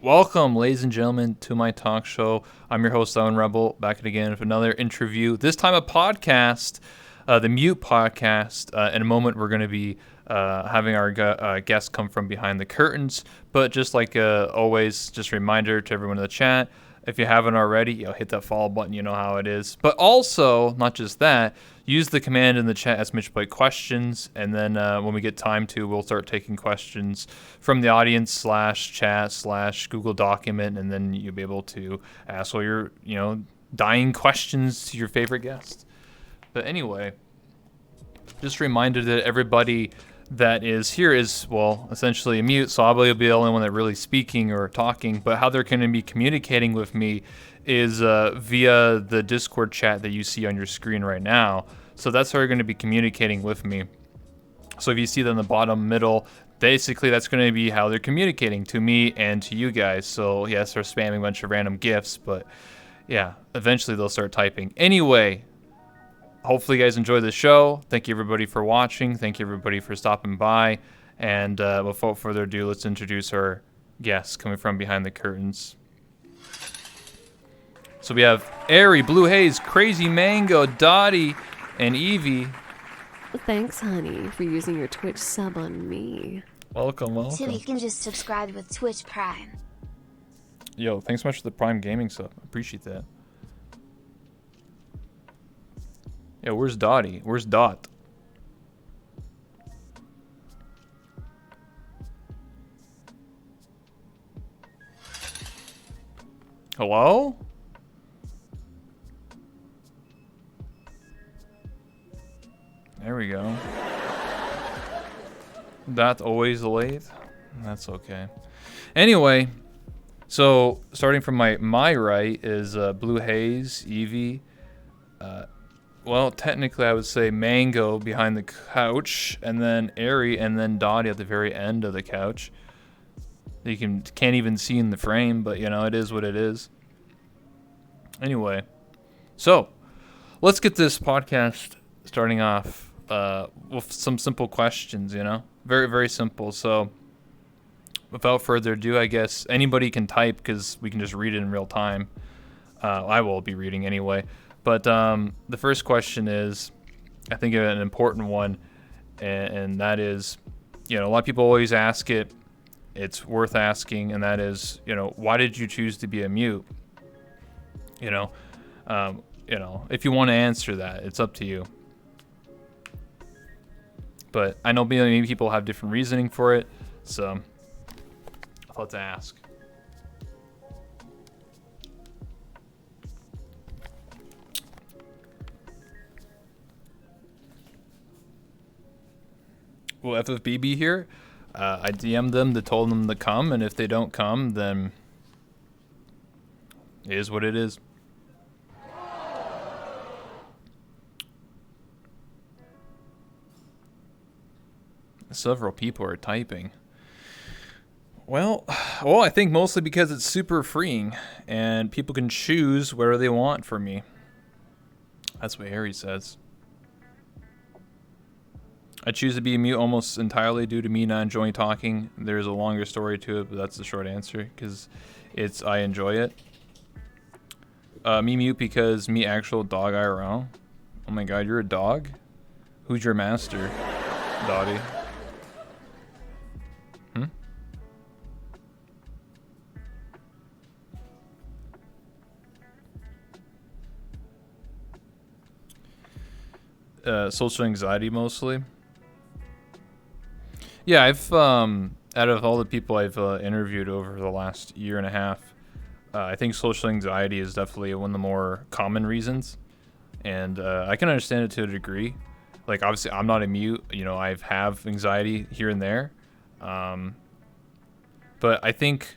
Welcome, ladies and gentlemen, to my talk show. I'm your host, Owen Rebel, back again with another interview. This time a podcast, the Mute Podcast. In a moment, we're going to be having our guests come from behind the curtains. But just like always, just a reminder to everyone in the chat, if you haven't already, hit that follow button. You know how it is. But also, not just that, use the command in the chat as Mitch Play questions, and then when we get time to, we'll start taking questions from the audience /chat/ Google document, and then you'll be able to ask all your dying questions to your favorite guest. But anyway, just a reminder that everybody that is here is, well, essentially a mute, so I'll be the only one that really speaking or talking, but how they're going to be communicating with me is via the Discord chat that you see on your screen right now. So that's how they're going to be communicating with me. So if you see that in the bottom middle, basically that's going to be how they're communicating to me and to you guys. So yes, they're spamming a bunch of random GIFs, but yeah, eventually they'll start typing. Anyway, hopefully you guys enjoy the show. Thank you everybody for watching. Thank you everybody for stopping by. And without further ado, let's introduce our guests coming from behind the curtains. So we have Ari, Blue Haze, Crazy Mango, Dottie, and Evie. Thanks, honey, for using your Twitch sub on me. Welcome. So you can just subscribe with Twitch Prime. Yo, thanks so much for the Prime Gaming sub. Appreciate that. Yo, where's Dottie? Where's Dot? Hello? There we go. That's always late. That's okay. Anyway, so starting from my right is Blue Haze, Evie. Well, technically I would say Mango behind the couch, and then Ari, and then Dottie at the very end of the couch. You can't even see in the frame, but it is what it is. Anyway, so let's get this podcast starting off with some simple questions, very, very simple. So without further ado, I guess anybody can type because we can just read it in real time. I will be reading anyway. But the first question is, I think, an important one, and that is, a lot of people always ask it. It's worth asking, and that is, why did you choose to be a mute? If you want to answer that, it's up to you. But I know maybe people have different reasoning for it, so I thought to ask. Will FFB be here? I DM'd them to told them to come, and if they don't come, then it is what it is. Several people are typing. Well, I think mostly because it's super freeing, and people can choose whatever they want for me. That's what Harry says. I choose to be a mute almost entirely due to me not enjoying talking. There's a longer story to it, but that's the short answer because I enjoy it. Me mute because me actual dog IRL. Oh my god, you're a dog? Who's your master? Dottie. Social anxiety mostly. Yeah, I've out of all the people I've interviewed over the last year and a half, I think social anxiety is definitely one of the more common reasons, and I can understand it to a degree. Like, obviously, I'm not a mute. I have anxiety here and there, but I think,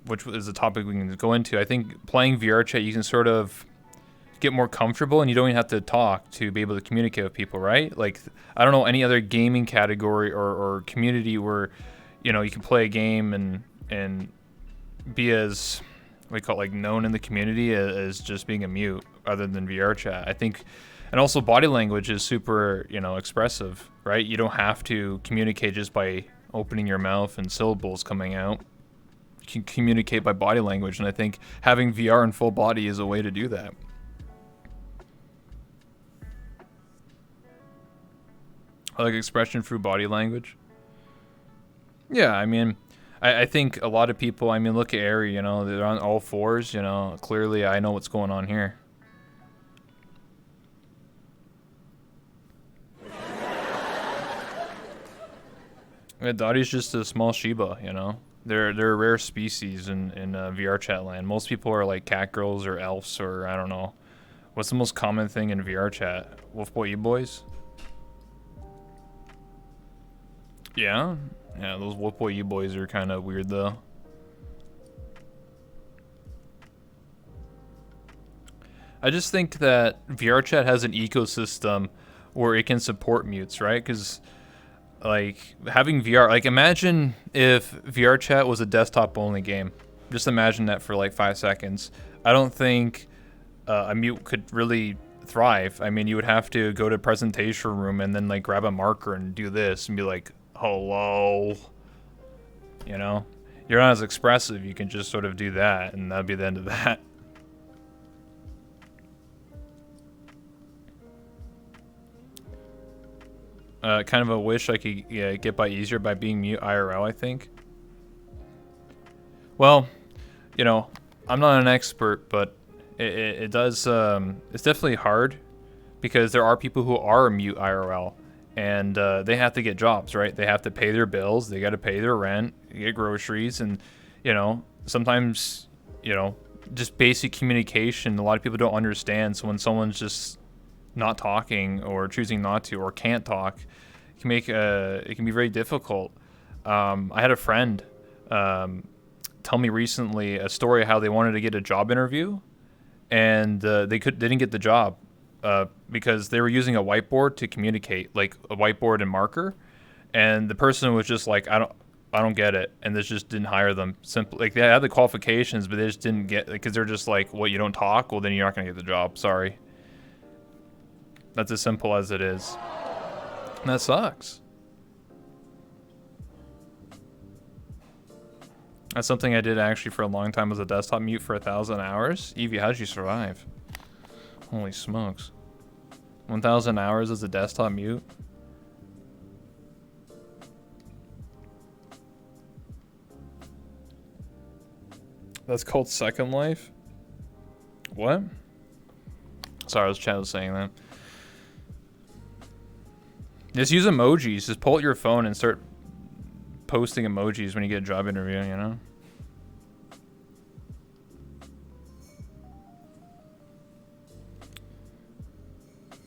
which is a topic we can go into. I think playing VR chat, you can sort of get more comfortable, and you don't even have to talk to be able to communicate with people, right? Like, I don't know any other gaming category or community where you can play a game and be as known in the community as just being a mute, other than VR chat. I think, and also body language is super expressive, right? You don't have to communicate just by opening your mouth and syllables coming out. can communicate by body language, and I think having VR in full body is a way to do that. Like expression through body language. Yeah, I mean, I think a lot of people, I mean, look at Ari, you know, they're on all fours, you know, clearly I know what's going on here. Yeah, Dottie's just a small Shiba, you know. They're a rare species in VR chat land. Most people are like cat girls or elves or I don't know. What's the most common thing in VR chat? Wolfboy E-boys? Yeah? Yeah, those Wolfboy E-boys are kind of weird though. I just think that VR chat has an ecosystem where it can support mutes, right? Because like having VR, like imagine if VR chat was a desktop only game. Just imagine that for like 5 seconds. I don't think a mute could really thrive. I mean, you would have to go to presentation room and then like grab a marker and do this and be like, hello. You know, you're not as expressive. You can just sort of do that and that'd be the end of that. Kind of a wish I could get by easier by being mute IRL, I think. Well, you know, I'm not an expert, but it does, it's definitely hard because there are people who are mute IRL and they have to get jobs, right? They have to pay their bills, they got to pay their rent, get groceries, and, you know, sometimes, you know, just basic communication, a lot of people don't understand. So when someone's just not talking or choosing not to or can't talk, it can make it can be very difficult. I had a friend tell me recently a story of how they wanted to get a job interview and they didn't get the job because they were using a whiteboard to communicate, like a whiteboard and marker, and the person was just like, I don't get it, and they just didn't hire them. Simply, like they had the qualifications, but they just didn't get, because they're just like, what, you don't talk? Well, then you're not gonna get the job. Sorry. That's as simple as it is. And that sucks. That's something I did actually for a long time as a desktop mute for 1,000 hours. Evie, how did you survive? Holy smokes. 1,000 hours as a desktop mute? That's called Second Life? What? Sorry, I was chat was saying that. Just use emojis. Just pull out your phone and start posting emojis when you get a job interview, you know?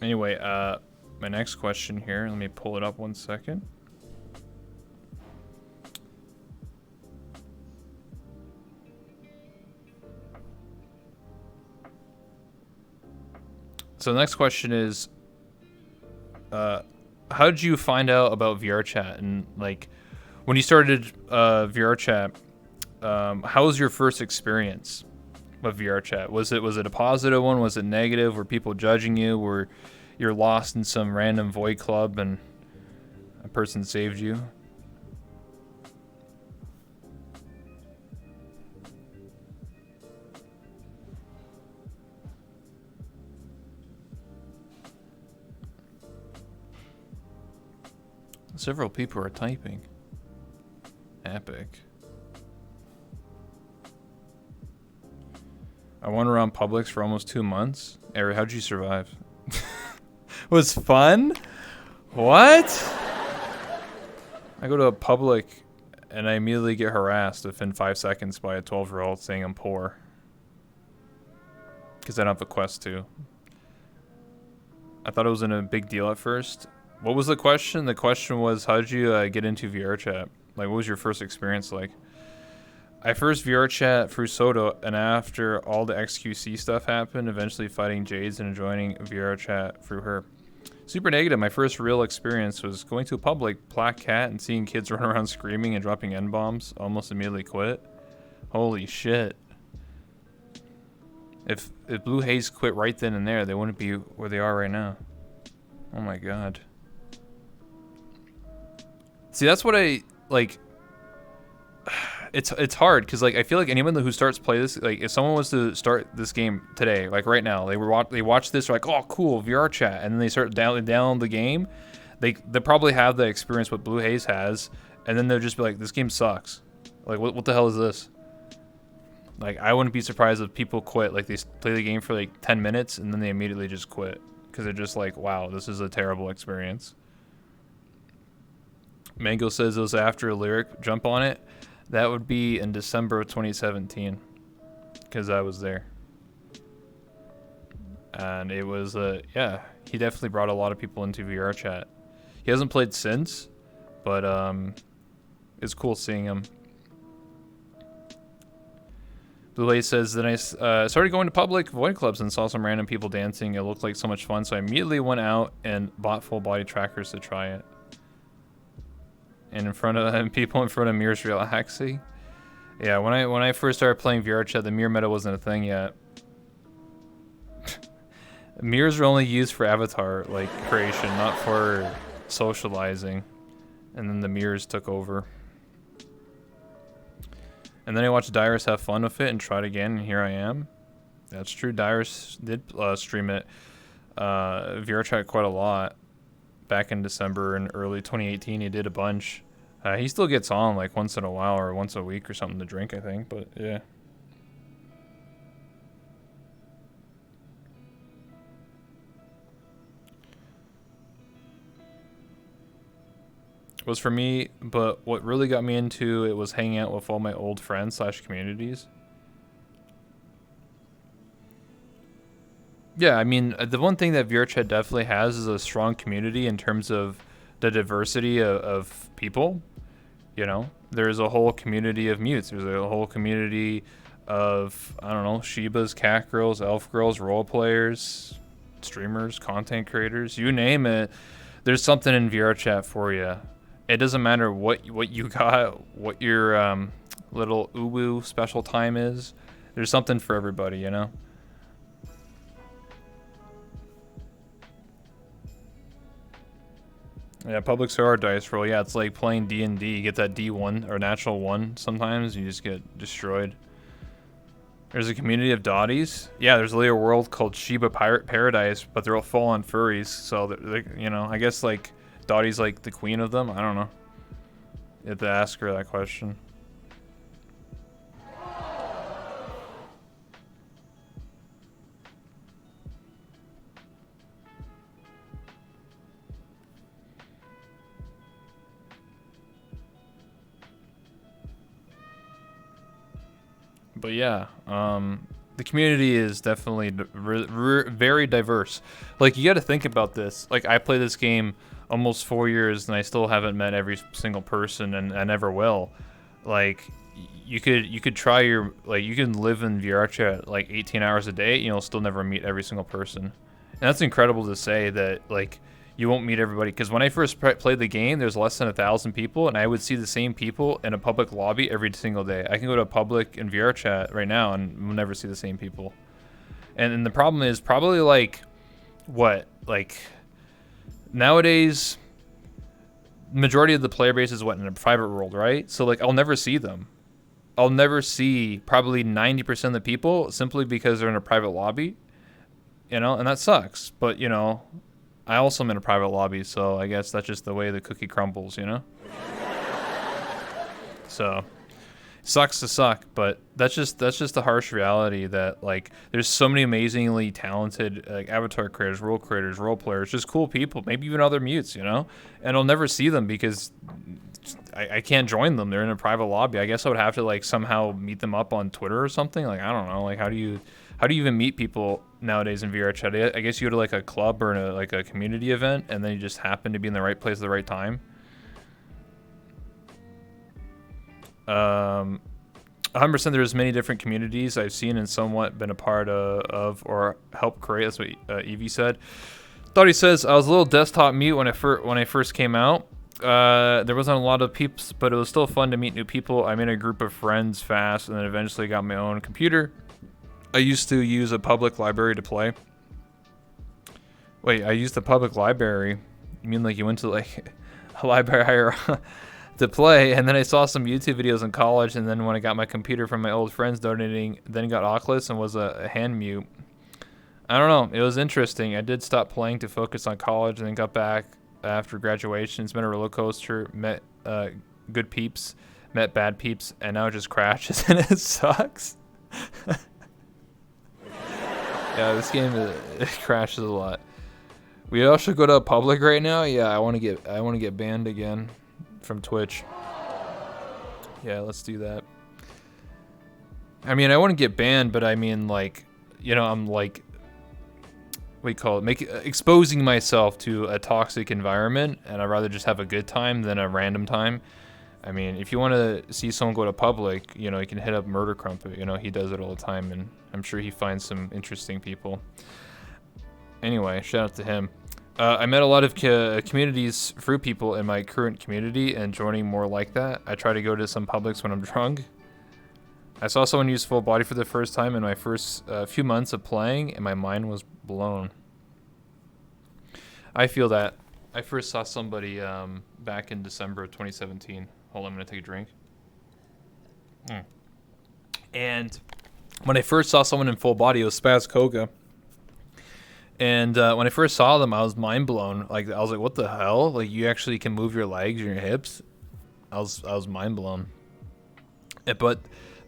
Anyway, my next question here. Let me pull it up 1 second. So the next question is, how did you find out about VR chat? And like, when you started VR chat, how was your first experience with VR chat? Was it a positive one? Was it negative? Were people judging you? Were you're lost in some random void club and a person saved you? Several people are typing. Epic. I went around Publix for almost 2 months. Ari, how'd you survive? Was fun? What? I go to a Publix and I immediately get harassed within 5 seconds by a 12-year-old saying I'm poor. Because I don't have a Quest 2. I thought it wasn't a big deal at first. What was the question? The question was, how did you get into VR chat? Like, what was your first experience like? I first VR chat through Soda, and after all the XQC stuff happened, eventually fighting Jades and joining VR chat through her. Super negative. My first real experience was going to a public, black cat, and seeing kids run around screaming and dropping N-bombs. Almost immediately quit. Holy shit. If Blue Haze quit right then and there, they wouldn't be where they are right now. Oh my god. See, that's what I, like, it's hard because like I feel like anyone who starts play this, like if someone was to start this game today, like right now, they watch this, they're like, oh cool, VR chat, and then they start down the game, they probably have the experience what Blue Haze has, and then they'll just be like, this game sucks, like what the hell is this? Like I wouldn't be surprised if people quit, like they play the game for like 10 minutes and then they immediately just quit because they're just like, wow, this is a terrible experience. Mango says it was after a Lyric jump on it. That would be in December of 2017 because I was there. And it was, yeah, he definitely brought a lot of people into VR chat. He hasn't played since, but it's cool seeing him. Blue says, then I started going to public void clubs and saw some random people dancing. It looked like so much fun, so I immediately went out and bought full body trackers to try it. And people in front of mirrors relaxing. Yeah, when I first started playing VR chat, the mirror meta wasn't a thing yet. Mirrors were only used for avatar like creation, not for socializing. And then the mirrors took over. And then I watched Dyrus have fun with it and tried again, and here I am. That's true. Dyrus did stream it VR chat quite a lot. Back in December and early 2018, he did a bunch. He still gets on like once in a while or once a week or something to drink, I think. But yeah. It was for me, but what really got me into it was hanging out with all my old friends / communities. Yeah, I mean, the one thing that VRChat definitely has is a strong community in terms of the diversity of people. You know, there's a whole community of mutes. There's a whole community of, I don't know, Shibas, cat girls, elf girls, role players, streamers, content creators, you name it. There's something in VRChat for you. It doesn't matter what you got, what your little uwu special time is. There's something for everybody, you know? Yeah, public server dice roll. Yeah, it's like playing D&D. You get that D1 or natural 1 sometimes. You just get destroyed. There's a community of dotties. Yeah, there's a world called Shiba Pirate Paradise, but they're all full-on furries. So, you know, I guess like Dottie's like the queen of them. I don't know. You have to ask her that question. But yeah, the community is definitely very diverse. Like, you got to think about this. Like, I play this game almost 4 years, and I still haven't met every single person, and I never will. Like, you could try your, like, you can live in VRChat like 18 hours a day, and you'll still never meet every single person. And that's incredible to say that, like, you won't meet everybody, because when I first played the game, there's less than 1,000 people, and I would see the same people in a public lobby every single day. I can go to a public in VRChat right now, and we'll never see the same people. And the problem is probably like, what, like, nowadays, majority of the player base is what, in a private world, right? So like, I'll never see them. I'll never see probably 90% of the people simply because they're in a private lobby, you know, and that sucks. But, you know, I also am in a private lobby, so I guess that's just the way the cookie crumbles, you know? So, sucks to suck, but that's just the harsh reality that, like, there's so many amazingly talented, like, avatar creators, role players, just cool people, maybe even other mutes, you know? And I'll never see them because I can't join them. They're in a private lobby. I guess I would have to, like, somehow meet them up on Twitter or something. Like, I don't know. Like, how do you even meet people nowadays in VR chat? I guess you go to like a club or like a community event, and then you just happen to be in the right place at the right time. 100%. There's many different communities I've seen and somewhat been a part of or helped create. That's what Evie said. Thought he says I was a little desktop mute when I first came out. There wasn't a lot of peeps, but it was still fun to meet new people. I made a group of friends fast, and then eventually got my own computer. I used to use a public library to play. Wait, I used the public library? You mean like you went to like a library hire? to play, and then I saw some YouTube videos in college, and then when I got my computer from my old friends donating, then got Oculus and was a hand mute. I don't know. It was interesting. I did stop playing to focus on college, and then got back after graduation. It's been a roller coaster. Met good peeps, met bad peeps, and now it just crashes, and it sucks. Yeah, this game it crashes a lot. We all should go to a public right now. Yeah, I want to get banned again from Twitch. Yeah, let's do that. I mean, I want to get banned, but I mean, like, you know, I'm like, what do you call it? Exposing myself to a toxic environment, and I'd rather just have a good time than a random time. I mean, if you want to see someone go to public, you know, you can hit up Murder Crumpet. You know, he does it all the time, and I'm sure he finds some interesting people. Anyway, shout out to him. I met a lot of communities through people in my current community, and joining more like that. I try to go to some publics when I'm drunk. I saw someone use full body for the first time in my first few months of playing, and my mind was blown. I feel that. I first saw somebody back in December of 2017. Hold on, I'm going to take a drink. And when I first saw someone in full body, it was Spaz Koga. And when I first saw them, I was mind blown. Like, I was like, what the hell? Like, you actually can move your legs and your hips? I was mind blown. But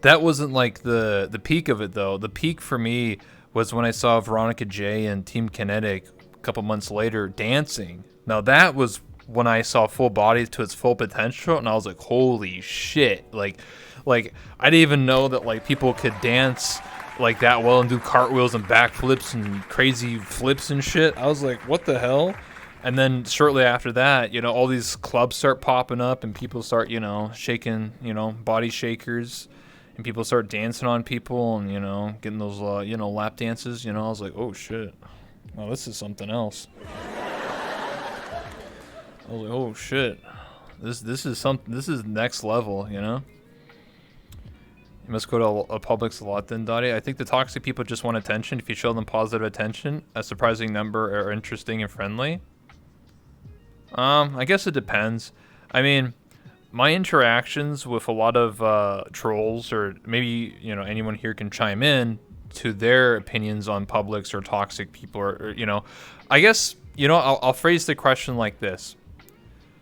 that wasn't like the peak of it, though. The peak for me was when I saw Veronica J and Team Kinetic a couple months later dancing. Now, that was when I saw full body to its full potential, and I was like, holy shit. Like I didn't even know that, like, people could dance like that well and do cartwheels and backflips and crazy flips and shit. I was like, what the hell? And then shortly after that, you know, all these clubs start popping up, and people start, you know, shaking, you know, body shakers, and people start dancing on people, and, you know, getting those, you know, lap dances. You know, I was like, oh shit, well, this is something else. I was like, oh shit, this is next level, you know. You must go to a Publix a lot then, Dottie. I think the toxic people just want attention. If you show them positive attention, a surprising number are interesting and friendly. I guess it depends. I mean, my interactions with a lot of trolls, or maybe, you know, anyone here can chime in to their opinions on Publix or toxic people, or you know, I guess, you know, I'll phrase the question like this.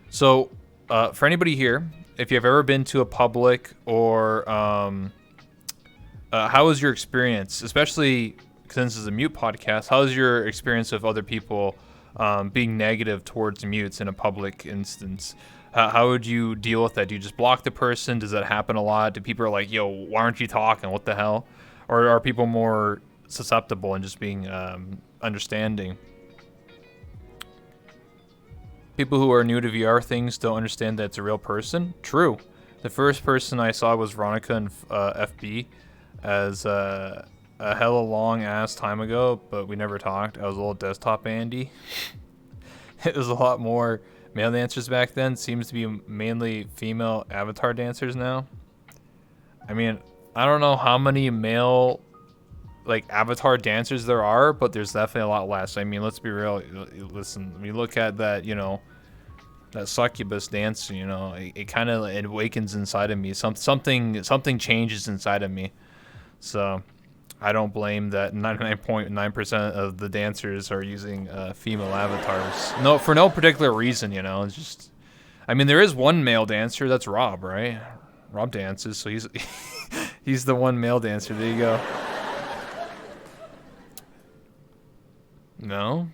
So, for anybody here, if you've ever been to a public, or how was your experience, especially since it's a mute podcast, how was your experience of other people being negative towards mutes in a public instance? How would you deal with that? Do you just block the person? Does that happen a lot? Do people are like, yo, why aren't you talking? What the hell? Or are people more susceptible and just being understanding? People who are new to VR things don't understand that it's a real person. True. The first person I saw was Veronica and FB as a hella long ass time ago, but we never talked. I was a little desktop Andy. It was a lot more male dancers back then. Seems to be mainly female avatar dancers now. I mean, I don't know how many male like avatar dancers there are, but there's definitely a lot less. I mean, let's be real. Listen, we look at that, you know, that succubus dance, you know, it kind of awakens inside of me. Something changes inside of me. So I don't blame that 99.9% of the dancers are using female avatars. No, for no particular reason, you know. It's just, I mean, there is one male dancer. That's Rob, right? Rob dances, so he's he's the one male dancer. There you go. No?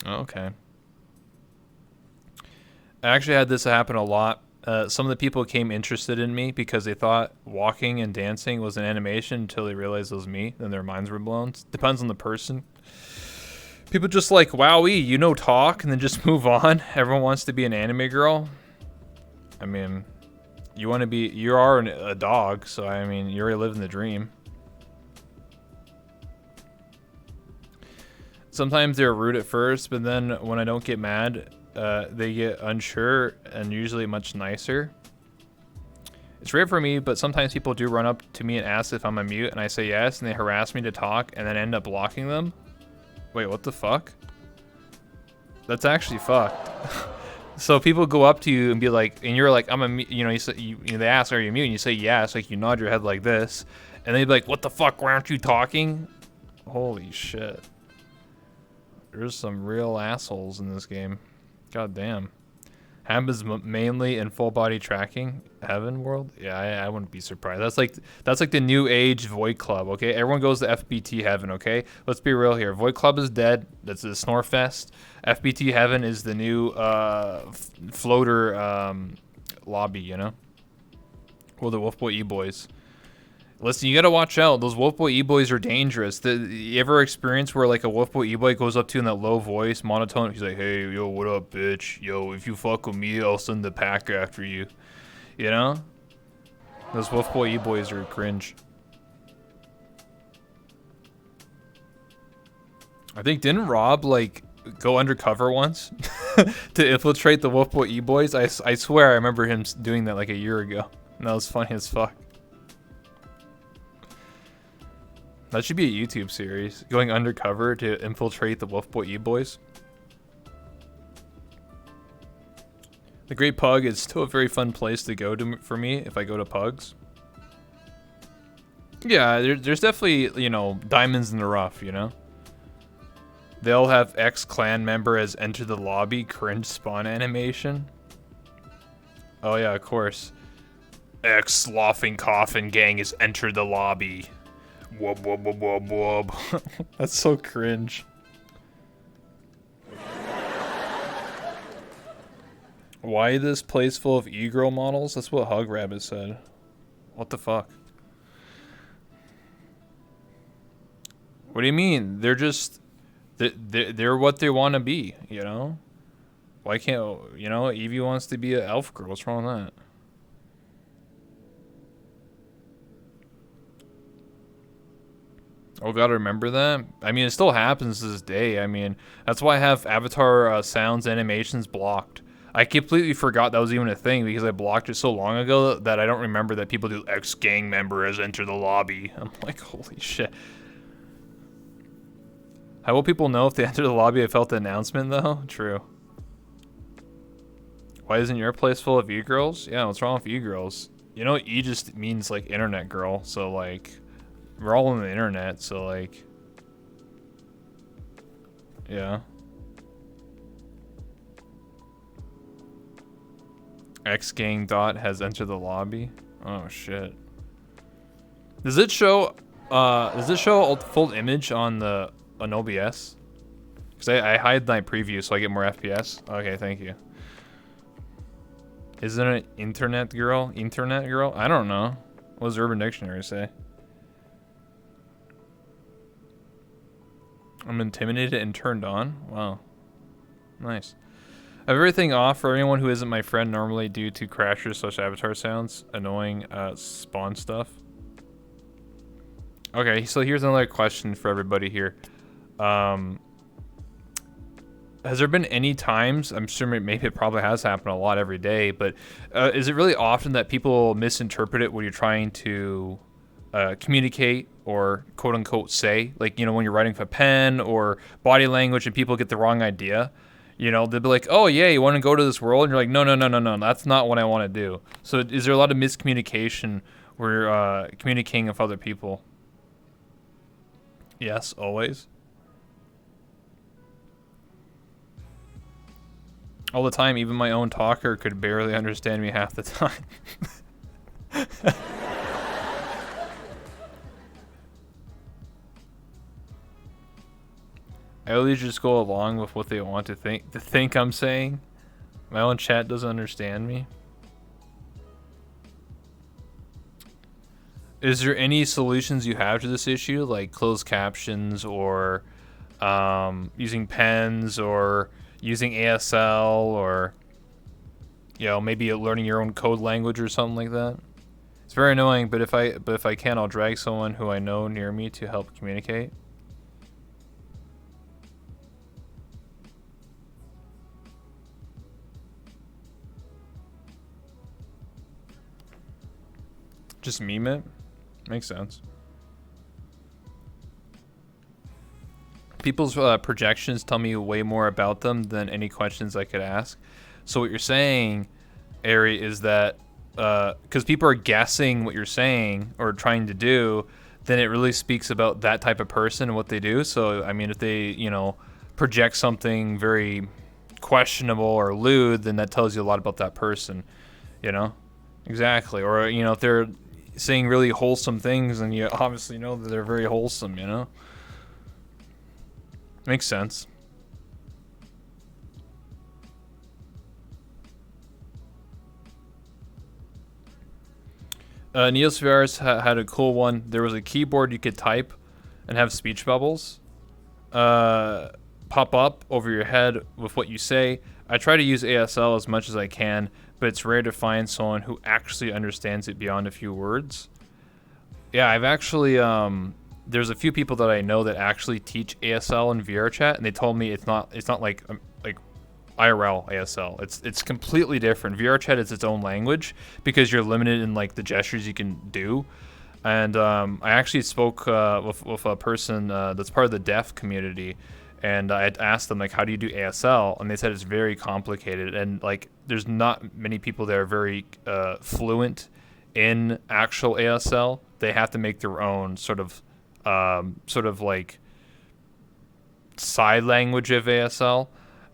Oh, okay. I actually had this happen a lot. Some of the people came interested in me because they thought walking and dancing was an animation until they realized it was me. Then their minds were blown. Depends on the person. People just like, wowie, you know, talk, and then just move on. Everyone wants to be an anime girl. I mean, you are a dog, so I mean, you're already living the dream. Sometimes they're rude at first, but then when I don't get mad, they get unsure and usually much nicer. It's rare for me, but sometimes people do run up to me and ask if I'm a mute, and I say yes, and they harass me to talk, and then end up blocking them. Wait, what the fuck? That's actually fucked. So people go up to you and be like, and you're like, I'm a, you know, they ask, are you mute? And you say yes, like you nod your head like this, and they'd be like, what the fuck? Why aren't you talking? Holy shit. There's some real assholes in this game. God damn. Happens mainly in full body tracking. Heaven World? Yeah, I wouldn't be surprised. That's like the new age Void Club, okay? Everyone goes to FBT Heaven, okay? Let's be real here. Void Club is dead. That's the Snorefest. FBT Heaven is the new floater lobby, you know? Well, the Wolfboy E-Boys. Listen, you gotta watch out. Those Wolfboy E-Boys are dangerous. You ever experience where like a Wolfboy E-Boy goes up to you in that low voice, monotone? He's like, hey, yo, what up, bitch? Yo, if you fuck with me, I'll send the pack after you. You know? Those Wolfboy E-Boys are cringe. I think, didn't Rob, like, go undercover once to infiltrate the Wolfboy E-Boys? I swear I remember him doing that like a year ago. And that was funny as fuck. That should be a YouTube series. Going undercover to infiltrate the Wolfboy E-Boys. The Great Pug is still a very fun place to go to for me if I go to Pugs. Yeah, there's definitely, you know, diamonds in the rough, you know? They'll have ex-clan member as enter the lobby, cringe spawn animation. Oh yeah, of course. Ex-sloughing coffin gang has entered the lobby. Wub wub wub wub wub. That's so cringe. Why this place full of e-girl models? That's what Hug Rabbit said. What the fuck? What do you mean? They're just... They're what they want to be, you know? Why can't... You know, Eevee wants to be an elf girl. What's wrong with that? Oh, gotta remember that? I mean, it still happens to this day. I mean, that's why I have Avatar sounds animations blocked. I completely forgot that was even a thing because I blocked it so long ago that I don't remember that people do ex-gang member has entered the lobby. I'm like, holy shit. How will people know if they enter the lobby? I felt the announcement, though. True. Why isn't your place full of e-girls? Yeah, what's wrong with e-girls? You know, e just means, like, internet girl. So, like... We're all on the internet, so like, yeah. X-Gang Dot has entered the lobby. Oh shit. Does it show full image on OBS? Cause I hide my preview so I get more FPS. Okay, thank you. Isn't it internet girl? Internet girl? I don't know. What does Urban Dictionary say? I'm intimidated and turned on. Wow. Nice. I have everything off for anyone who isn't my friend normally due to crashers / avatar sounds. Annoying spawn stuff. Okay, so here's another question for everybody here. Has there been any times, I'm sure maybe it probably has happened a lot every day, but is it really often that people misinterpret it when you're trying to communicate or quote unquote say, like, you know, when you're writing with a pen or body language and people get the wrong idea, you know, they'll be like, oh yeah, you want to go to this world? And you're like, no, that's not what I want to do. So is there a lot of miscommunication where you're communicating with other people? Yes, always. All the time, even my own talker could barely understand me half the time. I always just go along with what they want to think I'm saying. My own chat doesn't understand me. Is there any solutions you have to this issue, like closed captions or using pens or using ASL or, you know, maybe learning your own code language or something like that? It's very annoying, but if I can, I'll drag someone who I know near me to help communicate. Just meme it? Makes sense. People's projections tell me way more about them than any questions I could ask. So what you're saying, Ari, is that because people are guessing what you're saying or trying to do, then it really speaks about that type of person and what they do. So, I mean, if they, project something very questionable or lewd, then that tells you a lot about that person, Exactly. Or, if they're saying really wholesome things, then you obviously know that they're very wholesome, Makes sense. Neosviars had a cool one. There was a keyboard you could type and have speech bubbles pop up over your head with what you say. I try to use ASL as much as I can, but it's rare to find someone who actually understands it beyond a few words. Yeah, I've actually there's a few people that I know that actually teach ASL in VRChat, and they told me it's not like IRL ASL. It's completely different. VRChat is its own language because you're limited in like the gestures you can do. And I actually spoke with a person that's part of the deaf community, and I had asked them like, how do you do ASL? And they said it's very complicated, and like there's not many people that are very fluent in actual ASL. They have to make their own sort of like side language of ASL.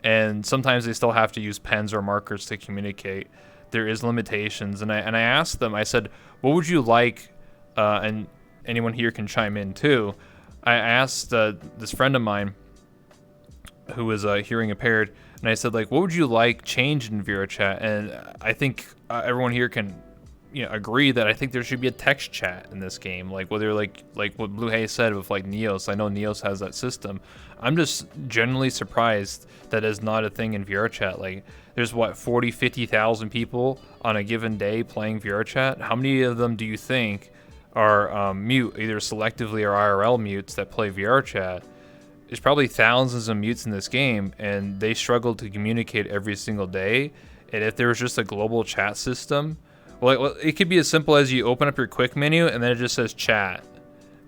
And sometimes they still have to use pens or markers to communicate. There is limitations, and I asked them. I said, "What would you like?" And anyone here can chime in too. I asked this friend of mine who was hearing impaired, and I said, "Like, what would you like changed in VRChat?" And I think everyone here can, agree that I think there should be a text chat in this game, like whether like what Blue Haze said with like Neos. I know Neos has that system. I'm just generally surprised that is not a thing in VRChat. Like, there's 50,000 people on a given day playing VRChat. How many of them do you think are mute, either selectively or IRL mutes that play VRChat? There's probably thousands of mutes in this game, and they struggle to communicate every single day. And if there was just a global chat system, well, it could be as simple as you open up your quick menu and then it just says chat.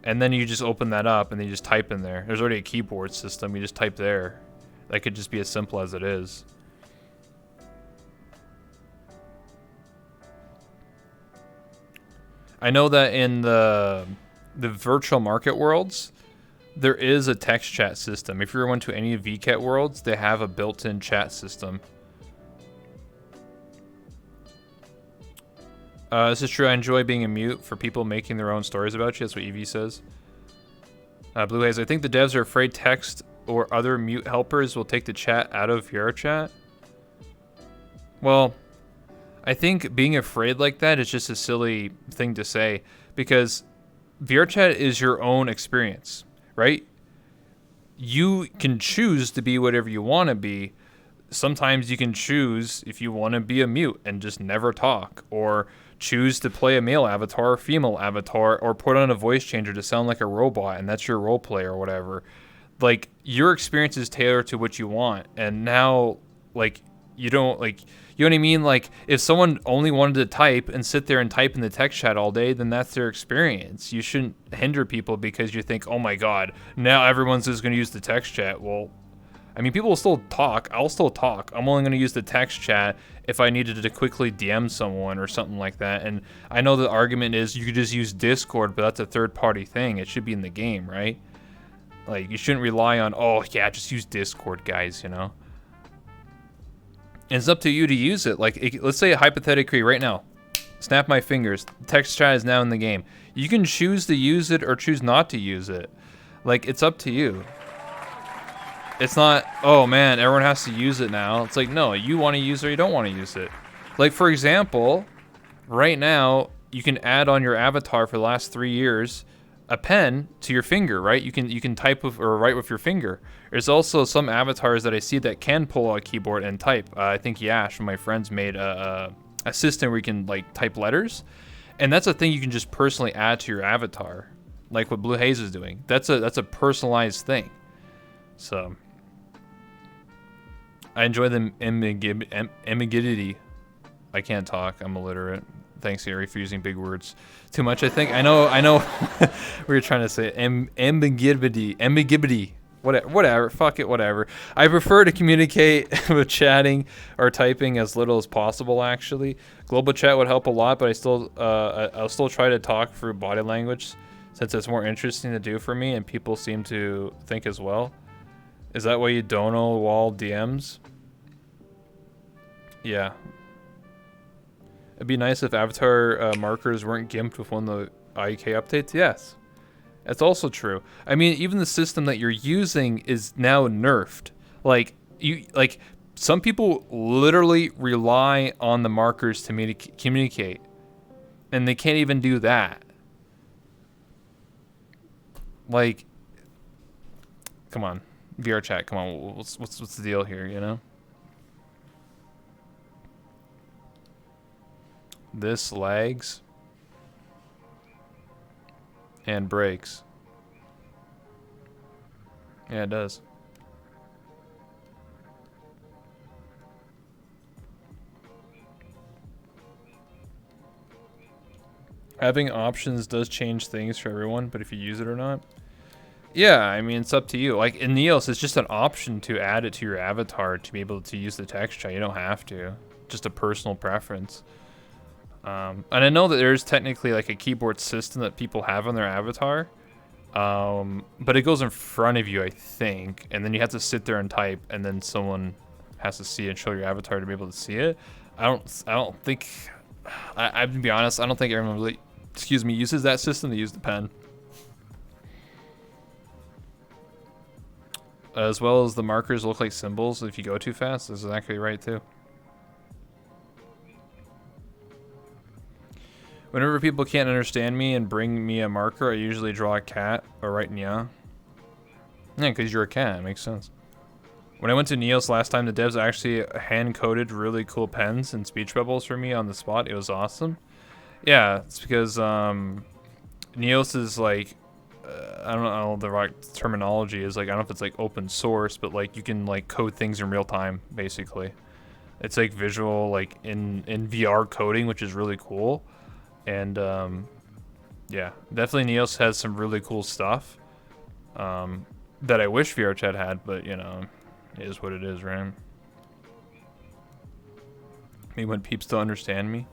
And then you just open that up and then you just type in there. There's already a keyboard system. You just type there. That could just be as simple as it is. I know that in the virtual market worlds, there is a text chat system. If you went to any VCAT worlds, they have a built-in chat system. This is true. I enjoy being a mute for people making their own stories about you. That's what Evie says. Blue Haze, I think the devs are afraid text or other mute helpers will take the chat out of VRChat. Well, I think being afraid like that is just a silly thing to say, because VRChat is your own experience, right? You can choose to be whatever you want to be. Sometimes you can choose if you want to be a mute and just never talk, or choose to play a male avatar or female avatar, or put on a voice changer to sound like a robot, and that's your role play or whatever. Like, your experience is tailored to what you want, and now, like, you don't, like, you know what I mean? Like, if someone only wanted to type and sit there and type in the text chat all day, then that's their experience. You shouldn't hinder people because you think, oh my god, now everyone's just going to use the text chat. Well, I mean, people will still talk. I'll still talk. I'm only going to use the text chat if I needed to quickly DM someone or something like that. And I know the argument is you could just use Discord, but that's a third-party thing. It should be in the game, right? Like, you shouldn't rely on, oh, yeah, just use Discord, guys, And it's up to you to use it. Like, let's say hypothetically right now, snap my fingers, text chat is now in the game. You can choose to use it or choose not to use it. Like, it's up to you. It's not, oh man, everyone has to use it now. It's like, no, you want to use it or you don't want to use it. Like, for example, right now, you can add on your avatar for the last 3 years a pen to your finger, right? You can type with or write with your finger. There's also some avatars that I see that can pull out a keyboard and type. I think Yash, one of my friends, made a system where you can like type letters, and that's a thing you can just personally add to your avatar, like what Blue Haze is doing. That's a personalized thing. So I enjoy the ambiguity. I can't talk. I'm illiterate. Thanks, Ari, for using big words too much. I think I know. We were trying to say ambiguity. Whatever. Fuck it. Whatever. I prefer to communicate with chatting or typing as little as possible. Actually, global chat would help a lot, but I'll still try to talk through body language since it's more interesting to do for me, and people seem to think as well. Is that why you don't know wall DMs? Yeah. It'd be nice if avatar markers weren't gimped with one of the IK updates. Yes. That's also true. I mean, even the system that you're using is now nerfed. Some people literally rely on the markers to communicate, and they can't even do that. Like, come on, VR chat. Come on, what's the deal here? You know. This lags and breaks. Yeah, it does. Having options does change things for everyone, but if you use it or not. Yeah, I mean, it's up to you. Like in Neos, it's just an option to add it to your avatar to be able to use the text chat. You don't have to. Just a personal preference. And I know that there's technically like a keyboard system that people have on their avatar, but it goes in front of you, I think, and then you have to sit there and type, and then someone has to see it and show your avatar to be able to see it. I don't think. I to be honest, I don't think everyone really, uses that system. They use the pen, as well as the markers look like symbols if you go too fast. That's exactly right too. Whenever people can't understand me and bring me a marker, I usually draw a cat or write Nya. Yeah, because you're a cat. It makes sense. When I went to Neos last time, the devs actually hand-coded really cool pens and speech bubbles for me on the spot. It was awesome. Yeah, it's because Neos is like, I don't know the right terminology is. Like, I don't know if it's like open source, but like you can like code things in real time, basically. It's like visual, like in VR coding, which is really cool. And yeah, definitely Neos has some really cool stuff that I wish VRChat had, but you know, it is what it is, right? Maybe when peeps don't understand me.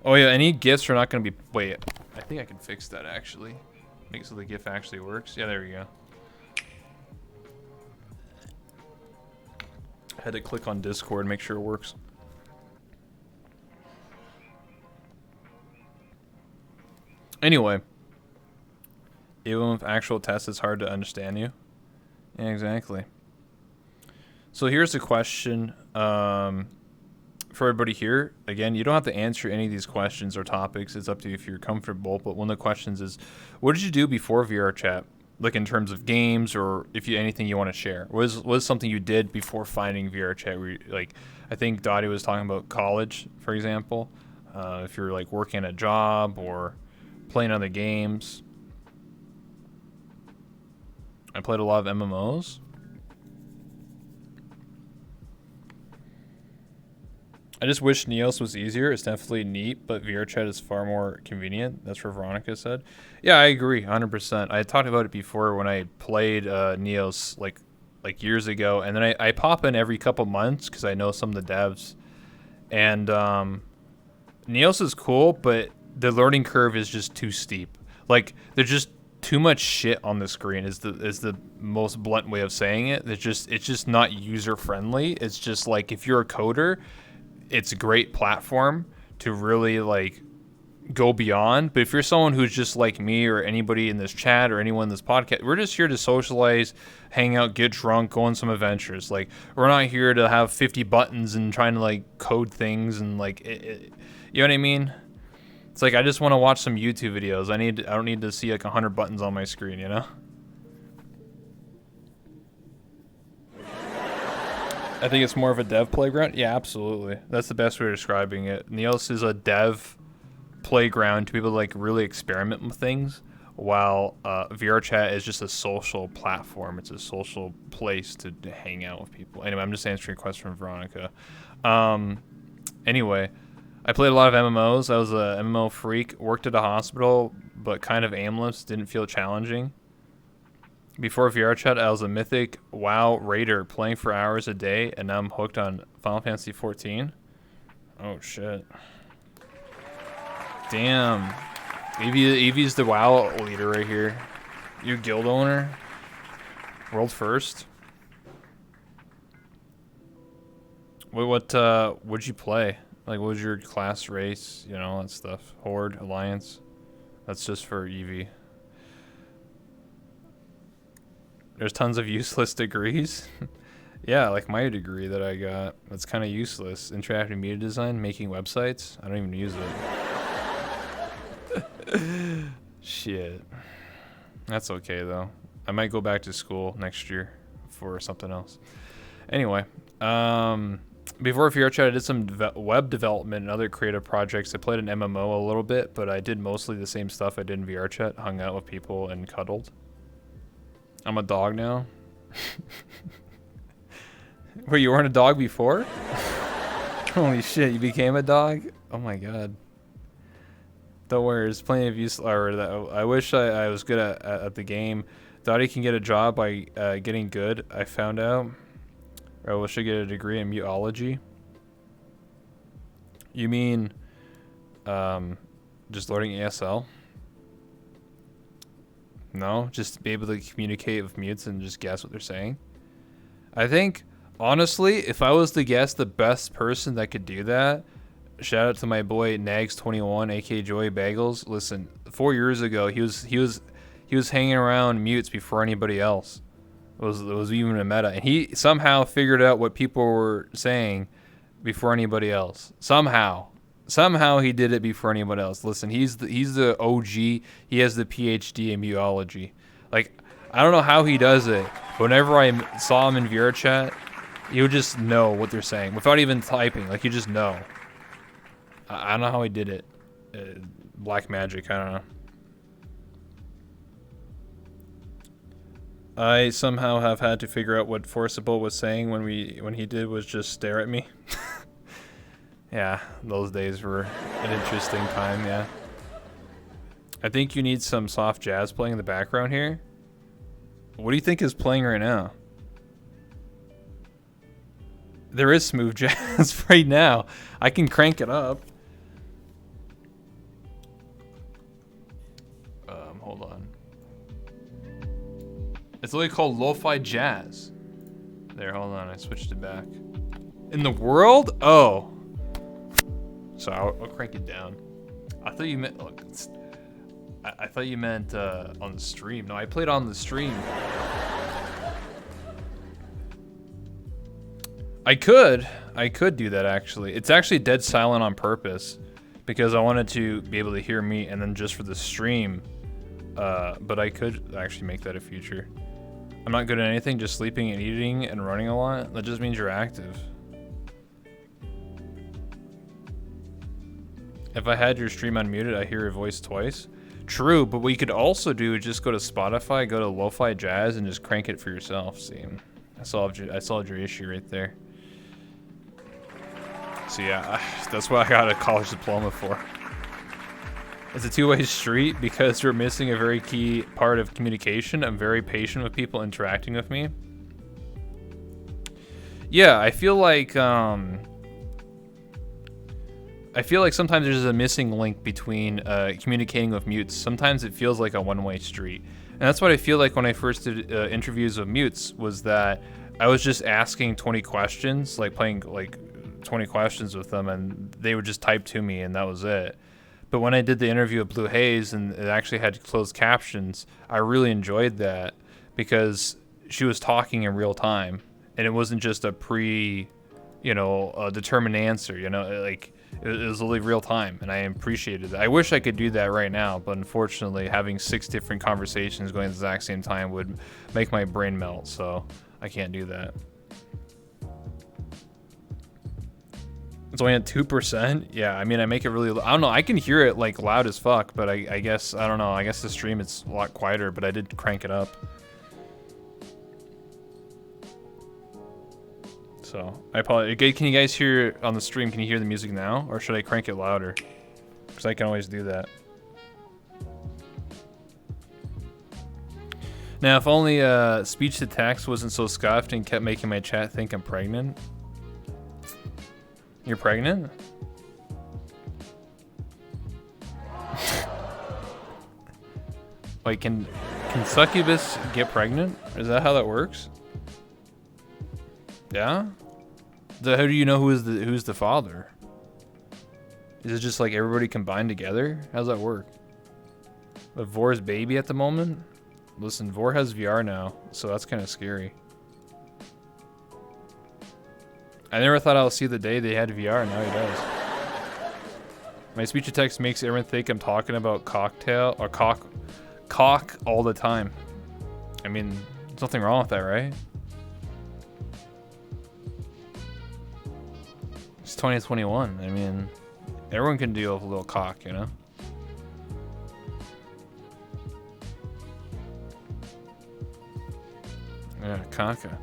Oh yeah, any GIFs are not gonna be. Wait, I think I can fix that actually. Make it so the GIF actually works. Yeah, there we go. I had to click on Discord, make sure it works. Anyway, even with actual tests, it's hard to understand you. Yeah, exactly. So here's a question for everybody here. Again, you don't have to answer any of these questions or topics. It's up to you if you're comfortable. But one of the questions is, what did you do before VR chat? Like in terms of games, or if you anything you want to share. What is something you did before finding VR chat? Where you, like, I think Dottie was talking about college, for example. If you're like working a job or playing other games. I played a lot of MMOs. I just wish Neos was easier. It's definitely neat, but VRChat is far more convenient. That's what Veronica said. Yeah, I agree, 100%. I had talked about it before when I played Neos like years ago, and then I pop in every couple months because I know some of the devs. And Neos is cool, but the learning curve is just too steep. Like, there's just too much shit on the screen is the most blunt way of saying it. It's just not user friendly. It's just like, if you're a coder, it's a great platform to really like go beyond. But if you're someone who's just like me or anybody in this chat or anyone in this podcast, we're just here to socialize, hang out, get drunk, go on some adventures. Like, we're not here to have 50 buttons and trying to like code things and like you know what I mean? It's like, I just want to watch some YouTube videos. I don't need to see like 100 buttons on my screen, you know? I think it's more of a dev playground. Yeah, absolutely. That's the best way of describing it. Neos is a dev playground to people like really experiment with things, while VRChat is just a social platform. It's a social place to hang out with people. Anyway, I'm just answering a question from Veronica. Anyway, I played a lot of MMOs. I was a MMO freak. Worked at a hospital, but kind of aimless. Didn't feel challenging. Before VR chat, I was a mythic WoW raider playing for hours a day, and now I'm hooked on Final Fantasy 14. Oh shit! Damn, Evie's the WoW leader right here. You guild owner, world first. What'd you play? Like, what was your class, race? You know, that stuff. Horde, Alliance. That's just for Evie. There's tons of useless degrees. Yeah, like my degree that I got. That's kind of useless. Interactive media design, making websites. I don't even use it. Shit. That's okay though. I might go back to school next year for something else. Anyway, before VR chat, I did some web development and other creative projects. I played an MMO a little bit, but I did mostly the same stuff I did in VR chat. Hung out with people and cuddled. I'm a dog now. Wait, you weren't a dog before? Holy shit, you became a dog? Oh my god. Don't worry, there's plenty of use. I wish I was good at the game. Thought he can get a job by getting good, I found out. I wish I get a degree in mutology. You mean just learning ASL? No, just be able to communicate with mutes and just guess what they're saying. I think, honestly, if I was to guess the best person that could do that, shout out to my boy Nags21, aka Joey Bagels. Listen, 4 years ago, he was hanging around mutes before anybody else. It was even a meta, and he somehow figured out what people were saying before anybody else. Somehow he did it before anybody else. Listen, he's the OG. He has the PhD in mutology. Like, I don't know how he does it, but whenever I saw him in VR chat, he would just know what they're saying without even typing. Like, you just know. I don't know how he did it. Black magic, I don't know. I somehow have had to figure out what Forcible was saying when he did was just stare at me. Yeah, those days were an interesting time, yeah. I think you need some soft jazz playing in the background here. What do you think is playing right now? There is smooth jazz right now. I can crank it up. Hold on. It's literally called lo-fi jazz. There, hold on, I switched it back. In the world? Oh. So I'll crank it down. I thought you meant, look, I thought you meant on the stream. No, I played on the stream. I could do that actually. It's actually dead silent on purpose because I wanted to be able to hear me and then just for the stream. But I could actually make that a feature. I'm not good at anything, just sleeping and eating and running a lot. That just means you're active. If I had your stream unmuted, I hear your voice twice. True, but what you could also do is just go to Spotify, go to Lo-Fi Jazz, and just crank it for yourself. See, I solved your issue right there. So yeah, that's what I got a college diploma for. It's a two-way street because we're missing a very key part of communication. I'm very patient with people interacting with me. Yeah, I feel like sometimes there's a missing link between communicating with mutes. Sometimes it feels like a one-way street. And that's what I feel like when I first did interviews with mutes, was that I was just asking 20 questions, like playing like 20 questions with them, and they would just type to me and that was it. But when I did the interview with Blue Haze and it actually had closed captions, I really enjoyed that because she was talking in real time and it wasn't just a determined answer, like it was literally real time, and I appreciated that. I wish I could do that right now, but unfortunately having 6 different conversations going at the exact same time would make my brain melt, so I can't do that. It's only at 2%? Yeah, I mean, I make it really, I don't know, I can hear it like loud as fuck, but I guess, I don't know, I guess the stream it's a lot quieter, but I did crank it up. So, I apologize. Can you guys hear on the stream, can you hear the music now? Or should I crank it louder? Because I can always do that. Now, if only speech to text wasn't so scuffed and kept making my chat think I'm pregnant. You're pregnant? Wait, can succubus get pregnant? Is that how that works? Yeah? How do you know who's the father? Is it just like everybody combined together? How's that work? But Vor's baby at the moment? Listen, Vor has VR now, so that's kind of scary. I never thought I'll see the day they had VR, and now he does. My speech to text makes everyone think I'm talking about cocktail or cock all the time. I mean, there's nothing wrong with that, right? It's 2021. I mean, everyone can deal with a little cock, you know? Yeah, caca.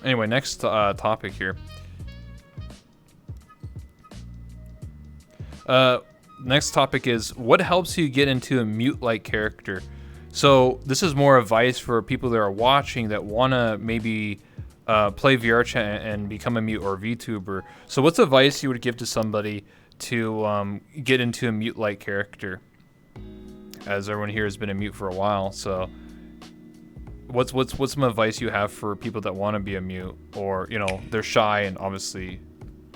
Anyway, next topic here. Next topic is what helps you get into a mute-like character. So this is more advice for people that are watching that want to maybe play VR chat and become a mute or VTuber. So what's advice you would give to somebody to get into a mute-like character? As everyone here has been a mute for a while, so what's some advice you have for people that want to be a mute, or you know they're shy and obviously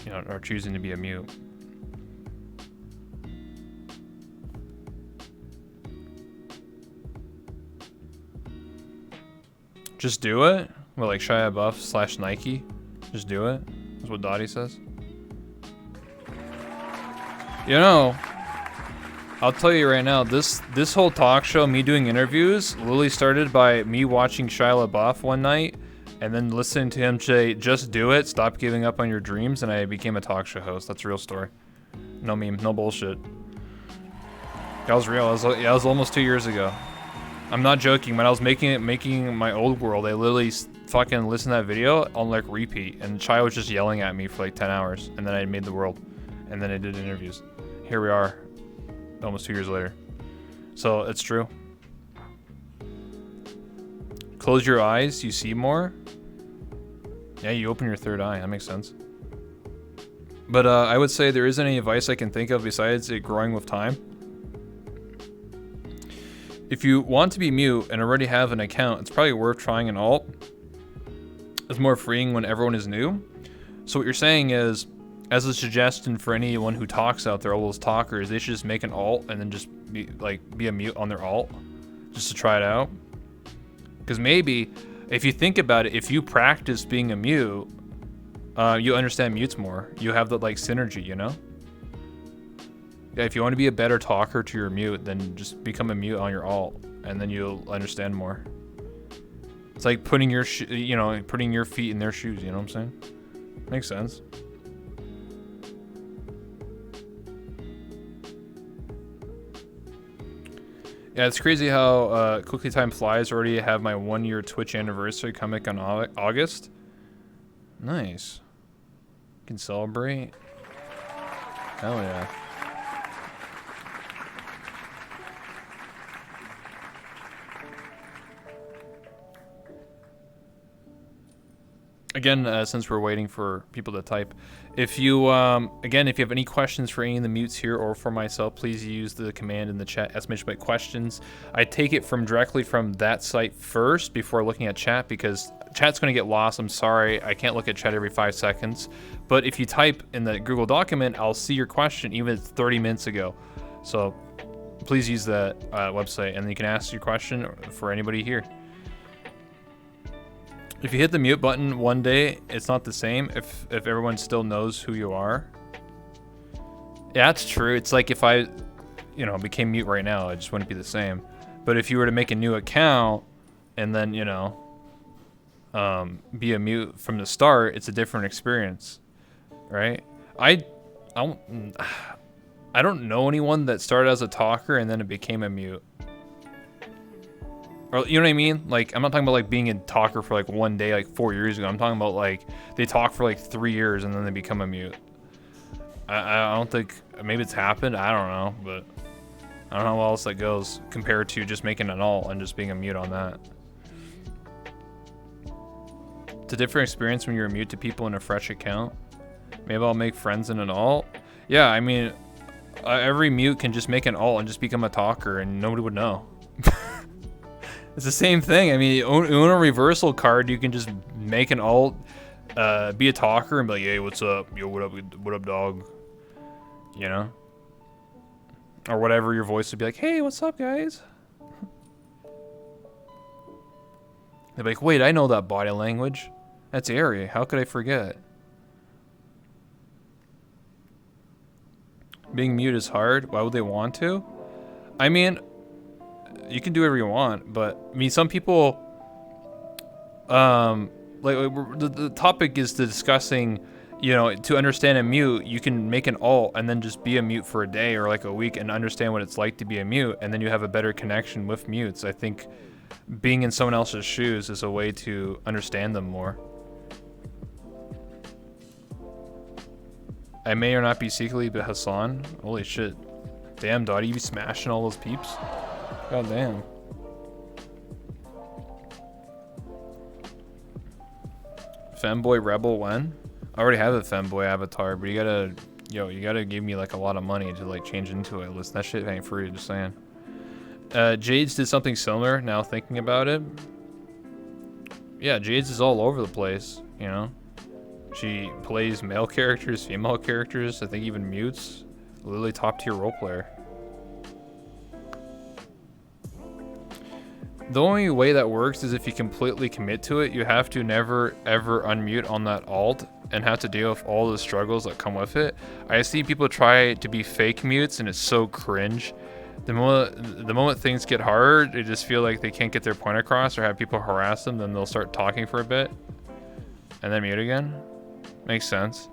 you know are choosing to be a mute? Just do it. Well, like Shia LaBeouf / Nike. Just do it. That's what Dottie says. You know, I'll tell you right now, this whole talk show, me doing interviews, literally started by me watching Shia LaBeouf one night and then listening to him say, just do it, stop giving up on your dreams, and I became a talk show host. That's a real story. No meme, no bullshit. That was real. That was almost 2 years ago. I'm not joking. When I was making my old world, I literally fucking listened to that video on like repeat, and Shia was just yelling at me for like 10 hours, and then I made the world, and then I did interviews. Here we are. Almost 2 years later. So it's true. Close your eyes, you see more. Yeah, you open your third eye. That makes sense. But I would say there isn't any advice I can think of besides it growing with time. If you want to be mute and already have an account, it's probably worth trying an alt. It's more freeing when everyone is new. So what you're saying is, as a suggestion for anyone who talks out there, all those talkers, they should just make an alt and then just be a mute on their alt, just to try it out. Because maybe, if you think about it, if you practice being a mute, you understand mutes more. You have the like synergy, you know? Yeah, if you want to be a better talker to your mute, then just become a mute on your alt, and then you'll understand more. It's like putting your putting your feet in their shoes. You know what I'm saying? Makes sense. Yeah, it's crazy how quickly time flies. Already have my 1 year Twitch anniversary coming on August. Nice. Can celebrate. Hell yeah. Again, since we're waiting for people to type, if you if you have any questions for any of the mutes here or for myself, please use the command in the chat !byte questions. I take it directly from that site first before looking at chat, because chat's going to get lost. I'm sorry, I can't look at chat every 5 seconds. But if you type in the Google document, I'll see your question even if it's 30 minutes ago. So please use that website, and you can ask your question for anybody here. If you hit the mute button one day, it's not the same if everyone still knows who you are. Yeah, that's true. It's like if I, became mute right now, it just wouldn't be the same. But if you were to make a new account and then, be a mute from the start, it's a different experience, right? I don't know anyone that started as a talker and then it became a mute. Or, you know what I mean? Like, I'm not talking about like being a talker for like one day, like 4 years ago. I'm talking about like they talk for like 3 years and then they become a mute. I don't think, maybe it's happened. I don't know, but I don't know how else that goes compared to just making an alt and just being a mute on that. It's a different experience when you're a mute to people in a fresh account. Maybe I'll make friends in an alt. Yeah, I mean, every mute can just make an alt and just become a talker and nobody would know. It's the same thing. I mean, on a reversal card, you can just make an alt, be a talker and be like, hey, what's up? Yo, what up, dog? You know? Or whatever, your voice would be like, hey, what's up, guys? They'd be like, wait, I know that body language. That's Ari. How could I forget? Being mute is hard. Why would they want to? I mean, you can do whatever you want, but I mean, some people, the topic is discussing, you know, to understand a mute, you can make an alt and then just be a mute for a day or like a week and understand what it's like to be a mute, and then you have a better connection with mutes. I think being in someone else's shoes is a way to understand them more. I may or not be secretly, but Hassan, holy shit. Damn, Dottie, you be smashing all those peeps? God damn. Femboy Rebel when? I already have a femboy avatar, but you gotta give me like a lot of money to like change into it. Listen, that shit ain't free, just saying. Jades did something similar, now thinking about it. Yeah, Jades is all over the place, you know? She plays male characters, female characters, I think even mutes. Literally top tier role player. The only way that works is if you completely commit to it. You have to never ever unmute on that alt and have to deal with all the struggles that come with it. I see people try to be fake mutes and it's so cringe. The moment things get hard, they just feel like they can't get their point across or have people harass them, then they'll start talking for a bit and then mute again. Makes sense.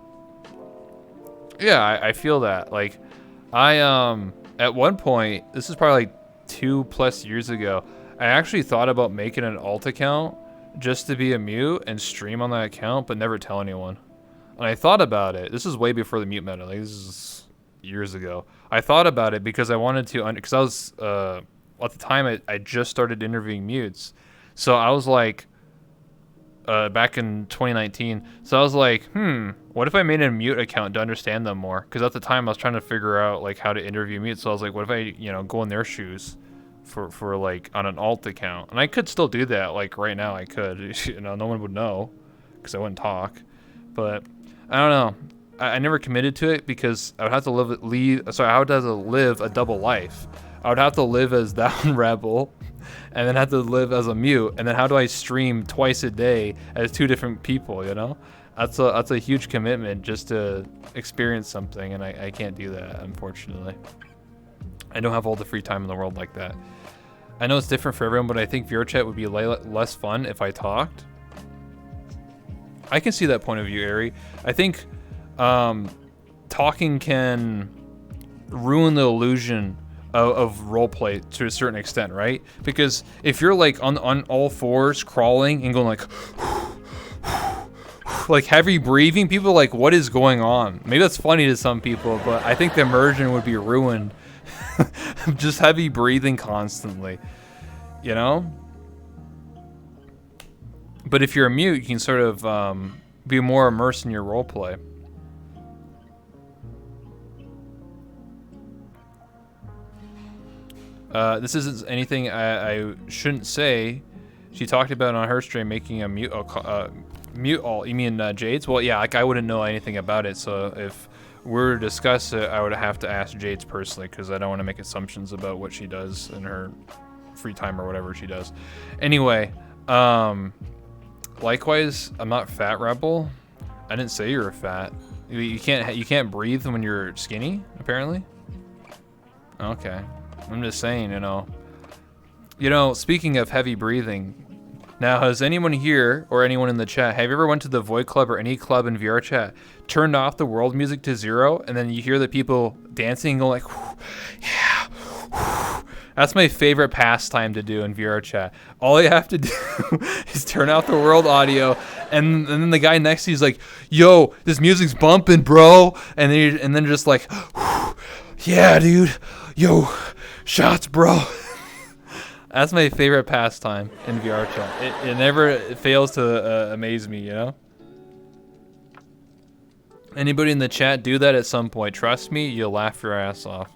Yeah, I feel that. Like, at one point, this is probably like 2+ years ago, I actually thought about making an alt account just to be a mute and stream on that account, but never tell anyone. And I thought about it. This is way before the mute meta. Like, this is years ago. I thought about it because I wanted to, because I was, at the time, I just started interviewing mutes. So I was like, back in 2019. So I was like, what if I made a mute account to understand them more? Because at the time I was trying to figure out like how to interview mutes. So I was like, what if I, you know, go in their shoes for like on an alt account? And I could still do that. Like right now I could, you know, no one would know because I wouldn't talk. But I don't know. I never committed to it because I would have to I would have to live a double life. I would have to live as Down Rebel and then have to live as a mute, and then how do I stream twice a day as two different people, you know? That's a huge commitment just to experience something, and I can't do that, unfortunately. I don't have all the free time in the world like that. I know it's different for everyone, but I think VRChat would be less fun if I talked. I can see that point of view, Ari. I think talking can ruin the illusion of roleplay to a certain extent, right? Because if you're like on all fours crawling and going like heavy breathing, people are like, what is going on? Maybe that's funny to some people, but I think the immersion would be ruined. Just heavy breathing constantly, you know? But if you're a mute, you can sort of be more immersed in your roleplay. This isn't anything I shouldn't say. She talked about on her stream making a mute alt. You mean Jades? Well, yeah, like I wouldn't know anything about it. So if we're to discuss it, I would have to ask Jades personally because I don't want to make assumptions about what she does in her free time or whatever she does. Anyway, likewise, I'm not Fat Rebel. I didn't say you're fat. You can't breathe when you're skinny, apparently. Okay. I'm just saying, you know, speaking of heavy breathing, now has anyone here or anyone in the chat, have you ever went to the Void Club or any club in VRChat, turned off the world music to 0, and then you hear the people dancing and go like, yeah, That's my favorite pastime to do in VR chat. All you have to do is turn off the world audio, and then the guy next to you is like, "Yo, this music's bumping, bro," and then just like, "Yeah, dude, yo, shots, bro." That's my favorite pastime in VR chat. It never fails to amaze me, you know. Anybody in the chat do that at some point? Trust me, you'll laugh your ass off.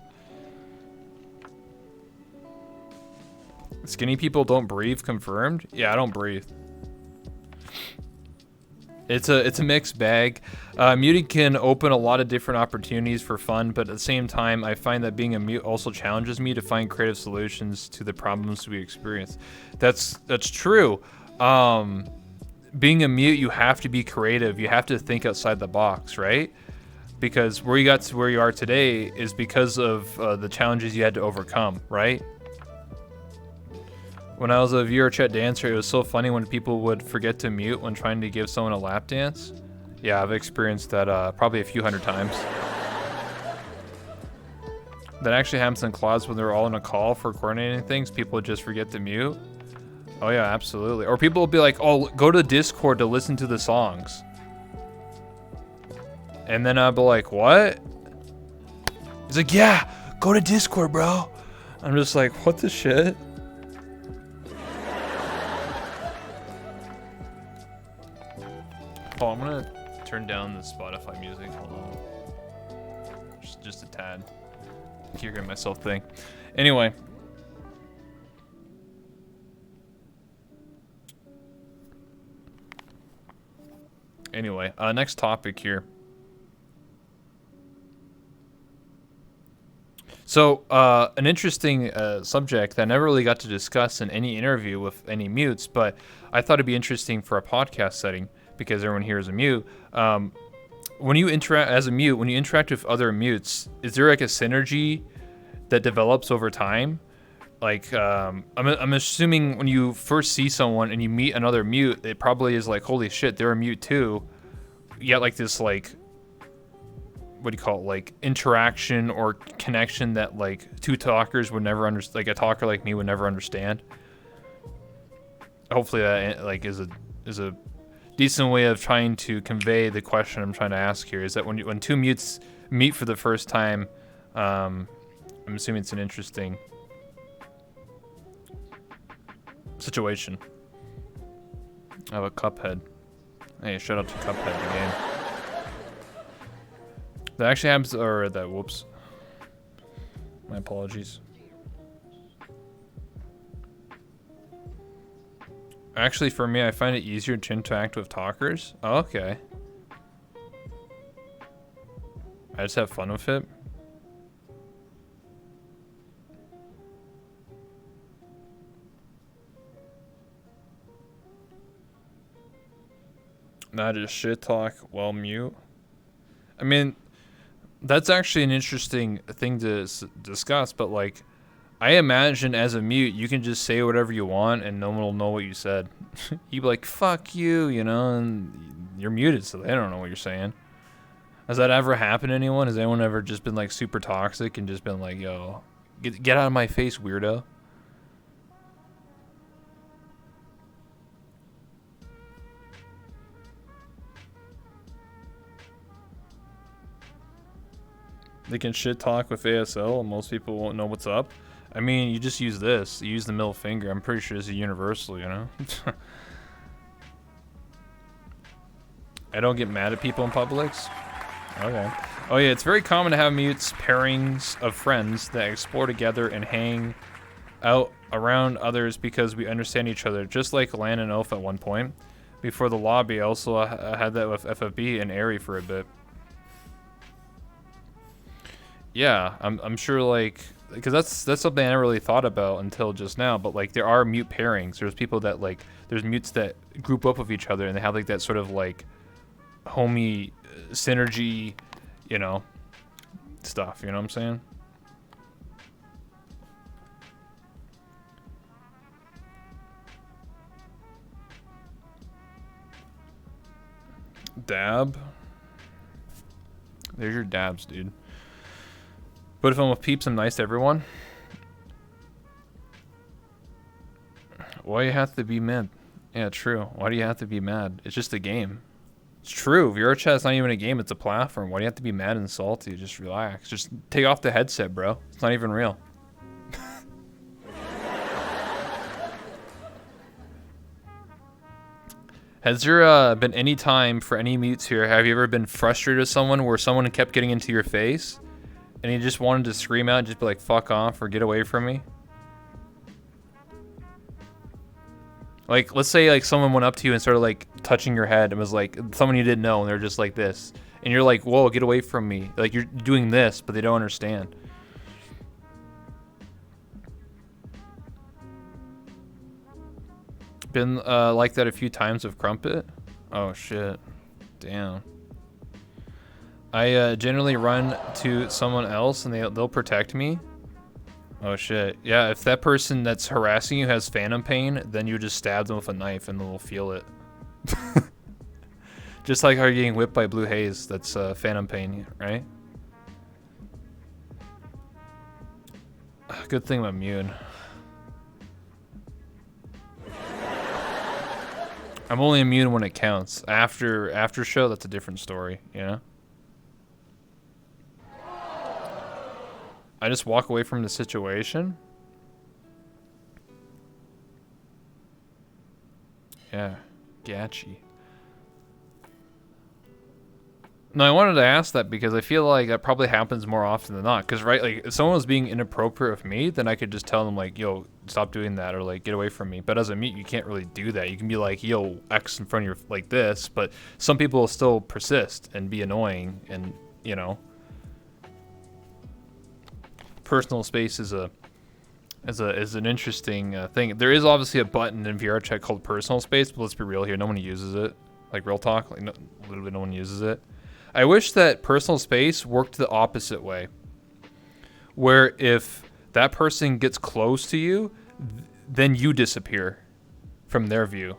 Skinny people don't breathe, confirmed? Yeah, I don't breathe. It's a mixed bag. Muting can open a lot of different opportunities for fun, but at the same time, I find that being a mute also challenges me to find creative solutions to the problems we experience. That's true. Being a mute, you have to be creative. You have to think outside the box, right? Because where you got to where you are today is because of the challenges you had to overcome, right? When I was a VR chat dancer, it was so funny when people would forget to mute when trying to give someone a lap dance. Yeah, I've experienced that probably a few hundred times. That actually happens in clubs when they're all in a call for coordinating things. People would just forget to mute. Oh yeah, absolutely. Or people will be like, "Oh, go to Discord to listen to the songs." And then I'll be like, "What?" He's like, "Yeah, go to Discord, bro." I'm just like, "What the shit?" Oh, I'm gonna turn down the Spotify music. Hold on. Just a tad. I keep hearing myself think. Anyway. Next topic here. So, an interesting subject that I never really got to discuss in any interview with any mutes, but I thought it'd be interesting for a podcast setting because everyone here is a mute. When you interact as a mute, when you interact with other mutes, is there like a synergy that develops over time? Like, I'm assuming when you first see someone and you meet another mute, it probably is like, holy shit, they're a mute too. You get like this like, what do you call it? Like interaction or connection that like two talkers would never understand. Like a talker like me would never understand. Hopefully that like is a decent way of trying to convey the question I'm trying to ask here. Is that when two mutes meet for the first time, I'm assuming it's an interesting situation. I have a Cuphead. Hey, shout out to Cuphead, the game. That actually happens, or that, whoops. My apologies. Actually, for me, I find it easier to interact with talkers. Oh, okay. I just have fun with it. Not just shit talk while mute. I mean, that's actually an interesting thing to discuss, but like, I imagine as a mute, you can just say whatever you want and no one will know what you said. You'd be like, fuck you, you know, and you're muted, so they don't know what you're saying. Has that ever happened to anyone? Has anyone ever just been like super toxic and just been like, yo, get out of my face, weirdo? They can shit talk with ASL and most people won't know what's up. I mean, you just use this. You use the middle finger. I'm pretty sure this is universal, you know? I don't get mad at people in Publix. Okay. Oh yeah, it's very common to have mutes, pairings of friends that explore together and hang out around others because we understand each other, just like Lan and Oaf at one point. Before the lobby, I also had that with FFB and Airy for a bit. Yeah, I'm sure, like, because that's something I never really thought about until just now, but like there are mute pairings. There's people that like, there's mutes that group up with each other and they have like that sort of like homey synergy, you know, stuff, you know what I'm saying? Dab. There's your dabs, dude. But if I'm with peeps, I'm nice to everyone. Why you have to be mad? Yeah, true. Why do you have to be mad? It's just a game. It's true. VRChat's not even a game. It's a platform. Why do you have to be mad and salty? Just relax. Just take off the headset, bro. It's not even real. Has there been any time for any mutes here? Have you ever been frustrated with someone where someone kept getting into your face and you just wanted to scream out and just be like, fuck off or get away from me? Like, let's say like someone went up to you and started like touching your head and was like someone you didn't know and they're just like this. And you're like, whoa, get away from me. Like you're doing this, but they don't understand. Been like that a few times with Crumpet. Oh shit. Damn. I generally run to someone else and they'll protect me. Oh shit. Yeah, if that person that's harassing you has phantom pain, then you just stab them with a knife and they'll feel it. Just like how you're getting whipped by blue haze, that's phantom pain, right? Good thing I'm immune. I'm only immune when it counts. After show, that's a different story, you know? I just walk away from the situation. Yeah, Gachi. No, I wanted to ask that because I feel like that probably happens more often than not. Because, right, like, if someone was being inappropriate with me, then I could just tell them, like, yo, stop doing that, or, like, get away from me. But as a mute, you can't really do that. You can be like, yo, X in front of your, like this, but some people will still persist and be annoying, and, you know. Personal space is an interesting thing. There is obviously a button in VRChat called personal space, but let's be real here, no one uses it. Like, real talk, like, literally no one uses it. I wish that personal space worked the opposite way, where if that person gets close to you, then you disappear from their view,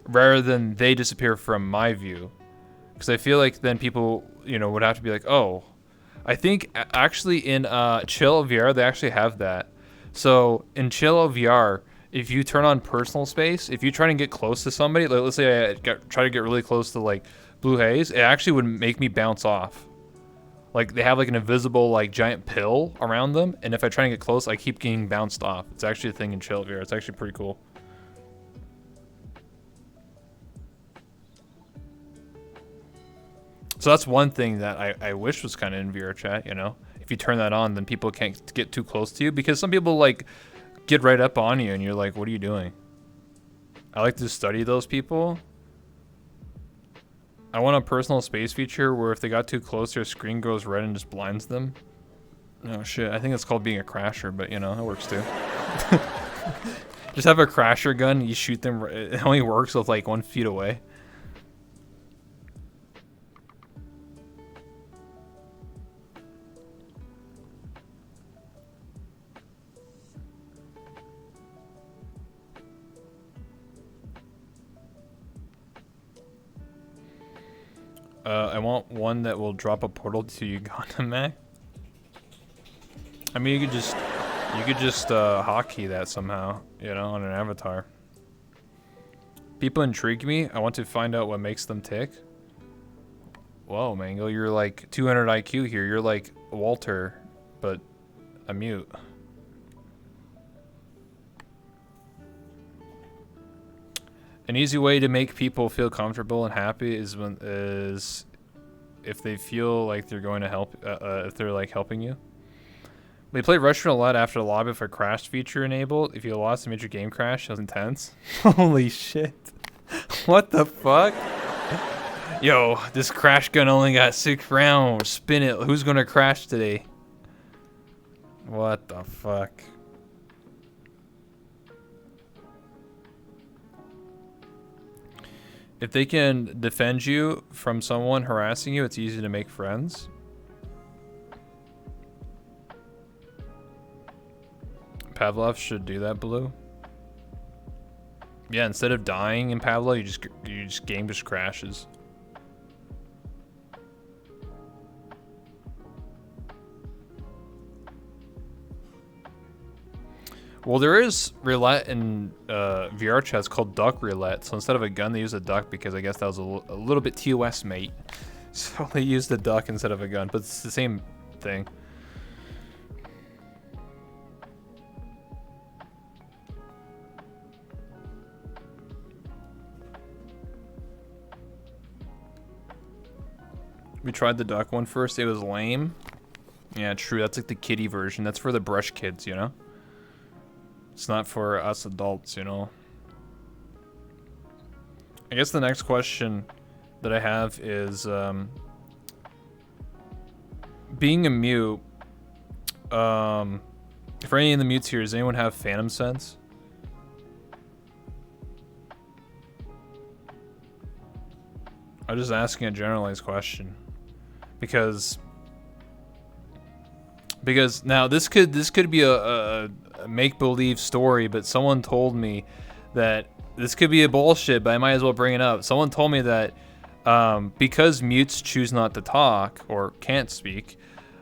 rather than they disappear from my view. Because I feel like then people, you know, would have to be like, oh, I think actually in Chill VR they actually have that. So in Chill VR, if you turn on personal space, if you try to get close to somebody, like let's say I try to get really close to like Blue Haze, it actually would make me bounce off. Like they have like an invisible like giant pill around them, and if I try and get close, I keep getting bounced off. It's actually a thing in Chill VR. It's actually pretty cool. So that's one thing that I wish was kind of in VRChat, you know? If you turn that on, then people can't get too close to you, because some people like get right up on you and you're like, what are you doing? I like to study those people. I want a personal space feature where if they got too close, their screen goes red and just blinds them. Oh shit, I think it's called being a crasher, but you know, it works too. Just have a crasher gun, you shoot them, it only works with like 1 feet away. I want one that will drop a portal to Uganda, Mac. I mean, you could just hotkey that somehow, you know, on an avatar. People intrigue me. I want to find out what makes them tick. Whoa, Mango, you're like 200 IQ here. You're like Walter, but a mute. An easy way to make people feel comfortable and happy is if they feel like they're going to help, if they're like helping you. We played Russian Roulette after the lobby with a crash feature enabled. If you lost a major game crash, it was intense. Holy shit. What the fuck? Yo, this crash gun only got 6 rounds. Spin it. Who's gonna crash today? What the fuck? If they can defend you from someone harassing you, it's easy to make friends. Pavlov should do that, Blue. Yeah, instead of dying in Pavlov, game just crashes. Well, there is roulette in VR chat. It's called duck roulette. So instead of a gun, they use a duck because I guess that was a little bit TOS, mate. So they used the duck instead of a gun, but it's the same thing. We tried the duck one first. It was lame. Yeah, true. That's like the kiddie version. That's for the brush kids, you know? It's not for us adults, you know? I guess the next question that I have is, being a mute, for any of the mutes here, does anyone have Phantom Sense? I'm just asking a generalized question. Because now this could be a make-believe story, but someone told me that this could be a bullshit, but I might as well bring it up. Someone told me that because mutes choose not to talk or can't speak,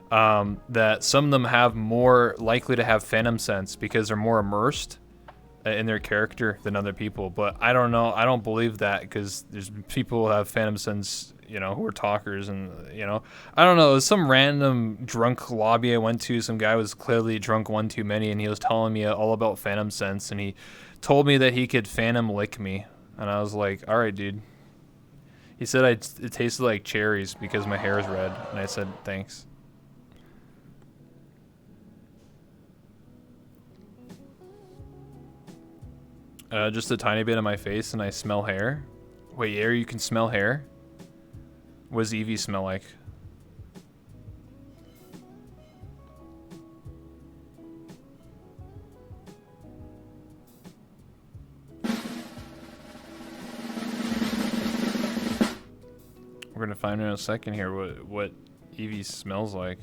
that some of them have more likely to have Phantom Sense because they're more immersed in their character than other people. But I don't know. I don't believe that because there's people who have Phantom Sense, you know, who are talkers, and you know, I don't know. It was some random drunk lobby I went to. Some guy was clearly drunk one too many, and he was telling me all about Phantom Sense, and he told me that he could Phantom lick me, and I was like, all right, dude. He said it tasted like cherries because my hair is red, and I said thanks. Just a tiny bit of my face, and I smell hair. Wait, Air, you can smell hair? What does Eevee smell like? We're gonna find in a second here what Eevee smells like.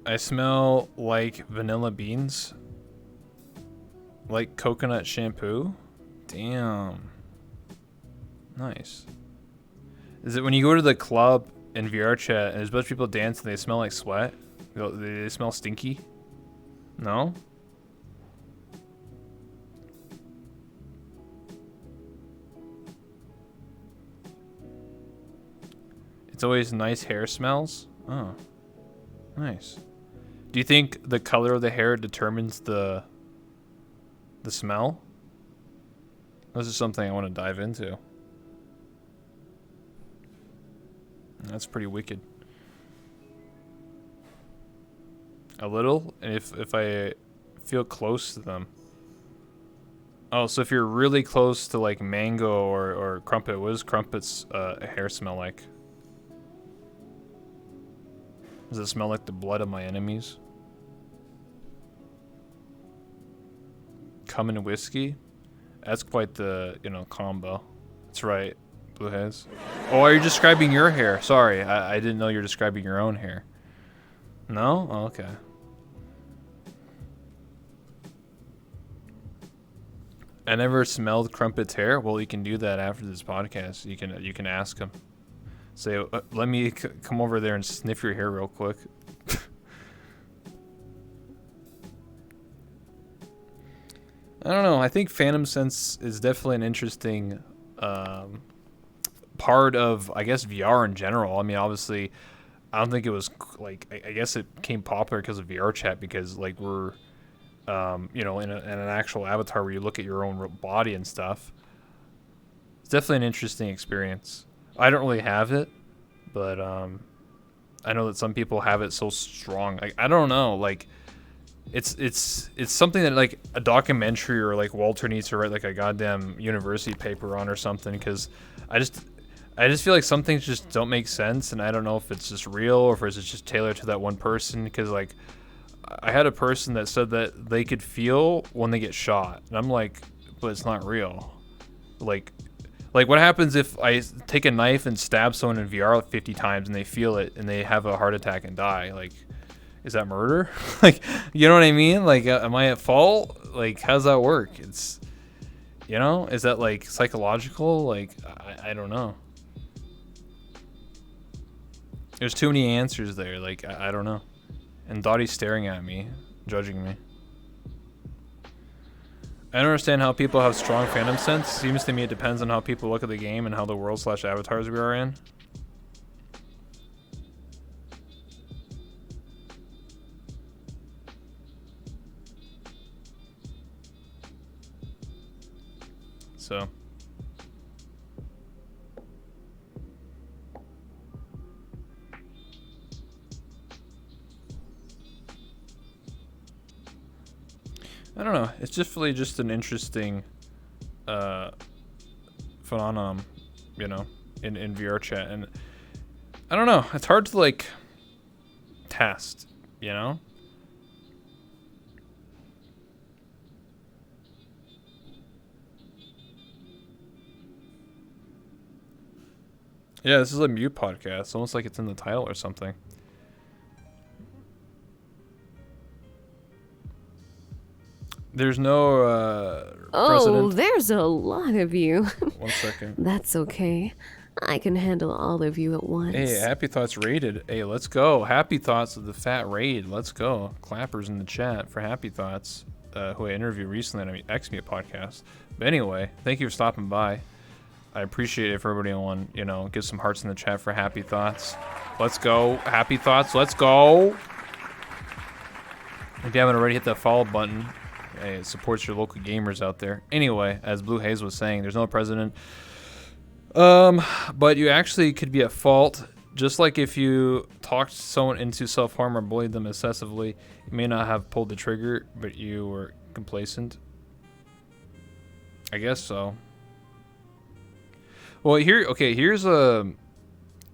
I smell like vanilla beans. Like coconut shampoo. Damn. Nice. Is it when you go to the club in VR chat and there's a bunch of people dancing, they smell like sweat? They smell stinky? No? It's always nice hair smells? Oh. Nice. Do you think the color of the hair determines the smell? This is something I want to dive into. That's pretty wicked. A little, and if I feel close to them. Oh, so if you're really close to like mango or crumpet, what does crumpet's hair smell like? Does it smell like the blood of my enemies? Cum and whiskey? That's quite the, you know, combo. That's right, Blueheads. Oh, are you describing your hair? Sorry, I didn't know you were describing your own hair. No? Oh, okay. I never smelled Crumpet's hair. Well, you can do that after this podcast. You can ask him. Say, let me come over there and sniff your hair real quick. I don't know. I think Phantom Sense is definitely an interesting part of, I guess, VR in general. I mean, obviously, I don't think it was like, I guess it became popular because of VR chat because like we're, you know, in an actual avatar where you look at your own body and stuff. It's definitely an interesting experience. I don't really have it, but I know that some people have it so strong. Like, I don't know, like it's something that like a documentary or like Walter needs to write like a goddamn university paper on or something, because I just feel like some things just don't make sense, and I don't know if it's just real or if it's just tailored to that one person. Because like I had a person that said that they could feel when they get shot, and I'm like, but it's not real. Like, what happens if I take a knife and stab someone in VR 50 times and they feel it and they have a heart attack and die? Like, is that murder? Like, you know what I mean? Like, am I at fault? Like, how's that work? It's, you know, is that like psychological? Like, I don't know. There's too many answers there. Like, I don't know. And Dottie's staring at me, judging me. I don't understand how people have strong fandom sense. Seems to me it depends on how people look at the game and how the world/avatars we are in. So. I don't know. It's just really just an interesting phenomenon, you know, in VR chat. And I don't know. It's hard to, like, test, you know? Yeah, this is a mute podcast. It's almost like it's in the title or something. There's no president. There's a lot of you. 1 second. That's okay. I can handle all of you at once. Hey, Happy Thoughts raided. Hey, let's go. Happy Thoughts of the Fat Raid. Let's go. Clappers in the chat for Happy Thoughts, who I interviewed recently on the X-Mute podcast. But anyway, thank you for stopping by. I appreciate it if everybody on, you know, give some hearts in the chat for Happy Thoughts. Let's go. Happy Thoughts. Let's go. If you haven't already, hit that follow button. Hey, it supports your local gamers out there. Anyway, as Blue Haze was saying, there's no president. But you actually could be at fault. Just like if you talked someone into self-harm or bullied them excessively, you may not have pulled the trigger, but you were complacent. I guess so. Well, here's an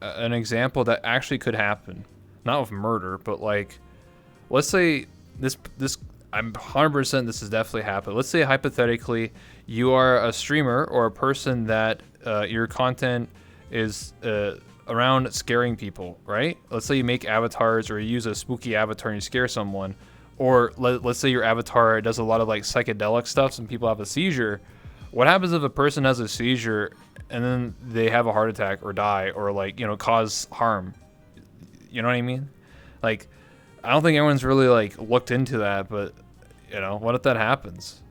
example that actually could happen. Not with murder, but like, let's say this I'm 100% this has definitely happened. Let's say hypothetically you are a streamer or a person that your content is around scaring people, right? Let's say you make avatars or you use a spooky avatar and you scare someone. Or let's say your avatar does a lot of like psychedelic stuff and people have a seizure. What happens if a person has a seizure and then they have a heart attack or die or, like, you know, cause harm? You know what I mean? Like, I don't think anyone's really, like, looked into that, but, you know, what if that happens?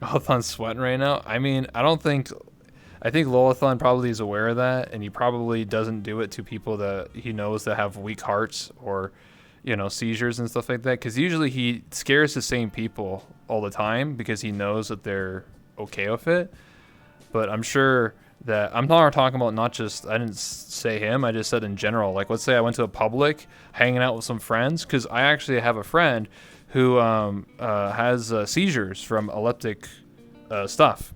Lolathon's sweating right now. I mean, I think Lolathon probably is aware of that, and he probably doesn't do it to people that he knows that have weak hearts or, you know, seizures and stuff like that, because usually he scares the same people all the time because he knows that they're okay with it. But I'm sure that I'm not talking about not just, I didn't say him, I just said in general. Like, let's say I went to a public hanging out with some friends, because I actually have a friend who has seizures from epileptic stuff.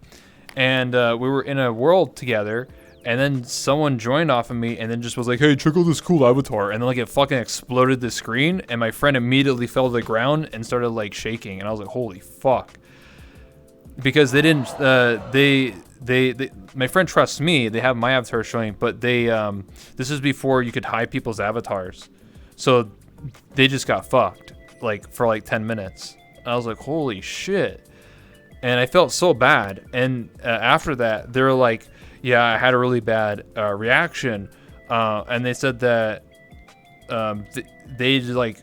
And we were in a world together, and then someone joined off of me and then just was like, hey, check out this cool avatar. And then, like, it fucking exploded the screen, and my friend immediately fell to the ground and started, like, shaking. And I was like, holy fuck. Because they didn't, my friend trusts me, they have my avatar showing, but they, this is before you could hide people's avatars. So they just got fucked, like, for like 10 minutes. And I was like, holy shit. And I felt so bad. And after that, they were like, yeah, I had a really bad reaction. And they said that they like,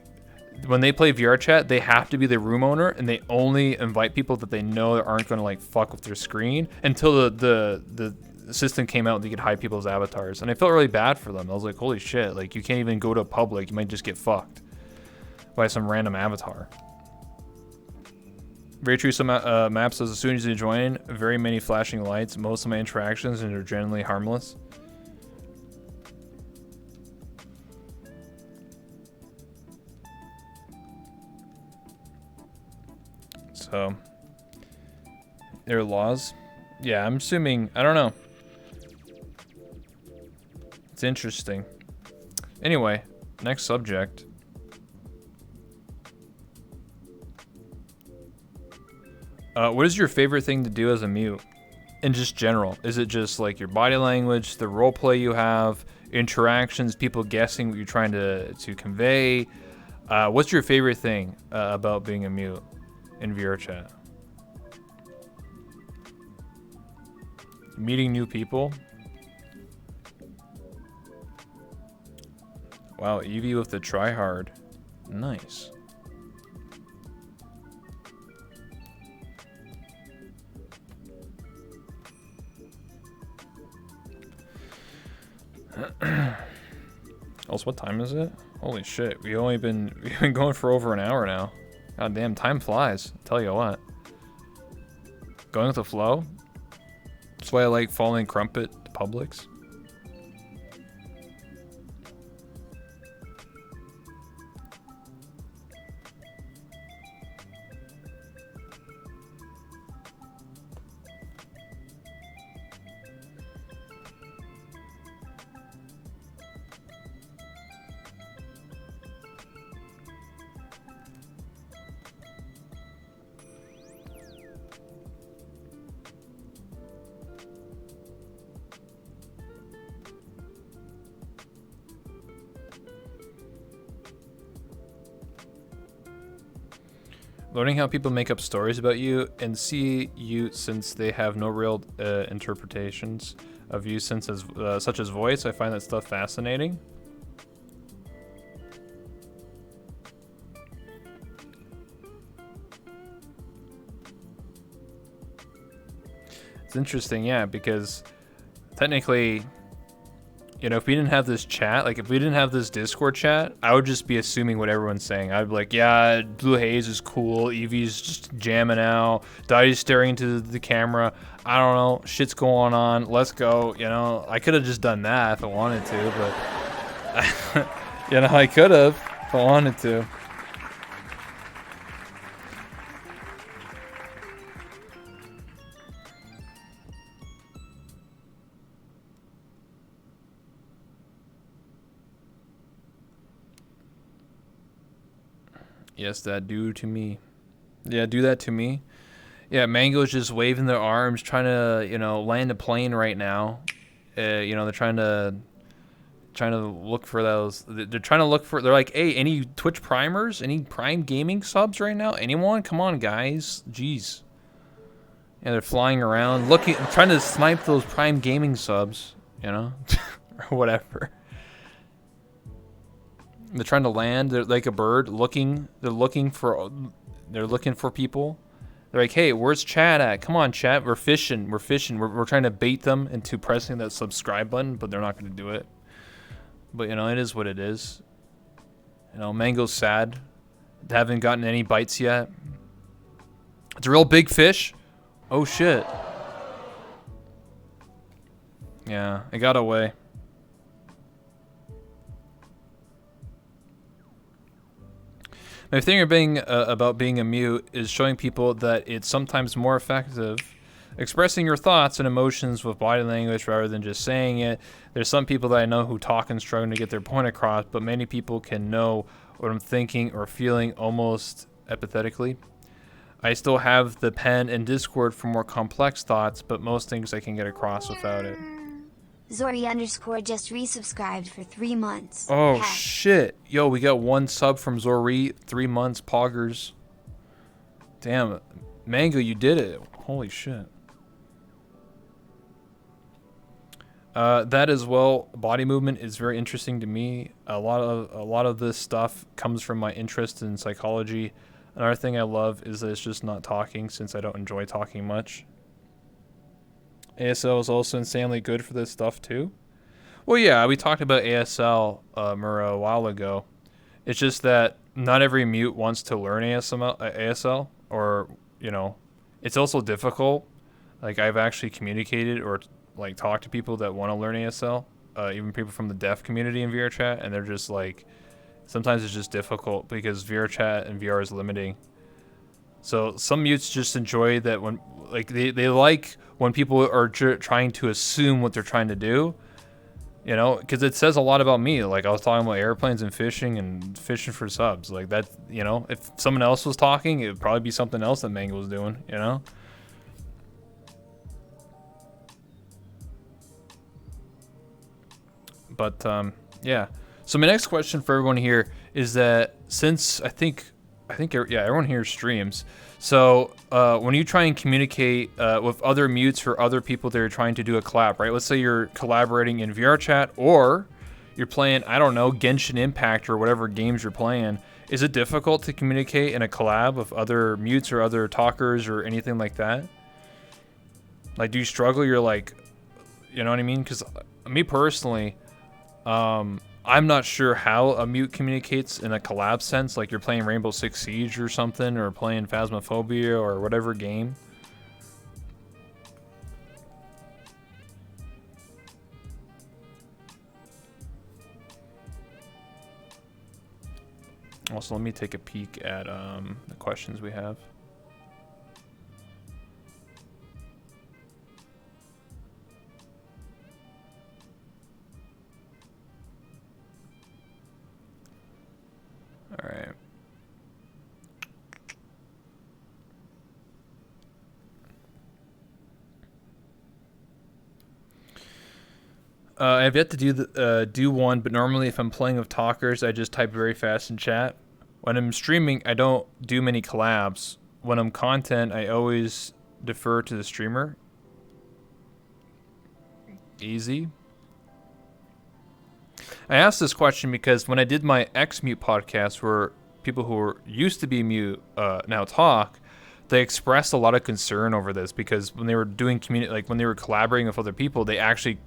when they play VR chat, they have to be the room owner, and they only invite people that they know that aren't going to, like, fuck with their screen until the system came out and they could hide people's avatars. And I felt really bad for them. I was like, holy shit, like, you can't even go to a public. You might just get fucked by some random avatar. Very true. Some map says as soon as you join, very many flashing lights. Most of my interactions and are generally harmless. So, there are laws. Yeah, I'm assuming, I don't know. It's interesting. Anyway, next subject. What is your favorite thing to do as a mute? In just general, is it just like your body language, the role play you have, interactions, people guessing what you're trying to convey? What's your favorite thing about being a mute in VR chat? Meeting new people. Wow, Eevee with the try hard. Nice. Also, what time is it? Holy shit, we've been going for over an hour now. God damn, time flies. I'll tell you what. Going with the flow. That's why I like following Crumpet to Publix. Learning how people make up stories about you and see you since they have no real interpretations of you since such as voice. I find that stuff fascinating. It's interesting, yeah, because technically, you know, if we didn't have this chat, like if we didn't have this Discord chat, I would just be assuming what everyone's saying. I'd be like, yeah, Blue Haze is cool. Eevee's just jamming out. Dotty's staring into the camera. I don't know. Shit's going on. Let's go. You know, I could have just done that if I wanted to, but you know, I could have if I wanted to. Yes, that do to me. Yeah, do that to me. Yeah, Mango's just waving their arms, trying to, you know, land a plane right now. You know, they're trying to look for those. They're trying to look for. They're like, hey, any Twitch primers? Any Prime Gaming subs right now? Anyone? Come on, guys. Jeez. Yeah, they're flying around, looking, trying to snipe those Prime Gaming subs. You know, or whatever. They're trying to land. They're like a bird looking. They're looking for people. They're like, hey, where's chat at? Come on, chat. We're fishing. We're fishing. We're trying to bait them into pressing that subscribe button, but they're not going to do it. But, you know, it is what it is. You know, Mango's sad. They haven't gotten any bites yet. It's a real big fish. Oh, shit. Yeah, it got away. My thing about being a mute is showing people that it's sometimes more effective expressing your thoughts and emotions with body language rather than just saying it. There's some people that I know who talk and struggle to get their point across, but many people can know what I'm thinking or feeling almost empathetically. I still have the pen and Discord for more complex thoughts, but most things I can get across without it. Zori _ just resubscribed for 3 months. Oh, Heck. shit. Yo, we got 1 sub from Zori. 3 months, poggers. Damn. Mango, you did it. Holy shit. That as well, body movement is very interesting to me. A lot of this stuff comes from my interest in psychology. Another thing I love is that it's just not talking, since I don't enjoy talking much. ASL is also insanely good for this stuff too. Well, yeah, we talked about ASL, Murrah, a while ago. It's just that not every mute wants to learn ASL, or, you know, it's also difficult. Like, I've actually communicated or like talked to people that want to learn ASL, even people from the deaf community in VRChat, and they're just like, sometimes it's just difficult because VRChat and VR is limiting. So some mutes just enjoy that when, like, they like when people are trying to assume what they're trying to do, you know, because it says a lot about me. Like, I was talking about airplanes and fishing for subs. Like, that, you know, if someone else was talking, it would probably be something else that Mango was doing, you know? But, yeah. So my next question for everyone here is that since I think everyone here streams. So when you try and communicate with other mutes or other people that are trying to do a collab, right? Let's say you're collaborating in VRChat, or you're playing, I don't know, Genshin Impact or whatever games you're playing, is it difficult to communicate in a collab with other mutes or other talkers or anything like that? Like, do you struggle? You're like, you know what I mean? Because me personally, I'm not sure how a mute communicates in a collab sense. Like, you're playing Rainbow Six Siege or something, or playing Phasmophobia or whatever game. Also, let me take a peek at the questions we have. All right. I have yet to do one, but normally if I'm playing with talkers, I just type very fast in chat. When I'm streaming, I don't do many collabs. When I'm content, I always defer to the streamer. Easy. I asked this question because when I did my X-Mute podcast, where people who were used to be mute now talk, they expressed a lot of concern over this because when they were doing when they were collaborating with other people, they actually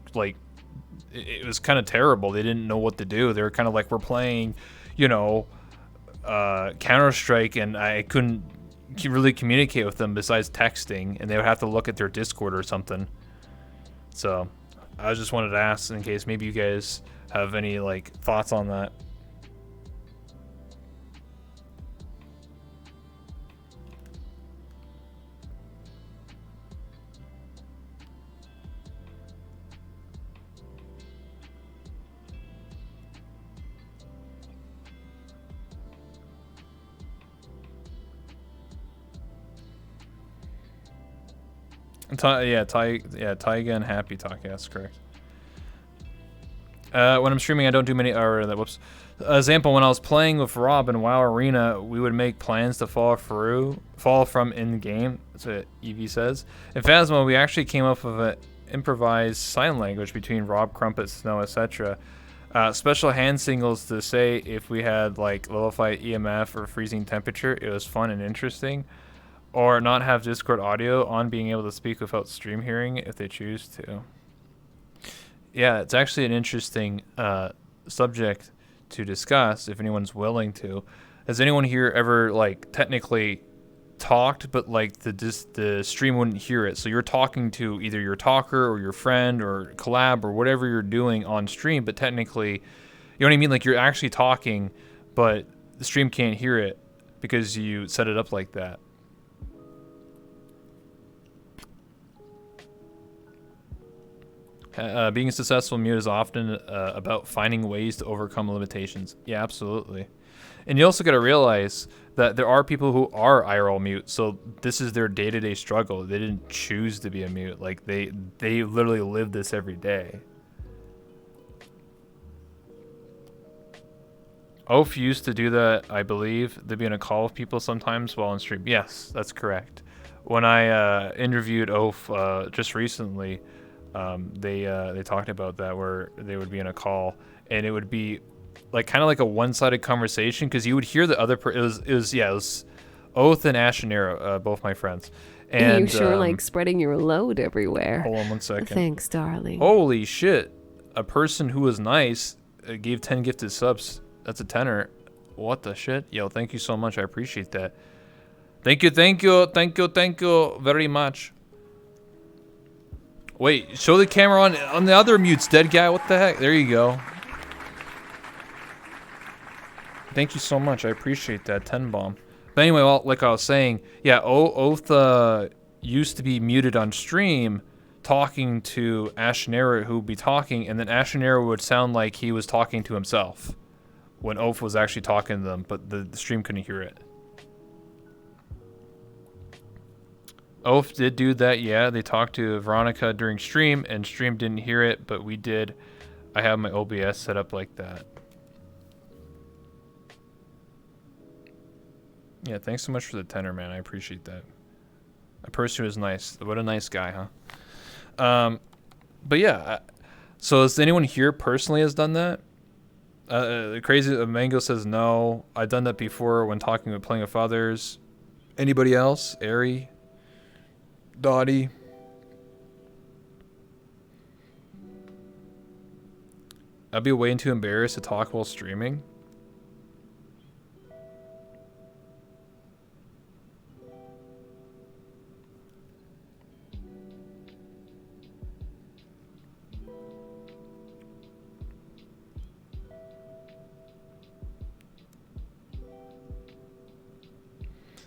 it was kind of terrible. They didn't know what to do. They were kind of like, we're playing, Counter-Strike, and I couldn't really communicate with them besides texting, and they would have to look at their Discord or something. So I just wanted to ask in case maybe you guys have any thoughts on that. Taiga and Happy Talk. Yeah, that's correct. When I'm streaming, I don't do many. Example: when I was playing with Rob in WoW Arena, we would make plans to fall from in game. That's what Evie says. In Phasmo, we actually came up with an improvised sign language between Rob, Crumpet, Snow, etc. Special hand signals to say if we had level 5 EMF or freezing temperature. It was fun and interesting. Or not have Discord audio on, being able to speak without stream hearing if they choose to. Yeah, it's actually an interesting subject to discuss if anyone's willing to. Has anyone here ever technically talked, but the stream wouldn't hear it? So you're talking to either your talker or your friend or collab or whatever you're doing on stream, but technically, you know what I mean? You're actually talking, but the stream can't hear it because you set it up like that. Being a successful mute is often about finding ways to overcome limitations. Yeah, absolutely. And you also got to realize that there are people who are IRL mute, so this is their day-to-day struggle. They didn't choose to be a mute. They literally live this every day. Oaf used to do that, I believe. They'd be in a call with people sometimes while on stream. Yes, that's correct. When I interviewed Oaf just recently, they talked about that, where they would be in a call and it would be kind of like a one-sided conversation because you would hear the other it was Oath and Ashenero, both my friends. And you sure like spreading your load everywhere. Hold on one second. Thanks, darling. Holy shit. A person who was nice gave 10 gifted subs. That's a tenner. What the shit? Yo, thank you so much. I appreciate that. Thank you very much. Wait, show the camera on the other mutes, dead guy. What the heck? There you go. Thank you so much. I appreciate that 10 bomb. But anyway, well, like I was saying, yeah, Oath used to be muted on stream talking to Ashenero, who would be talking, and then Ashenero would sound like he was talking to himself when Oath was actually talking to them, but the stream couldn't hear it. Oath did do that, yeah. They talked to Veronica during stream, and stream didn't hear it, but we did. I have my OBS set up like that. Yeah, thanks so much for the tenor, man. I appreciate that. A person who is nice. What a nice guy, huh? But yeah, so has anyone here personally has done that? Crazy Mango says no. I've done that before when talking with playing with fathers. Anybody else? Ari? Dottie? I'd be way too embarrassed to talk while streaming.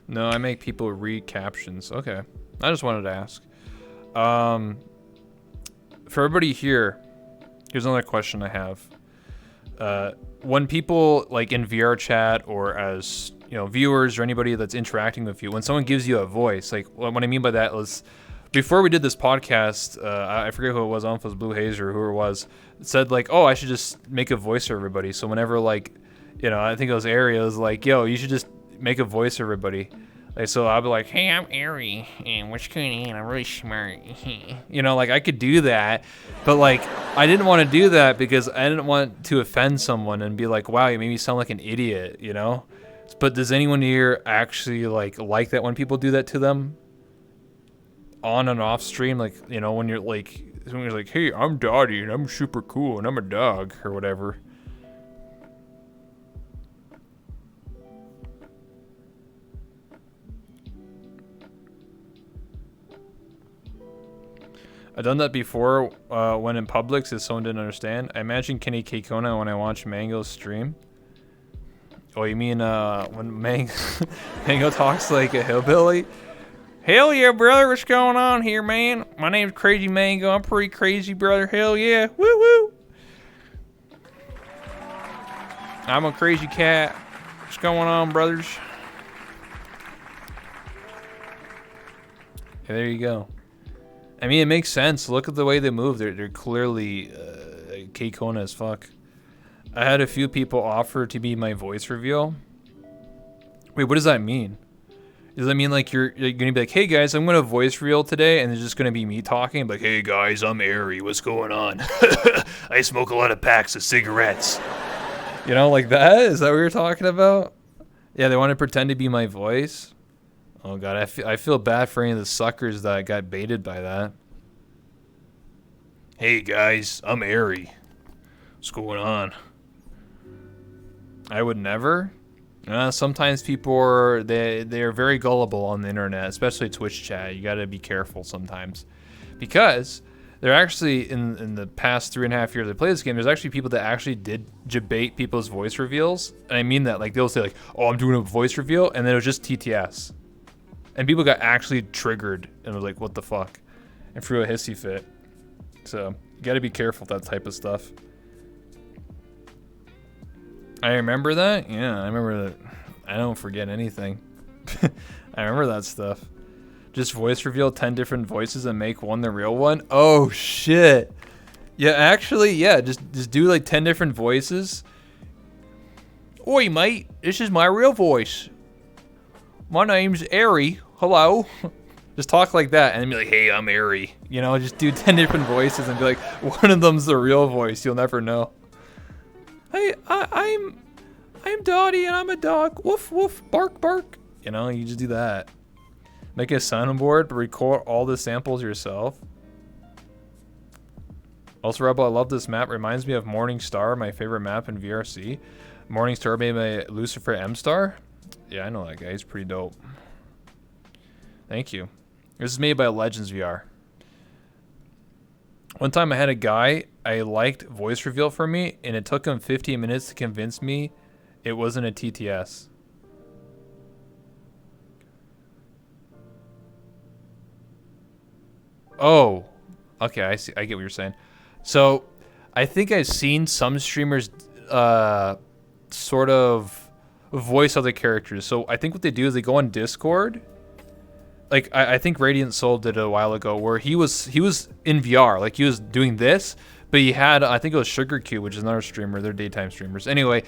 No, I make people read captions. Okay. I just wanted to ask. For everybody here, here's another question I have. When people like in VR chat or as viewers or anybody that's interacting with you, when someone gives you a voice, like what I mean by that is, before we did this podcast, I forget who it was, I don't know if it was Blue Haze or who it was, it said like, oh, I should just make a voice for everybody. So whenever like, I think it was Ari, it was like, yo, you should just make a voice for everybody. Like, so I'll be like, hey, I'm Ari, and what's going on? I'm really smart. Like I could do that, but like I didn't want to do that because I didn't want to offend someone and be like, wow, you made me sound like an idiot, But does anyone here actually like that when people do that to them on and off stream? Like, when you're like, hey, I'm Dottie and I'm super cool and I'm a dog or whatever. I've done that before when in Publix if someone didn't understand. I imagine Kenny Keikona when I watch Mango's stream. Oh, you mean when Mango talks like a hillbilly? Hell yeah, brother. What's going on here, man? My name's Crazy Mango. I'm pretty crazy, brother. Hell yeah. Woo woo. I'm a crazy cat. What's going on, brothers? Yeah, there you go. I mean, it makes sense. Look at the way they move. They're clearly Keikona as fuck. I had a few people offer to be my voice reveal. Wait, what does that mean? Does that mean like you're going to be like, hey guys, I'm going to voice reveal today, and it's just going to be me talking? Like, hey guys, I'm Ari. What's going on? I smoke a lot of packs of cigarettes. Like that? Is that what you're talking about? Yeah, they want to pretend to be my voice. Oh god, I feel bad for any of the suckers that got baited by that. Hey guys, I'm Ari. What's going on? I would never. Sometimes people they're very gullible on the internet, especially Twitch chat. You gotta be careful sometimes, because they're actually in the past 3.5 years I played this game. There's actually people that actually did debate people's voice reveals, and I mean that. Like they'll say like, oh, I'm doing a voice reveal, and then it was just TTS. And people got actually triggered and was like, what the fuck? And threw a hissy fit. So, you gotta be careful with that type of stuff. I remember that? Yeah, I remember that. I don't forget anything. I remember that stuff. Just voice reveal 10 different voices and make one the real one? Oh, shit. Yeah, actually, yeah, just do like 10 different voices. Oi, mate, this is my real voice. My name's Ari. Hello. Just talk like that and then be like, hey, I'm Ari. Just do 10 different voices and be like, one of them's the real voice. You'll never know. Hey, I'm Dottie and I'm a dog. Woof, woof, bark, bark. You just do that. Make a soundboard, but record all the samples yourself. Also, Rebel, I love this map. Reminds me of Morningstar, my favorite map in VRC. Morningstar made by Lucifer M-Star. Yeah, I know that guy. He's pretty dope. Thank you. This is made by Legends VR. One time I had a guy I liked voice reveal for me, and it took him 15 minutes to convince me it wasn't a TTS. Oh, okay, I see. I get what you're saying. So, I think I've seen some streamers sort of voice other characters. So I think what they do is they go on Discord. Like I think Radiant Soul did it a while ago, where he was in VR, like he was doing this, but he had, I think it was Sugar Cube, which is another streamer. They're daytime streamers. Anyway,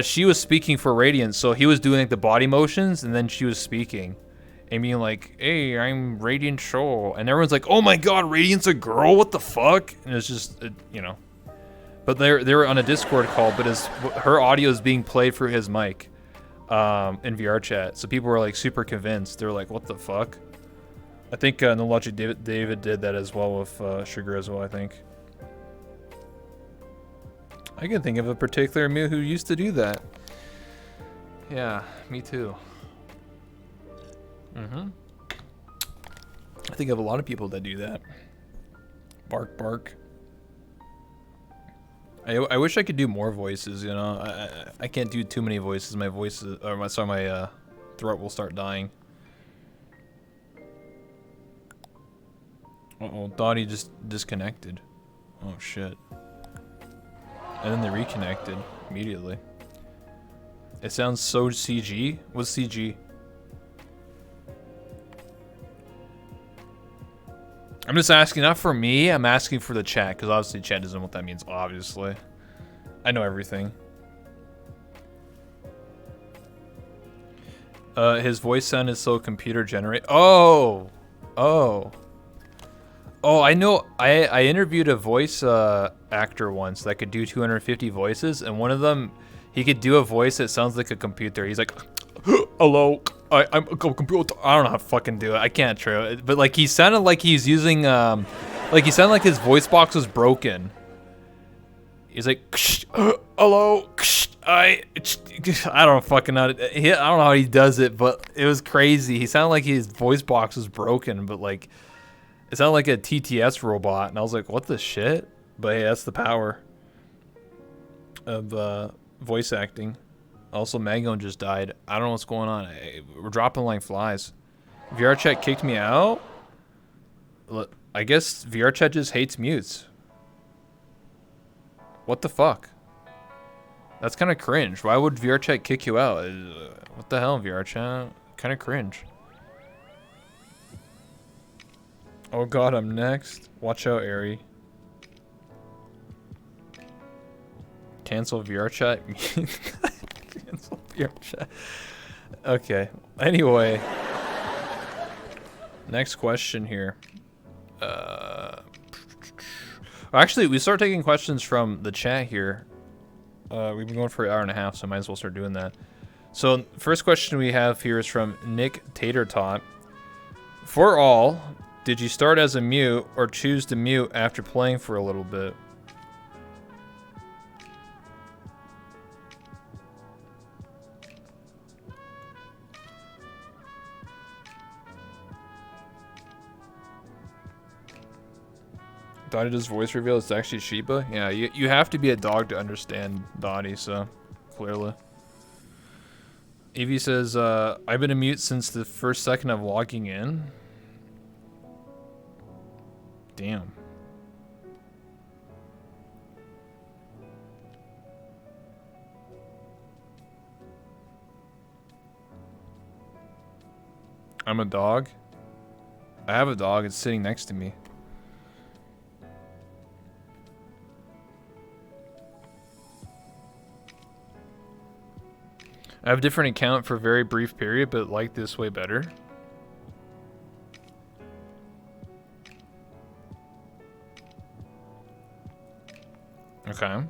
she was speaking for Radiant, so he was doing like the body motions, and then she was speaking, and being like, "Hey, I'm Radiant Soul," and everyone's like, "Oh my God, Radiant's a girl? What the fuck?" And it's just, But they were on a Discord call, but her audio is being played through his mic in VR chat. So people were like super convinced. They were like, "What the fuck?" I think No Logic David did that as well with Sugar as well. I think. I can think of a particular Mew who used to do that. Yeah, me too. I think of a lot of people that do that. Bark, bark. I wish I could do more voices, you know. I can't do too many voices. My voices, or my throat will start dying. Uh-oh, Dottie just disconnected. Oh shit. And then they reconnected immediately. It sounds so CG. What's CG? I'm just asking, not for me, I'm asking for the chat, because obviously chat doesn't know what that means, obviously. I know everything. His voice sound is so computer generated. Oh! Oh. Oh, I know, I interviewed a voice actor once that could do 250 voices, and one of them, he could do a voice that sounds like a computer. He's like, hello, I'm a computer. I don't know how to fucking do it. I can't try it. But like he sounded like he's using like he sounded like his voice box was broken. He's like, hello, I don't fucking know. I don't know how he does it, but it was crazy. He sounded like his voice box was broken, but like it sounded like a TTS robot, and I was like, what the shit? But hey, that's the power of voice acting. Also, Mango just died. I don't know what's going on. We're dropping like flies. VRChat kicked me out? Look, I guess VRChat just hates mutes. What the fuck? That's kind of cringe. Why would VRChat kick you out? What the hell, VRChat? Kind of cringe. Oh god, I'm next. Watch out, Ari. Cancel VRChat? Cancel VRChat. Okay. Anyway. Next question here. Actually, we start taking questions from the chat here. We've been going for an hour and a half, so I might as well start doing that. So, first question we have here is from Nick Tatertot. For all, did you start as a mute or choose to mute after playing for a little bit? Dottie does voice reveal. It's actually Sheba. Yeah, you have to be a dog to understand Dottie, so clearly. Evie says, I've been a mute since the first second of logging in. Damn. I'm a dog. I have a dog. It's sitting next to me. I have a different account for a very brief period, but like this way better. Okay.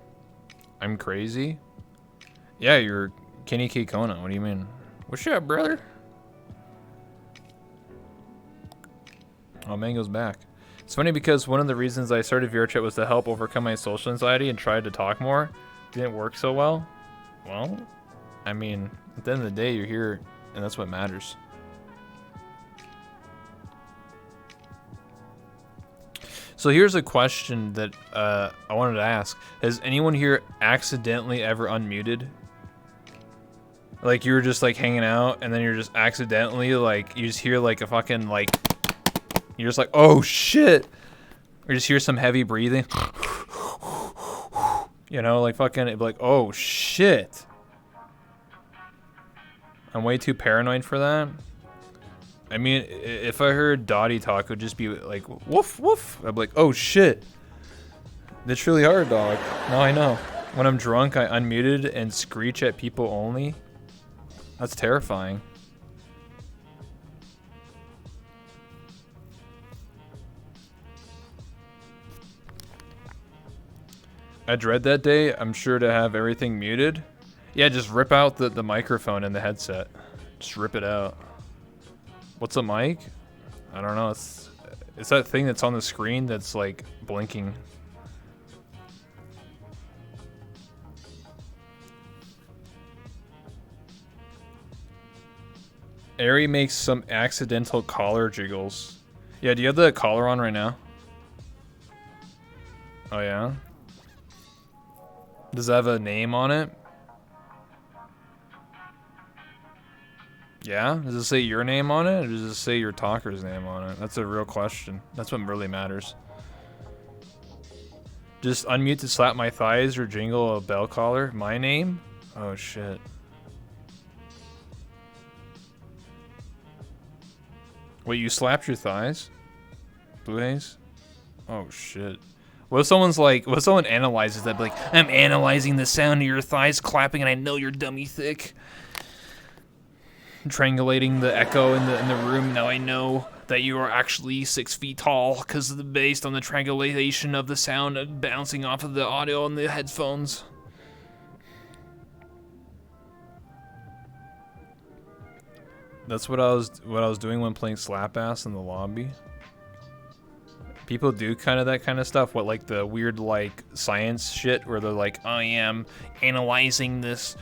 I'm crazy? Yeah, you're Kenny K. Kona. What do you mean? What's up, brother? Oh, Mango's back. It's funny because one of the reasons I started VRChat was to help overcome my social anxiety and tried to talk more. Didn't work so well. Well, I mean, at the end of the day, you're here, and that's what matters. So here's a question that I wanted to ask. Has anyone here accidentally ever unmuted? Like, you were just, like, hanging out, and then you're just accidentally, like, you just hear, like, a fucking, like, you're just like, oh, shit. Or just hear some heavy breathing. You know, like, fucking, it'd be like, oh, shit. I'm way too paranoid for that. I mean, if I heard Dottie talk, it would just be like, woof, woof. I'd be like, oh, shit. That's really hard, dog. No, I know. When I'm drunk, I unmuted and screech at people only. That's terrifying. I dread that day. I'm sure to have everything muted. Yeah, just rip out the microphone and the headset. Just rip it out. What's a mic? I don't know. It's that thing that's on the screen that's like blinking. Ari makes some accidental collar jiggles. Yeah, do you have the collar on right now? Oh yeah? Does it have a name on it? Yeah? Does it say your name on it, or does it say your talker's name on it? That's a real question. That's what really matters. Just unmute to slap my thighs or jingle a bell collar. My name? Oh shit. Wait, you slapped your thighs? Blue Haze? Oh shit. What if someone's like, what if someone analyzes that, like, I'm analyzing the sound of your thighs clapping and I know you're dummy thick. Triangulating the echo in the room, now I know that you are actually 6 feet tall because based on the triangulation of the sound bouncing off of the audio on the headphones. That's what I was doing when playing Slap Ass in the lobby. People do kind of that kind of stuff. What, like the weird like science shit where they're like, I am analyzing that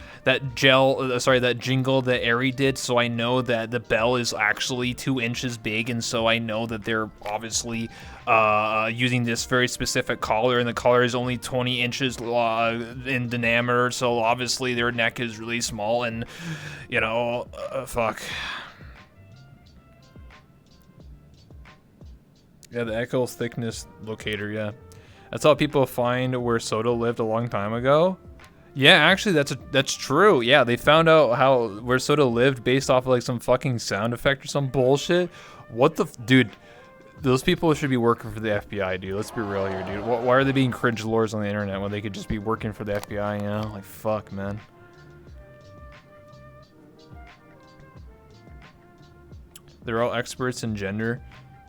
jingle that Ari did, so I know that the bell is actually 2 inches big, and so I know that they're obviously using this very specific collar, and the collar is only 20 inches in diameter, so obviously their neck is really small, and you know, fuck. Yeah, the echo thickness locator, yeah. That's how people find where Soda lived a long time ago. Yeah, actually, that's true. Yeah, they found out where Soda lived based off of like some fucking sound effect or some bullshit. What the dude? Those people should be working for the FBI, dude. Let's be real here, dude. Why are they being cringe lords on the internet when they could just be working for the FBI? You know, like fuck, man. They're all experts in gender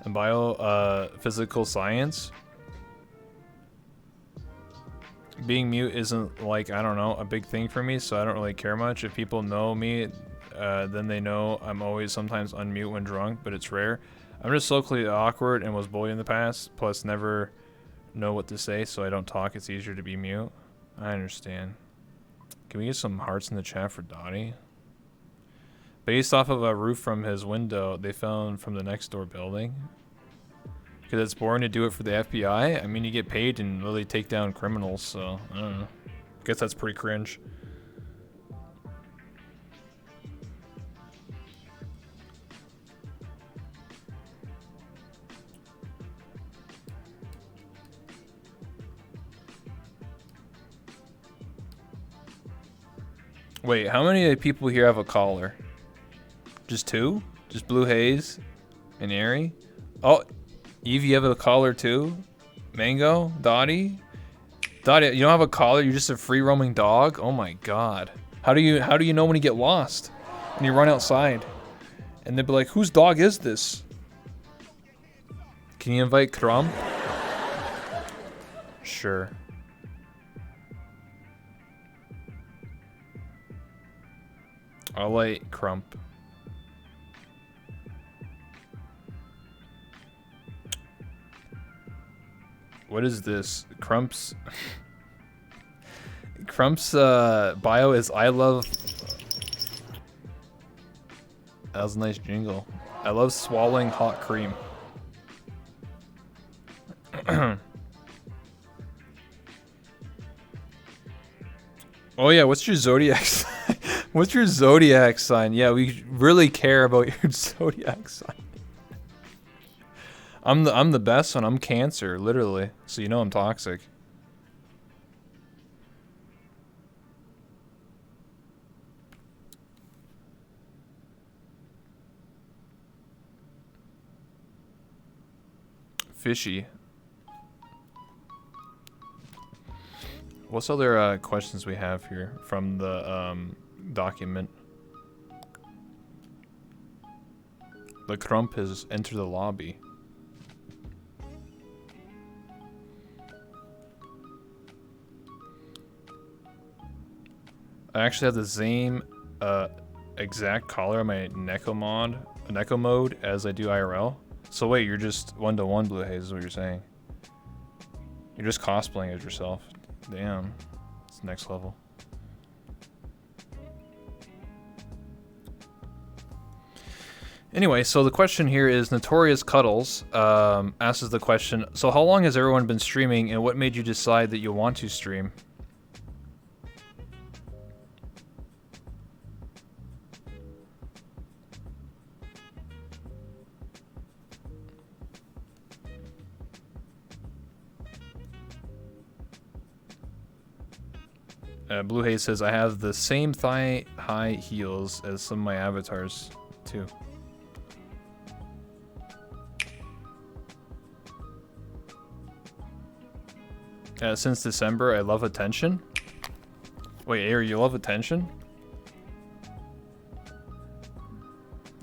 and physical science. Being mute isn't like, I don't know, a big thing for me, so I don't really care much. If people know me, then they know I'm always sometimes unmute when drunk, but it's rare. I'm just socially awkward and was bullied in the past, plus never know what to say, so I don't talk. It's easier to be mute. I understand. Can we get some hearts in the chat for Dottie? Based off of a roof from his window they found from the next door building. Because it's boring to do it for the FBI. I mean, you get paid and really take down criminals, so I don't know. Guess that's pretty cringe. Wait, how many people here have a collar? Just 2? Just Blue Haze and Ari? Oh, Eve, you have a collar too? Mango? Dottie? Dottie, you don't have a collar, you're just a free roaming dog? Oh my god. How do you know when you get lost? When you run outside? And they'll be like, whose dog is this? Can you invite Crump? Sure. I'll like Crump. What is this? Crump's bio is I love. That was a nice jingle. I love swallowing hot cream. Oh yeah, what's your zodiac sign? What's your zodiac sign? Yeah, we really care about your zodiac sign. I'm the best one. I'm Cancer, literally. So you know I'm toxic. Fishy. What's other questions we have here from the document? The Crump has entered the lobby. I actually have the same exact collar on my Neko mode as I do IRL. So wait, you're just 1-to-1 Blue Haze is what you're saying. You're just cosplaying as yourself. Damn. It's next level. Anyway, so the question here is Notorious Cuddles asks the question, so how long has everyone been streaming and what made you decide that you want to stream? Blue Haze says, I have the same thigh-high heels as some of my avatars, too. Since December, I love attention. Wait, Air, you love attention?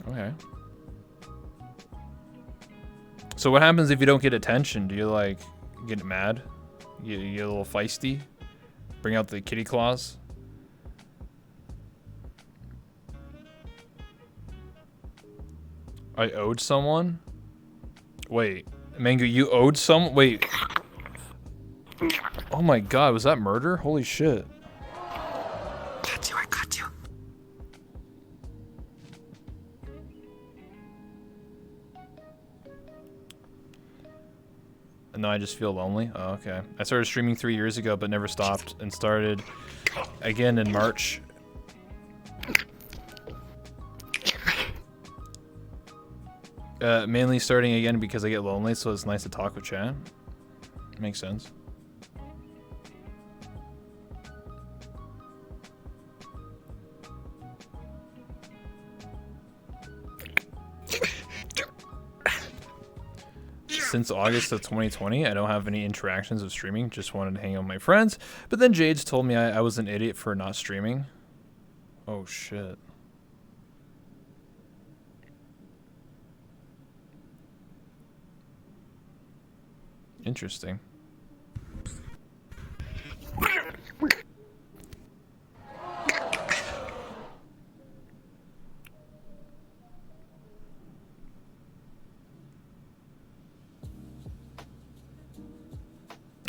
Okay. So what happens if you don't get attention? Do you, like, get mad? You get a little feisty? Bring out the kitty claws? I owed someone? Wait, Mango, you owed some? Wait. Oh my god, was that murder? Holy shit. Got you, I got you. No, I just feel lonely. Oh, okay. I started streaming 3 years ago, but never stopped, and started again in March. Mainly starting again because I get lonely, so it's nice to talk with chat. Makes sense. Since August of 2020, I don't have any interactions of streaming. Just wanted to hang out with my friends. But then Jade's told me I was an idiot for not streaming. Oh, shit. Interesting.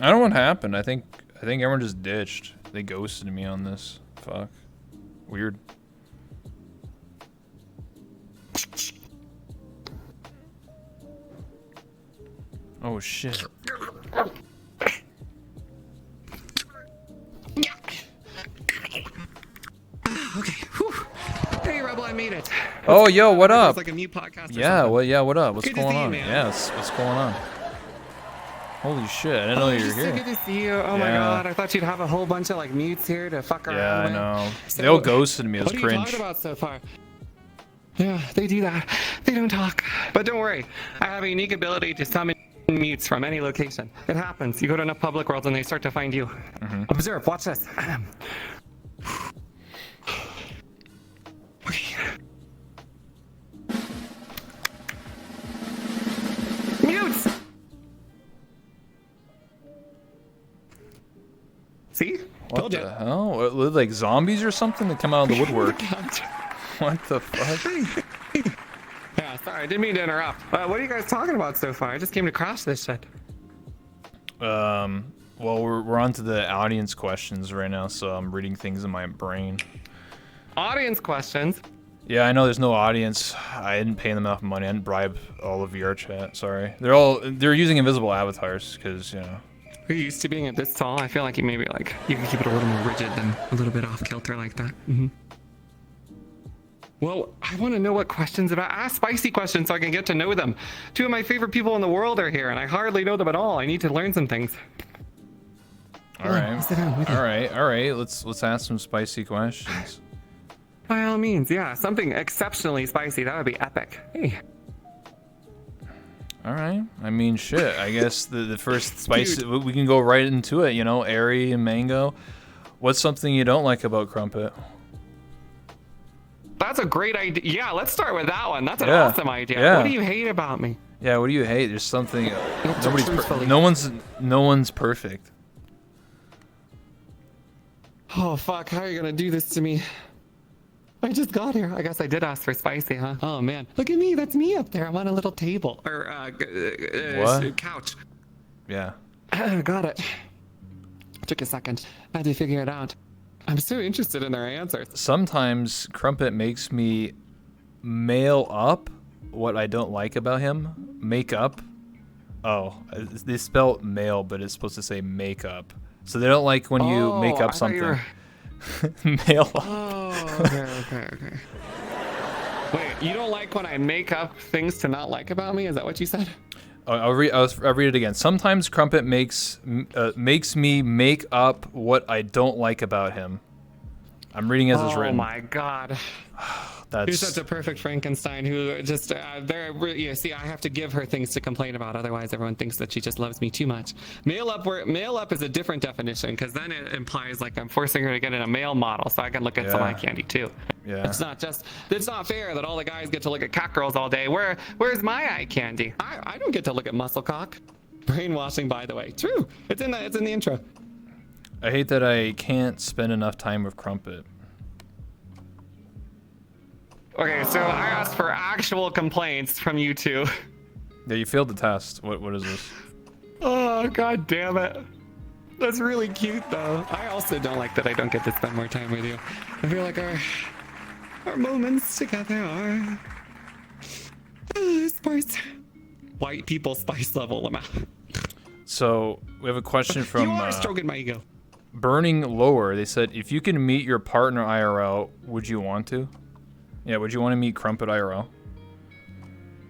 I don't know what happened. I think everyone just ditched. They ghosted me on this. Fuck. Weird. Oh shit. Okay. Whew. Hey, Rebel, I made it. Oh, yo, what up? It's like a new podcast. Yeah, what up? What's Good to going see you, on? man. Yes, what's going on? Holy shit, I didn't know you were Just so here. good to see you. Oh my Yeah. god, I thought you'd have a whole bunch of like mutes here to fuck around Yeah, I with. know. So, They all ghosted me. It was What are you cringe. talking about so far? Yeah, they do that. They don't talk. But don't worry, I have a unique ability to summon mutes from any location. It happens. You go to enough public worlds and they start to find you. Mm-hmm. Observe, watch this. Okay. Mutes! See? What Told ya. the hell? What, like zombies or something that come out of the woodwork? What the fuck? Yeah, sorry, I didn't mean to interrupt. What are you guys talking about so far? I just came to crash this shit. Well, we're on to the audience questions right now, so I'm reading things in my brain. Audience questions. Yeah, I know there's no audience. I didn't pay them enough money. I didn't bribe all of VR chat. Sorry. They're using invisible avatars because, you know. We're used to being at this tall. I feel like you maybe like you can keep it a little more rigid than a little bit off kilter like that. Well, I want to know what questions about. Ask spicy questions so I can get to know them. Two of my favorite people in the world are here, and I hardly know them at all. I need to learn some things. All right. sit down with you. All right. Let's ask some spicy questions. By all means, yeah, something exceptionally spicy. That would be epic. Hey. All right. I mean, shit. I guess the first spicy. We can go right into it. You know, Airy and Mango. What's something you don't like about Crumpet? That's a great idea. Yeah, let's start with that one. That's an Yeah. awesome idea. Yeah. What do you hate about me? Yeah. What do you hate? There's something. Truthfully. No one's perfect. Oh, fuck. How are you gonna do this to me? I just got here. I guess I did ask for spicy, huh? Oh, man. Look at me. That's me up there. I'm on a little table. Or, What? couch. Yeah. Got it. Took a second. I had to figure it out. I'm so interested in their answers. Sometimes Crumpet makes me mail up what I don't like about him. Make up. Oh, they spell male, but it's supposed to say makeup. So they don't like when you make I up thought you something. Mail up. Oh, okay. Wait, you don't like when I make up things to not like about me? Is that what you said? I'll read it again. Sometimes Crumpet makes me make up what I don't like about him. I'm reading as it's written. Oh my god. You're such a perfect Frankenstein who just, you see, I have to give her things to complain about. Otherwise, everyone thinks that she just loves me too much. Mail up is a different definition because then it implies like I'm forcing her to get in a male model so I can look at some eye candy too. Yeah. It's not fair that all the guys get to look at cat girls all day. Where's my eye candy? I don't get to look at muscle cock. Brainwashing, by the way. True. It's in the intro. I hate that I can't spend enough time with Crumpet. Okay, so I asked for actual complaints from you two. Yeah, you failed the test. What is this? Oh, god damn it. That's really cute, though. I also don't like that I don't get to spend more time with you. I feel like our moments together are spice. White people spice level amount. So we have a question from You are stroking my ego. Burning Lower. They said, if you can meet your partner IRL, would you want to? Yeah, would you want to meet Crumpet IRL?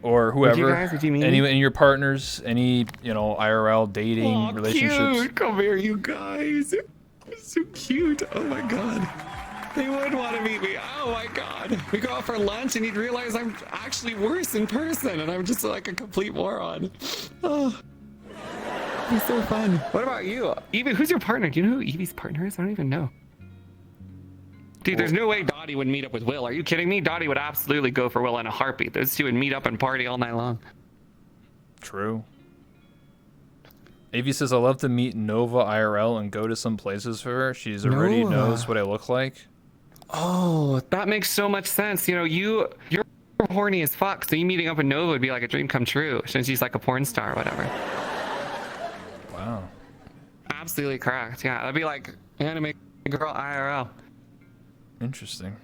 Or whoever? Would you meet any me? in your partners, any IRL dating relationships? Cute. Come here, you guys. So cute. Oh my god. They would want to meet me. Oh my god. We go out for lunch and you'd realize I'm actually worse in person and I'm just like a complete moron. Oh. It'd be so fun. What about you? Evie, who's your partner? Do you know who Evie's partner is? I don't even know. Dude, there's no way Dottie would meet up with Will. Are you kidding me? Dottie would absolutely go for Will in a heartbeat. Those two would meet up and party all night long. True. Avi says, I love to meet Nova IRL and go to some places for her. She's already Nova. knows what I look like. Oh, that makes so much sense. You know, you're horny as fuck, so you meeting up with Nova would be like a dream come true, since she's like a porn star or whatever. Wow. Absolutely correct. Yeah, that'd be like anime girl IRL. Interesting.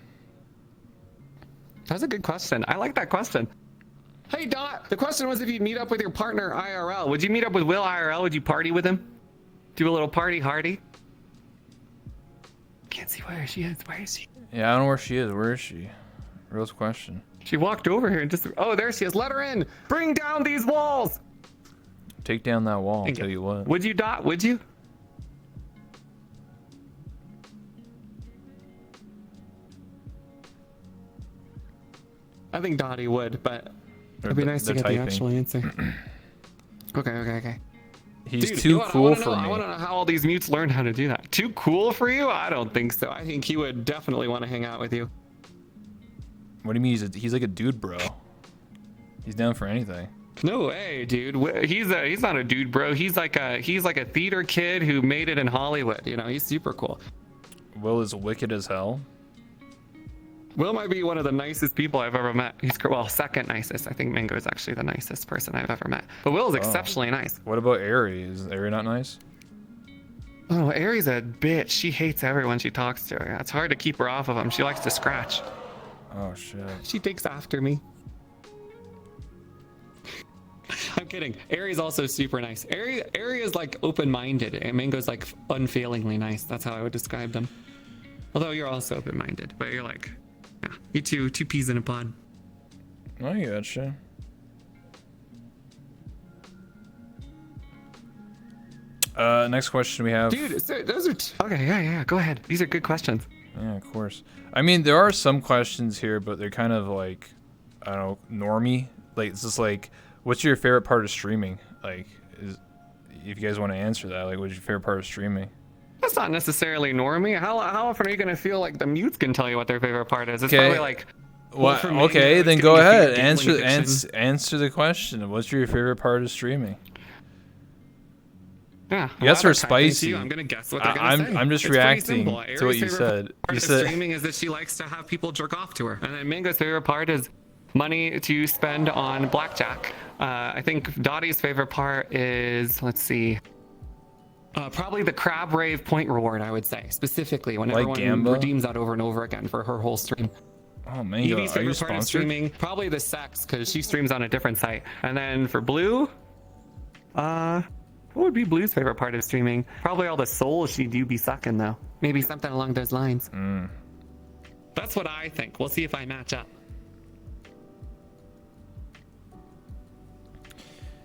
That's a good question. I like that question. Hey, Dot, the question was if you'd meet up with your partner IRL. Would you meet up with Will IRL? Would you party with him? Do a little party hardy? Can't see where she is. Where is she? Yeah, I don't know where she is. Where is she? Real question. She walked over here and just... Oh, there she is. Let her in. Bring down these walls. Take down that wall, I'll Thank tell you what. Would you, Dot? Would you? I think Dottie would, but it'd be nice to they're get typing. the actual answer. Okay. He's Dude, too cool I for I me. want to know how all these mutes learned how to do that. Too cool for you? I don't think so. I think he would definitely want to hang out with you. What do you mean? He's like a dude, bro. He's down for anything. No way, dude. He's not a dude, bro. He's like a theater kid who made it in Hollywood. You know, he's super cool. Will is wicked as hell. Will might be one of the nicest people I've ever met. He's second nicest. I think Mango is actually the nicest person I've ever met. But Will is exceptionally nice. What about Aerie? Is Aerie not nice? Oh, Aerie's a bitch. She hates everyone she talks to. Yeah, it's hard to keep her off of him. She likes to scratch. Oh shit. She takes after me. I'm kidding. Aerie's also super nice. Aerie is like open-minded, and Mango's like unfailingly nice. That's how I would describe them. Although you're also open-minded, but you're like, yeah, you two peas in a pod. I gotcha. Next question we have. Dude, so those are okay. Yeah. Go ahead. These are good questions. Yeah, of course. I mean, there are some questions here, but they're kind of like, I don't know, normie. Like, it's just like, what's your favorite part of streaming? Like, if you guys want to answer that, like, what's your favorite part of streaming? That's not necessarily normie. How often are you gonna feel like the mutes can tell you what their favorite part is? It's Okay. probably like. What? for me, Okay, it's then gonna go be ahead. gambling addiction. Answer the question. What's your favorite part of streaming? Yeah. Yes, they're or typing to spicy. you, I'm gonna guess what they're gonna say. I'm just It's pretty reacting simple. to Ari's what you favorite said. part You of said streaming is that she likes to have people jerk off to her, and then Mango's favorite part is money to spend on blackjack. I think Dottie's favorite part is, let's see, probably the crab rave point reward. I would say specifically when Like everyone Gamba? redeems that over and over again for her whole stream. oh man, Evie's are you favorite part of sponsored? streaming, probably the sex, because she streams on a different site. And then for Blue, what would be Blue's favorite part of streaming? Probably all the souls she do be sucking, though. Maybe something along those lines. That's what I think. We'll see if I match up.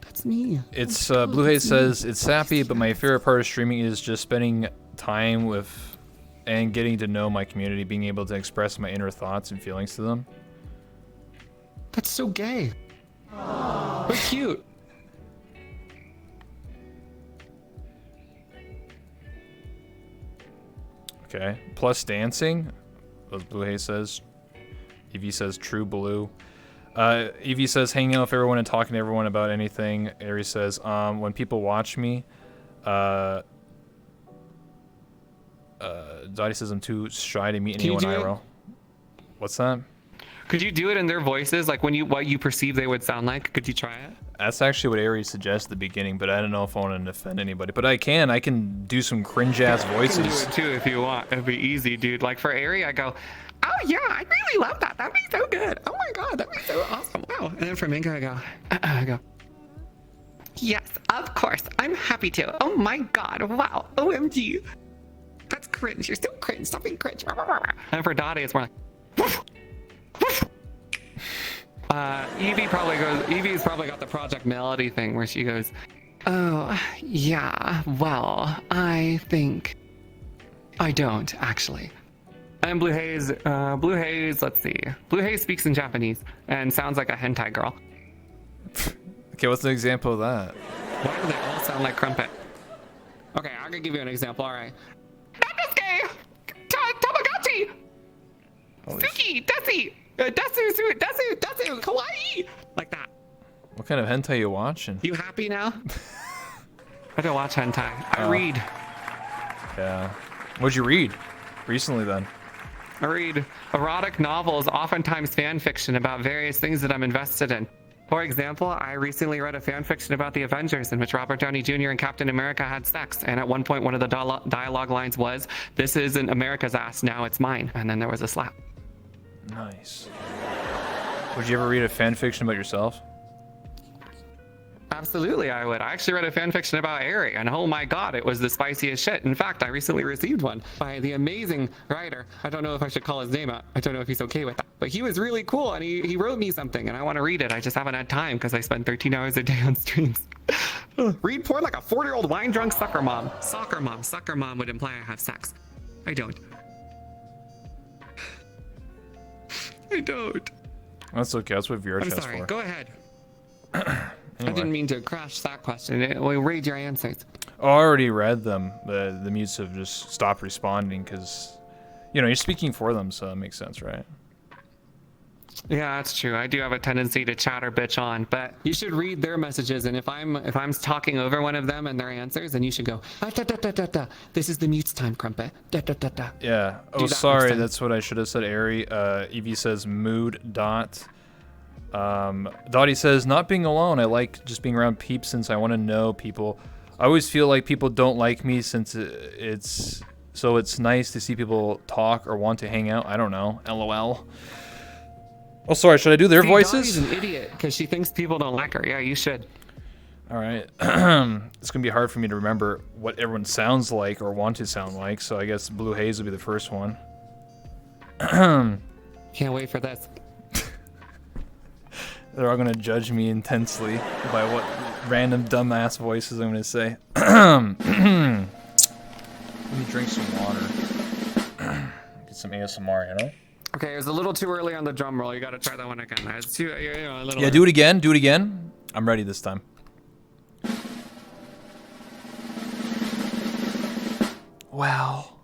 That's me. It's Blue Haze says it's sappy, but my favorite part of streaming is just spending time with and getting to know my community, being able to express my inner thoughts and feelings to them. That's so gay. But cute. Okay. Plus dancing, as Blue Haze says. Evie says true blue. Evie says hanging out with everyone and talking to everyone about anything. Aries says when people watch me. Dottie says I'm too shy to meet Can you anyone do it? IRL. What's that? Could you do it in their voices, like what you perceive they would sound like? Could you try it? That's actually what Aries suggests at the beginning, but I don't know if I want to offend anybody. But I can do some cringe ass I can do voices. it too if you want. It'd be easy, dude. Like for Ari, I go, oh yeah, I really love that. That'd be so good. Oh my god, that'd be so awesome. Wow. And then for Minka, I go, yes, of course. I'm happy to. Oh my god. Wow. OMG. That's cringe. You're so cringe. Stop being cringe. And for Dottie, it's more like, woof, woof. Evie's probably got the Project Melody thing where she goes, oh, yeah, well, I think I don't actually. And Blue Haze, let's see. Blue Haze speaks in Japanese and sounds like a hentai girl. Okay, what's an example of that? Why do they all sound like Crumpet? Okay, I'm gonna give you an example, alright. Namaste! Tamagotchi! Suki! Desi! Desu! Kawaii! Like that. What kind of hentai you watching? You happy now? I don't watch hentai. I read. Yeah. What'd you read recently then? I read erotic novels, oftentimes fan fiction about various things that I'm invested in. For example, I recently read a fan fiction about the Avengers in which Robert Downey Jr. and Captain America had sex. And at one point, one of the dialogue lines was, "This isn't America's ass, now it's mine." And then there was a slap. Nice. Would you ever read a fan fiction about yourself? Absolutely, I would. I actually read a fan fiction about Ari, and oh my god, it was the spiciest shit. In fact, I recently received one by the amazing writer. I don't know if I should call his name out. I don't know if he's okay with that. But he was really cool, and he wrote me something, and I want to read it. I just haven't had time because I spend 13 hours a day on streams. Read porn like a 40-year-old wine-drunk sucker mom. Soccer mom. Sucker mom would imply I have sex. I don't. I don't. That's okay. That's what VR I'm chat's sorry. for. Go ahead. Anyway. I didn't mean to crash that question. We'll read your answers. Oh, I already read them. The mutes have just stopped responding because, you're speaking for them, so it makes sense, right? Yeah, that's true. I do have a tendency to chatter bitch on, but you should read their messages. And if I'm talking over one of them and their answers, then you should go, ah, da, da, da, da, da. This is the mutes time, Crumpet. Da, da, da, da. Yeah. Oh, that next sorry. time. That's what I should have said, Ari. Evie says mood dot. Dottie says not being alone. I like just being around peeps since I want to know people. I always feel like people don't like me since it's nice to see people talk or want to hang out. I don't know. LOL. Oh, sorry. Should I do their voices? Dottie's an idiot because she thinks people don't like her. Yeah, you should. All right. It's gonna be hard for me to remember what everyone sounds like or want to sound like. So I guess Blue Haze will be the first one. Can't wait for this. They're all gonna judge me intensely by what random dumbass voices I'm gonna say. Let me drink some water. Get some ASMR, Okay, it was a little too early on the drum roll. You got to try that one again. It's too, a little. Yeah, do it again. Do it again. I'm ready this time. Well,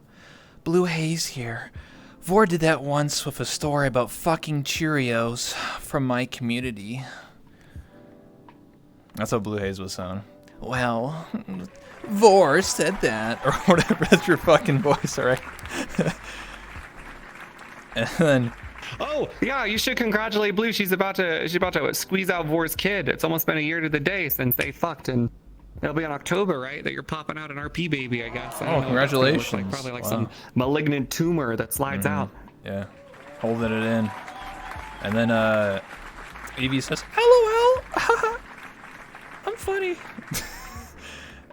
Blue Haze here. Vor did that once with a story about fucking Cheerios from my community. That's how Blue Haze would sound. well, Vor said that, or whatever. That's your fucking voice, all right? And then, Oh, yeah, you should congratulate Blue. She's about to squeeze out Vor's kid. It's almost been a year to the day since they fucked, and it'll be in October, right? That you're popping out an RP baby, I guess. I don't know what that's gonna look like. Congratulations. Probably like Wow. some malignant tumor that slides out. yeah, holding it in. And then, Evie says, LOL, I'm funny.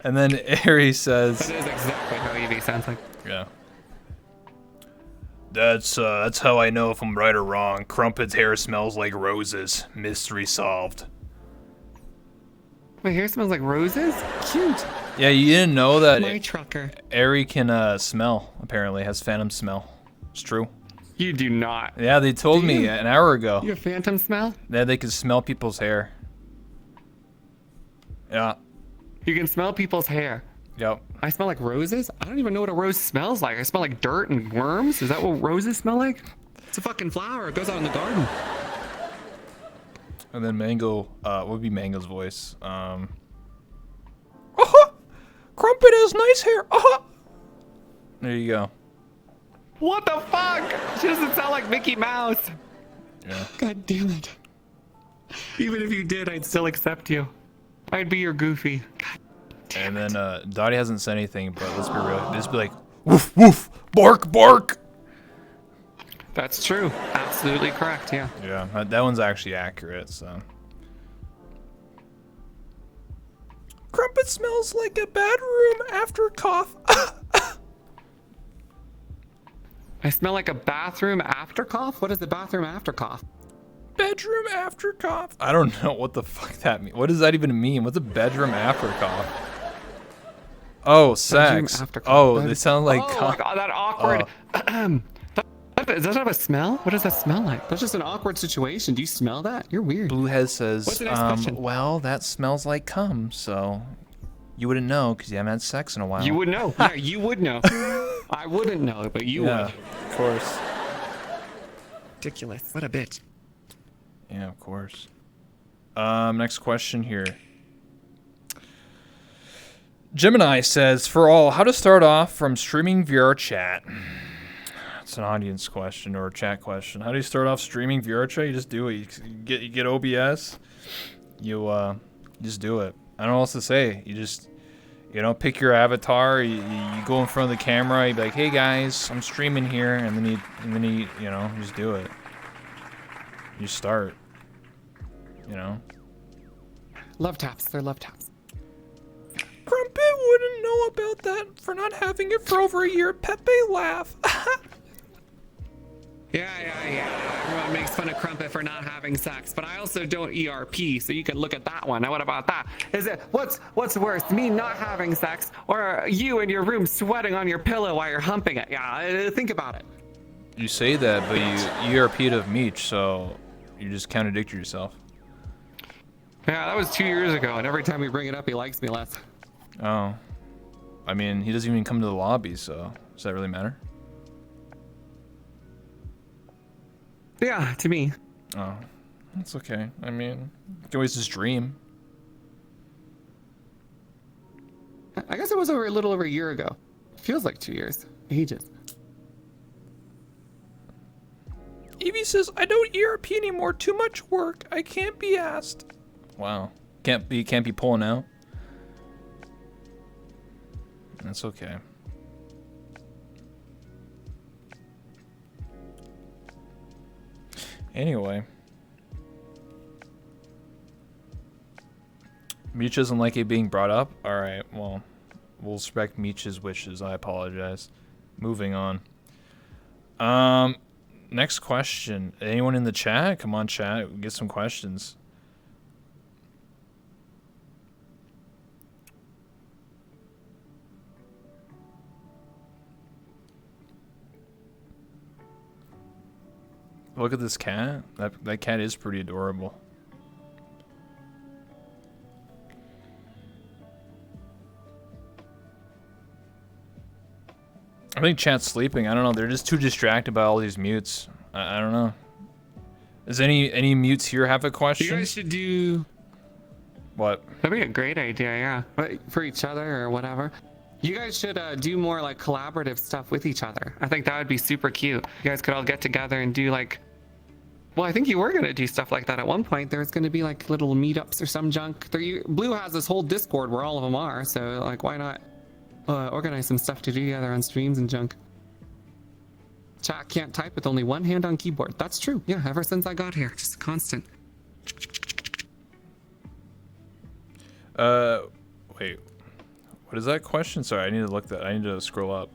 And then Aries says, That is exactly how Evie sounds like. yeah. That's how I know if I'm right or wrong. Crumpet's hair smells like roses. Mystery solved. My hair smells like roses? Cute. Yeah, you didn't know that My trucker. Aerie can smell, apparently, has phantom smell. It's true. You do not. Yeah, they told me you? an hour ago You have phantom smell? that they could smell people's hair. Yeah, You can smell people's hair. yep. I smell like roses? I don't even know what a rose smells like. I smell like dirt and worms? Is that what roses smell like? It's a fucking flower. It goes out in the garden. And then Mango, what would be Mango's voice? Crumpet has nice hair. There you go. What the fuck? She doesn't sound like Mickey Mouse. Yeah. God damn it. Even if you did, I'd still accept you. I'd be your Goofy. God And then Dottie hasn't said anything, but let's be real. Just be like, woof woof, bark bark. That's true. Absolutely correct, yeah. Yeah, that one's actually accurate. So. Crumpet smells like a bad room after cough. I smell like a bathroom after cough? What is the bathroom after cough? Bedroom after cough. I don't know what the fuck that means. What does that even mean? What's a bedroom after cough? Oh, sex. after cough. Oh, they sound like. Oh, like that awkward. Does that have a smell? What does that smell like? That's just an awkward situation. Do you smell that? You're weird. Bluehead says, What's the next question? well, that smells like cum, so you wouldn't know because you haven't had sex in a while. You would know. Yeah, you would know. I wouldn't know, but you Yeah, would. of course. Ridiculous. What a bitch. Yeah, of course. Next question here. Gemini says, for all, how to start off from streaming VR chat? It's an audience question or a chat question. How do you start off streaming VR chat? You just do it. You get OBS. You just do it. I don't know what else to say. You just, pick your avatar. You go in front of the camera. You be like, hey guys, I'm streaming here, and then you just do it. You start. Love taps. They're love taps. Crumpet wouldn't know about that for not having it for over a year. Pepe laugh. Yeah. Everyone makes fun of Crumpet for not having sex, but I also don't ERP, so you can look at that one. Now, what about that? Is it what's worse, me not having sex, or you in your room sweating on your pillow while you're humping it? Yeah, think about it. You say that, but you ERP'd of Meech, so you just contradict yourself. Yeah, that was 2 years ago, and every time we bring it up, he likes me less. Oh. I mean, he doesn't even come to the lobby, so does that really matter? Yeah, to me. Oh. That's okay. I mean, you can always just dream. I guess it was a little over a year ago. Feels like 2 years. Ages. Evie says, I don't ERP anymore. Too much work. I can't be asked. Wow. Can't be pulling out. That's okay. Anyway. Meech doesn't like it being brought up? Alright, well, we'll respect Meech's wishes. I apologize. Moving on. Next question. Anyone in the chat? Come on, chat. Get some questions. Look at this cat. That cat is pretty adorable. I think chat's sleeping. I don't know. They're just too distracted by all these mutes. I don't know. Does any mutes here have a question? You guys should do. What? That'd be a great idea, yeah. But for each other or whatever. You guys should do more like collaborative stuff with each other. I think that would be super cute. You guys could all get together and do like, well, I think you were gonna do stuff like that at one point. There's gonna be like little meetups or some junk. Blue has this whole Discord where all of them are, so like, why not organize some stuff to do together on streams and junk? Chat can't type with only one hand on keyboard. That's true. Yeah, ever since I got here, just constant. Wait. What is that question? Sorry, I need to look that. I need to scroll up.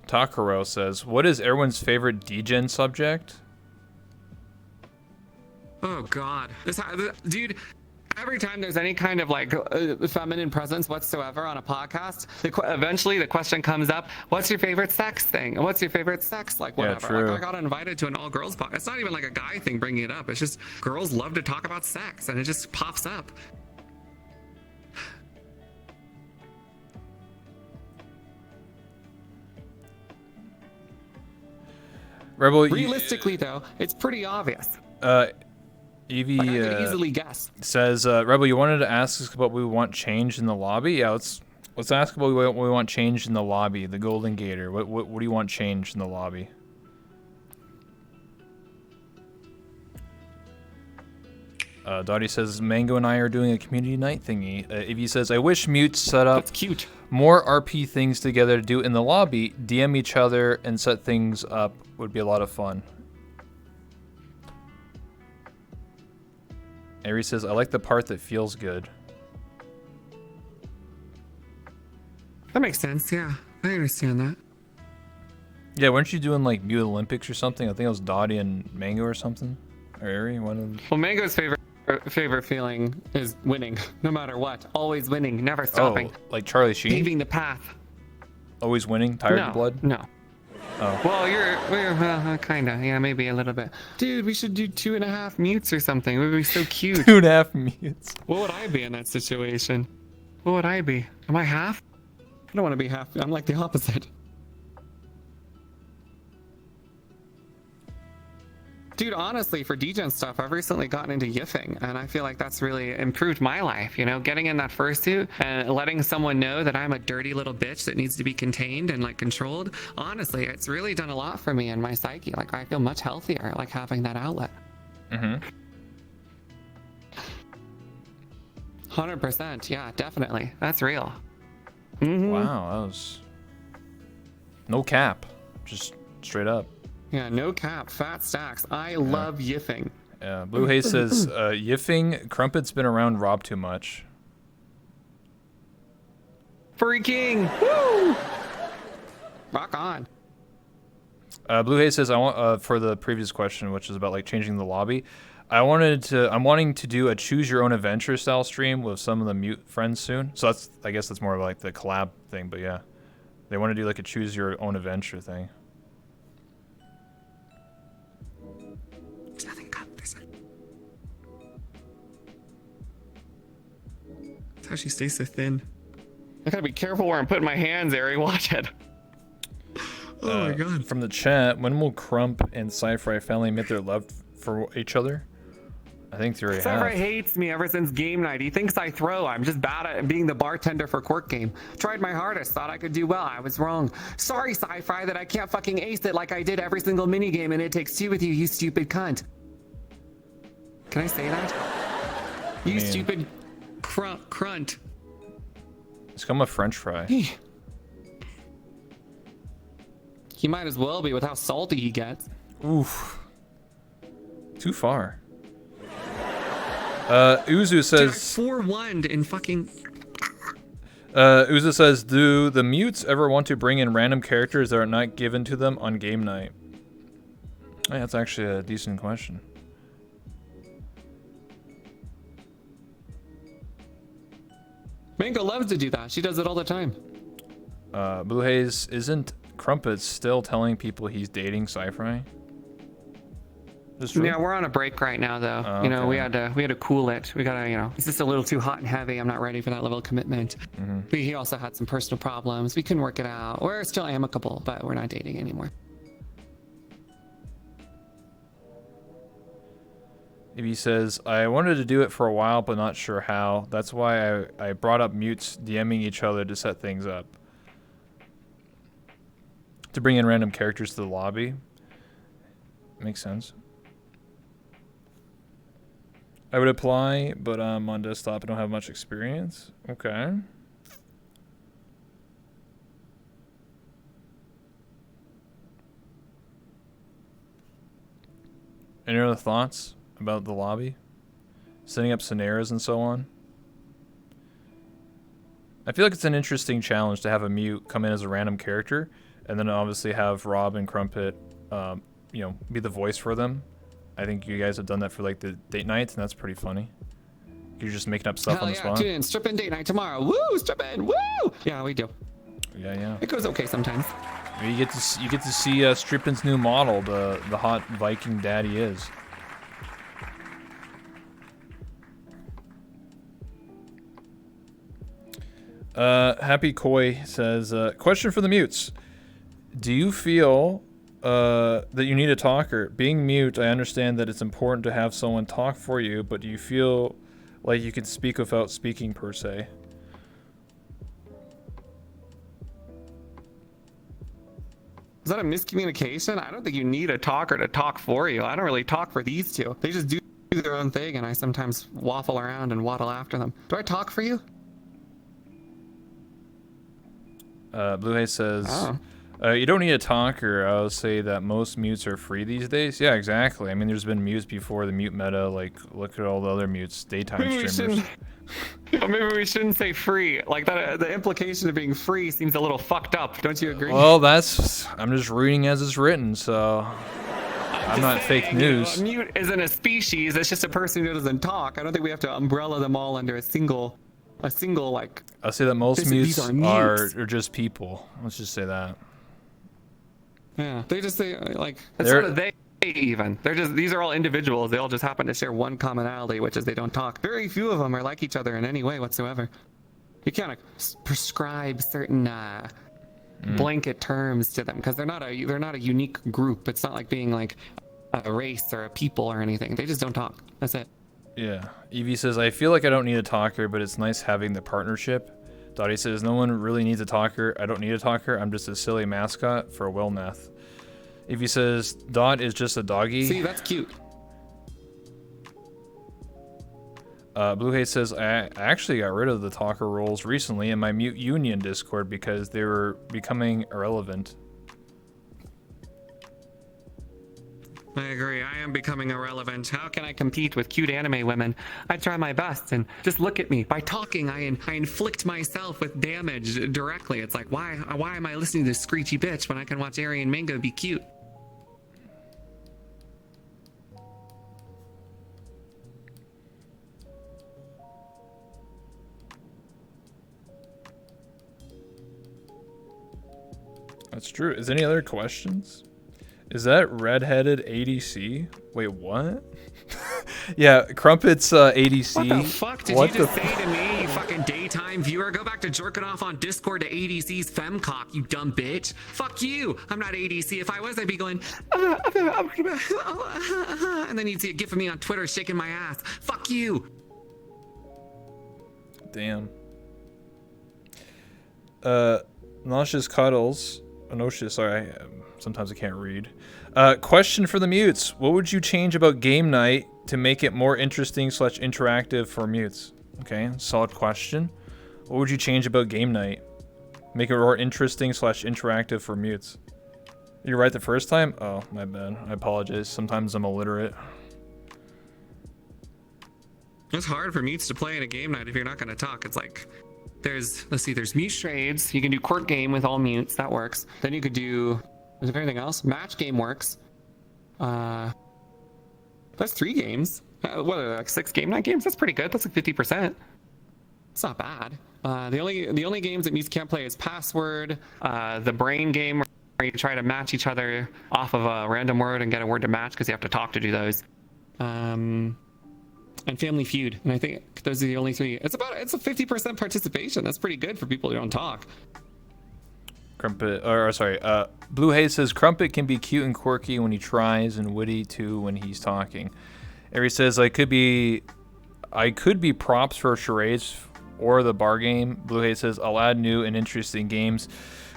Takaro says, "What is everyone's favorite degen subject?" Oh God, dude. Every time there's any kind of like feminine presence whatsoever on a podcast, eventually the question comes up: "What's your favorite sex thing? What's your favorite sex like?" Whatever. Yeah, true. Like, I got invited to an all-girls podcast. It's not even like a guy thing bringing it up. It's just girls love to talk about sex, and it just pops up. Rebel, Realistically, though, it's pretty obvious. Evie Like, I could easily guess. says, Rebel, you wanted to ask us about what we want changed in the lobby? Yeah, let's ask about what we want changed in the lobby. The Golden Gator. What do you want changed in the lobby? Dottie says, Mango and I are doing a community night thingy. Evie says, I wish Mutes set up That's cute. more RP things together to do in the lobby. DM each other and set things up would be a lot of fun. Ari says, I like the part that feels good. That makes sense. Yeah, I understand that. Yeah, weren't you doing like Mute Olympics or something? I think it was Dottie and Mango or something. Or Ari, one of them. Well, Mango's favorite feeling is winning, no matter what. Always winning, never stopping. Oh, like Charlie Sheen? Paving the path. Always winning? Tired No, of blood? no. Oh. Well, we're kind of, yeah, maybe a little bit. Dude, we should do 2.5 mutes or something. It would be so cute. 2.5 mutes. What would I be in that situation? What would I be? Am I half? I don't want to be half. I'm like the opposite. Dude, honestly, for degen stuff, I've recently gotten into yiffing, and I feel like that's really improved my life, you know, getting in that fursuit and letting someone know that I'm a dirty little bitch that needs to be contained and like controlled. Honestly, it's really done a lot for me and my psyche. Like, I feel much healthier, like having that outlet. Mm-hmm. 100%, yeah, definitely. That's real. Mm-hmm. Wow, that was... No cap. Just straight up. Yeah, no cap, fat stacks. I love yiffing. Blue Haze says, yiffing, Crumpet's been around Rob too much. Furry King! Woo! Rock on. Blue Haze says, I want for the previous question, which is about like changing the lobby. I'm wanting to do a choose your own adventure style stream with some of the Mute friends soon. So I guess that's more of like the collab thing, but yeah. They want to do like a choose your own adventure thing. There's nothing up. That's how she stays so thin. I gotta be careful where I'm putting my hands, Ari. Watch it. Oh my god. From the chat, when will Crump and Sci-Fi finally admit their love for each other? I think they already have. Sci-Fi hates me ever since game night. He thinks I throw. I'm just bad at being the bartender for Court Game. Tried my hardest, thought I could do well. I was wrong. Sorry, Sci-Fi, that I can't fucking ace it like I did every single minigame and It Takes Two with you, you stupid cunt. Can I say that? You stupid crunt. It's come a French fry. He might as well be with how salty he gets. Oof. Too far. Uzu says... 4-1 in fucking... Uzu says, do the Mutes ever want to bring in random characters that are not given to them on game night? Hey, that's actually a decent question. Mango loves to do that. She does it all the time. Blue Haze, isn't Crumpet still telling people he's dating Sci-Fi? Yeah, we're on a break right now, though. Oh, you know, okay. we had to cool it. We gotta, you know, it's just a little too hot and heavy. I'm not ready for that level of commitment. Mm-hmm. He also had some personal problems. We couldn't work it out. We're still amicable, but we're not dating anymore. If he says, I wanted to do it for a while, but not sure how. That's why I brought up mutes DMing each other to set things up. To bring in random characters to the lobby. Makes sense. I would apply, but on desktop I don't have much experience. Okay. Any other thoughts about the lobby? Setting up scenarios and so on? I feel like it's an interesting challenge to have a mute come in as a random character, and then obviously have Rob and Crumpet, you know, be the voice for them. I think you guys have done that for like the date nights, and that's pretty funny. You're just making up stuff Hell on the yeah, spot. tune in, strip in date night tomorrow. Woo, strip in, woo! Yeah, we do. Yeah. It goes okay sometimes. You get to see Strippin's new model, the hot Viking dad he is. Happy Koi says, question for the mutes. Do you feel that you need a talker? Being mute, I understand that it's important to have someone talk for you, but do you feel like you can speak without speaking per se? Is that a miscommunication? I don't think you need a talker to talk for you. I don't really talk for these two. They just do their own thing, and I sometimes waffle around and waddle after them. Do I talk for you? Blue Hay says, Oh. You don't need a talker. I would say that most mutes are free these days. Yeah, exactly. I mean, there's been mutes before the mute meta. Like, look at all the other mutes, daytime streamers. Maybe we shouldn't say free. Like that, the implication of being free seems a little fucked up. Don't you agree? Well, I'm just reading as it's written, so I'm not fake news. You know, a mute isn't a species. It's just a person who doesn't talk. I don't think we have to umbrella them all under a single like. I'll say that most these mutes are mutes. are just people. Let's just say that. Yeah, they just say like it's sort of they even. They're just, these are all individuals. They all just happen to share one commonality, which is they don't talk. Very few of them are like each other in any way whatsoever. You can't prescribe certain blanket terms to them because they're not a unique group. It's not like being like a race or a people or anything. They just don't talk. That's it. Yeah. Evie says, I feel like I don't need a talker, but it's nice having the partnership. Dottie says, no one really needs a talker. I don't need a talker. I'm just a silly mascot for Wilnath. Evie says, Dot is just a doggy. See, that's cute. Blue Hay says, I actually got rid of the talker roles recently in my Mute Union Discord because they were becoming irrelevant. I agree. I am becoming irrelevant. How can I compete with cute anime women? I try my best, and just look at me. By talking, I inflict myself with damage directly. It's like, why am I listening to this screechy bitch when I can watch Eri and Mango be cute? That's true. Is there any other questions? Is that redheaded ADC? Wait, what? Yeah, Crumpet's ADC. What the fuck did you just say to me, you fucking daytime viewer? Go back to jerking off on Discord to ADC's femcock, you dumb bitch. Fuck you. I'm not ADC. If I was, I'd be going, and then you'd see a gif of me on Twitter shaking my ass. Fuck you. Damn. Nauseous Cuddles. Nauseous, sorry. Sometimes I can't read. Question for the mutes. What would you change about game night to make it more interesting / interactive for mutes? Okay, solid question. What would you change about game night? Make it more interesting / interactive for mutes. You're right the first time? Oh, my bad. I apologize. Sometimes I'm illiterate. It's hard for mutes to play in a game night if you're not going to talk. It's like, there's mute trades. You can do court game with all mutes. That works. Then you could do, is there anything else? Match game works. That's 3 games. What are there, like 6 game night games? That's pretty good. That's like 50%. It's not bad. The only games that mutes can't play is Password, the brain game where you try to match each other off of a random word and get a word to match because you have to talk to do those. And Family Feud, and I think those are the only 3. It's a 50% participation. That's pretty good for people who don't talk. Blue Haze says Crumpet can be cute and quirky when he tries and witty too when he's talking. Ari says I could be props for charades or the bar game. Blue Hay says I'll add new and interesting games.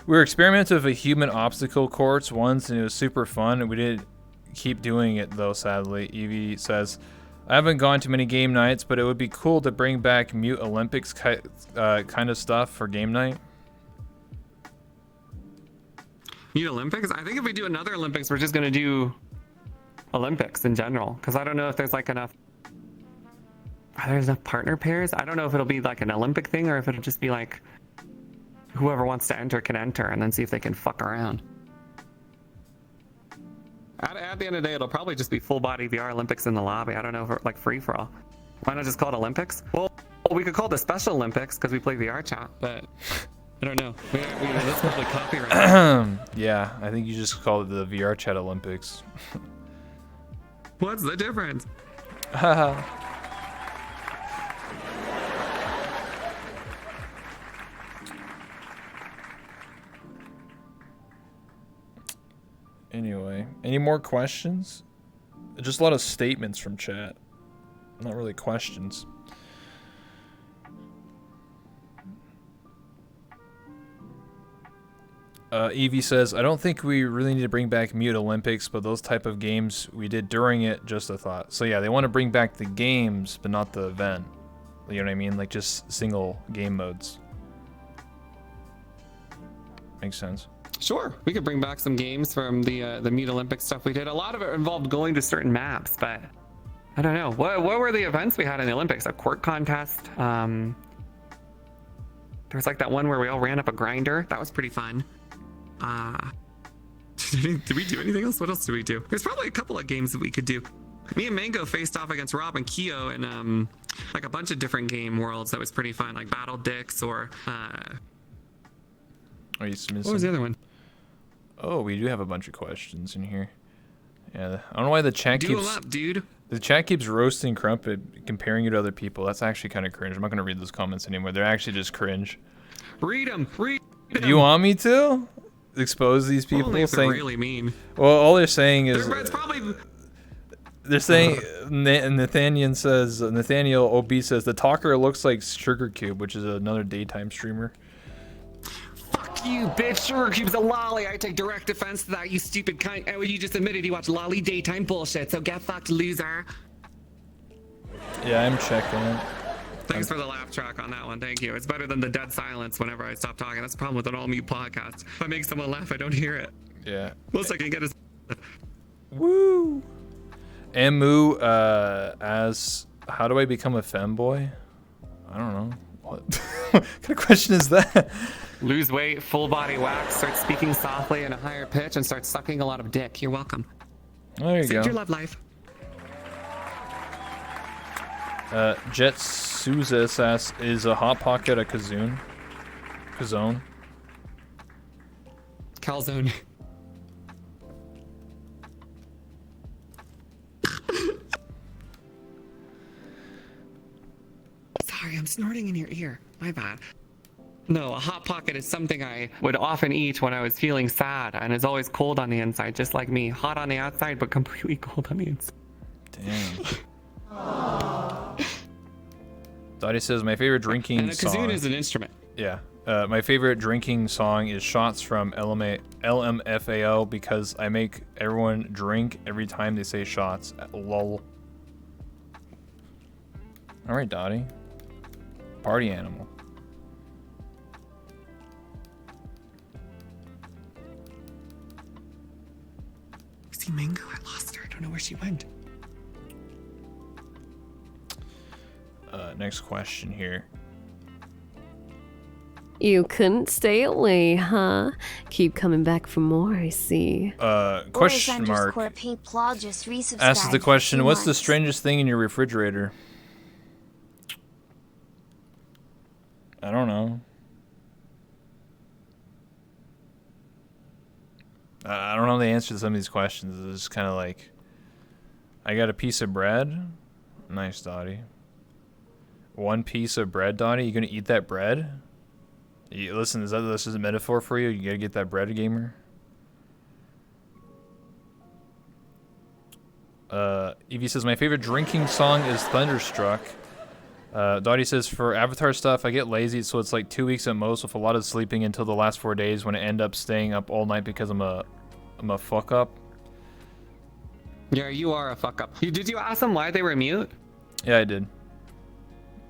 We were experimenting with a human obstacle course once, and it was super fun. We didn't keep doing it though, sadly. Evie says I haven't gone to many game nights, but it would be cool to bring back Mute Olympics kind of stuff for game night. Mute Olympics? I think if we do another Olympics, we're just gonna do Olympics in general, because I don't know if there's like enough. Are there enough partner pairs? I don't know if it'll be like an Olympic thing or if it'll just be like whoever wants to enter can enter and then see if they can fuck around. At the end of the day, it'll probably just be full body VR Olympics in the lobby. I don't know if it's like free for all. Why not just call it Olympics? Well, we could call it the Special Olympics because we play VR chat, but I don't know. That's probably copyright. Yeah, I think you just call it the VR chat Olympics. What's the difference? Anyway, any more questions? Just a lot of statements from chat. Not really questions. Evie says, I don't think we really need to bring back Mute Olympics, but those type of games we did during it, just a thought. So yeah, they want to bring back the games, but not the event. You know what I mean? Like just single game modes. Makes sense. Sure, we could bring back some games from the Mute Olympics stuff we did. A lot of it involved going to certain maps, but I don't know. What were the events we had in the Olympics? A quirk contest. There was like that one where we all ran up a grinder. That was pretty fun. Did we do anything else? What else did we do? There's probably a couple of games that we could do. Me and Mango faced off against Rob and Keo in like a bunch of different game worlds. That was pretty fun, like Battle Dicks or Are you missing? what was the other one? Oh, we do have a bunch of questions in here. Yeah, I don't know why the chat Do keeps them up, dude. the chat keeps roasting Crumpet, comparing you to other people. That's actually kind of cringe. I'm not gonna read those comments anymore. They're actually just cringe. Read them. Read them. Do you want me to expose these people? Only if they're saying, really mean. well, all they're saying is It's probably. they're saying Nathaniel OB says the talker looks like Sugar Cube, which is another daytime streamer. Fuck you, bitch. Sugar Cube's a lolly. I take direct offense to that, you stupid cunt. And you just admitted you watch lolly daytime bullshit, so get fucked, loser. Yeah, I'm checking it. Thanks for the laugh track on that one. Thank you. It's better than the dead silence whenever I stop talking. That's the problem with an all-mute podcast. If I make someone laugh, I don't hear it. Yeah. Most I can get is. Woo. Amu as how do I become a femboy? I don't know. What kind of question is that? Lose weight, full body wax, start speaking softly in a higher pitch, and start sucking a lot of dick. You're welcome. There you Save go. your love life. Jet Suzes asks, is a Hot Pocket a Kazune? Kazone? Calzone. Sorry, I'm snorting in your ear. My bad. No, a Hot Pocket is something I would often eat when I was feeling sad, and it's always cold on the inside, just like me. Hot on the outside, but completely cold on the inside. Damn. Dottie says, my favorite drinking And a song. kazoo is an instrument. Yeah. My favorite drinking song is Shots from LMFAO because I make everyone drink every time they say shots. Lol. Alright, Dottie. Party animal. See Mango? I lost her. I don't know where she went. Next question here. You couldn't stay away, huh? Keep coming back for more, I see. Question mark. Pink Claw just resubscribed Asks the for question, 2 what's the months. strangest thing in your refrigerator? I don't know. I don't know the answer to some of these questions. It's just kind of like, I got a piece of bread. Nice, Dottie. One piece of bread, Dottie. You gonna eat that bread? Listen, this is a metaphor for you? You gotta get that bread, gamer. Evie says, my favorite drinking song is Thunderstruck. Dottie says, for Avatar stuff, I get lazy, so it's like 2 weeks at most with a lot of sleeping until the last 4 days when I end up staying up all night because I'm a fuck up. Yeah, you are a fuck up. Did you ask them why they were mute? Yeah, I did.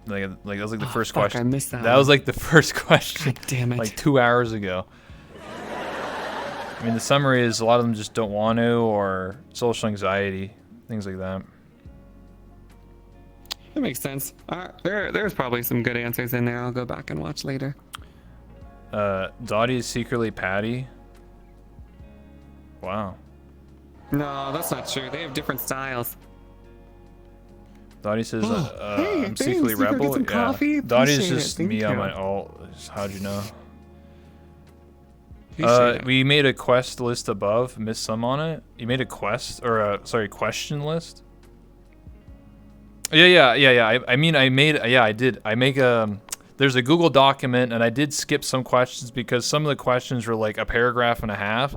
Like that was like the first fuck, question. I missed that That one. was like the first question. God damn it. Like 2 hours ago. I mean, the summary is a lot of them just don't want to, or social anxiety, things like that. That makes sense. There's probably some good answers in there. I'll go back and watch later. Dottie is secretly Patty. Wow. No, that's not true. They have different styles. Dottie says, Hey, I'm thanks. secretly You go get Rebel. some coffee? Dottie's Appreciate it. just Thank me on you. my alt. How'd you know? Appreciate it. We made a quest list above. Missed some on it. You made a quest, or question list. Yeah. I did. I make there's a Google document, and I did skip some questions because some of the questions were like a paragraph and a half,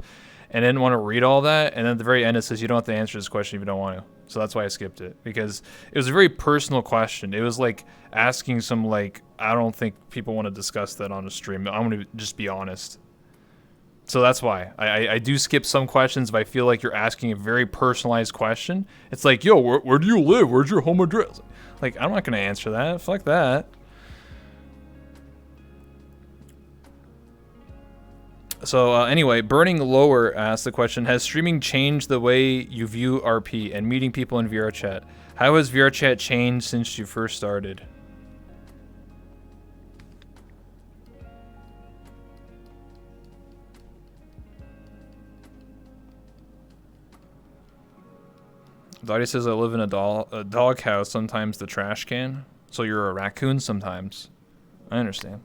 and I didn't want to read all that. And then at the very end, it says you don't have to answer this question if you don't want to. So that's why I skipped it, because it was a very personal question. It was like asking some, like, I don't think people want to discuss that on a stream. I'm going to just be honest. So that's why I do skip some questions if I feel like you're asking a very personalized question. It's like, yo, where do you live? Where's your home address? Like, I'm not going to answer that. Fuck that. So anyway, Burning Lower asked the question, has streaming changed the way you view RP and meeting people in VRChat? How has VRChat changed since you first started? Dottie says, I live in a doghouse, sometimes the trash can. So you're a raccoon sometimes. I understand.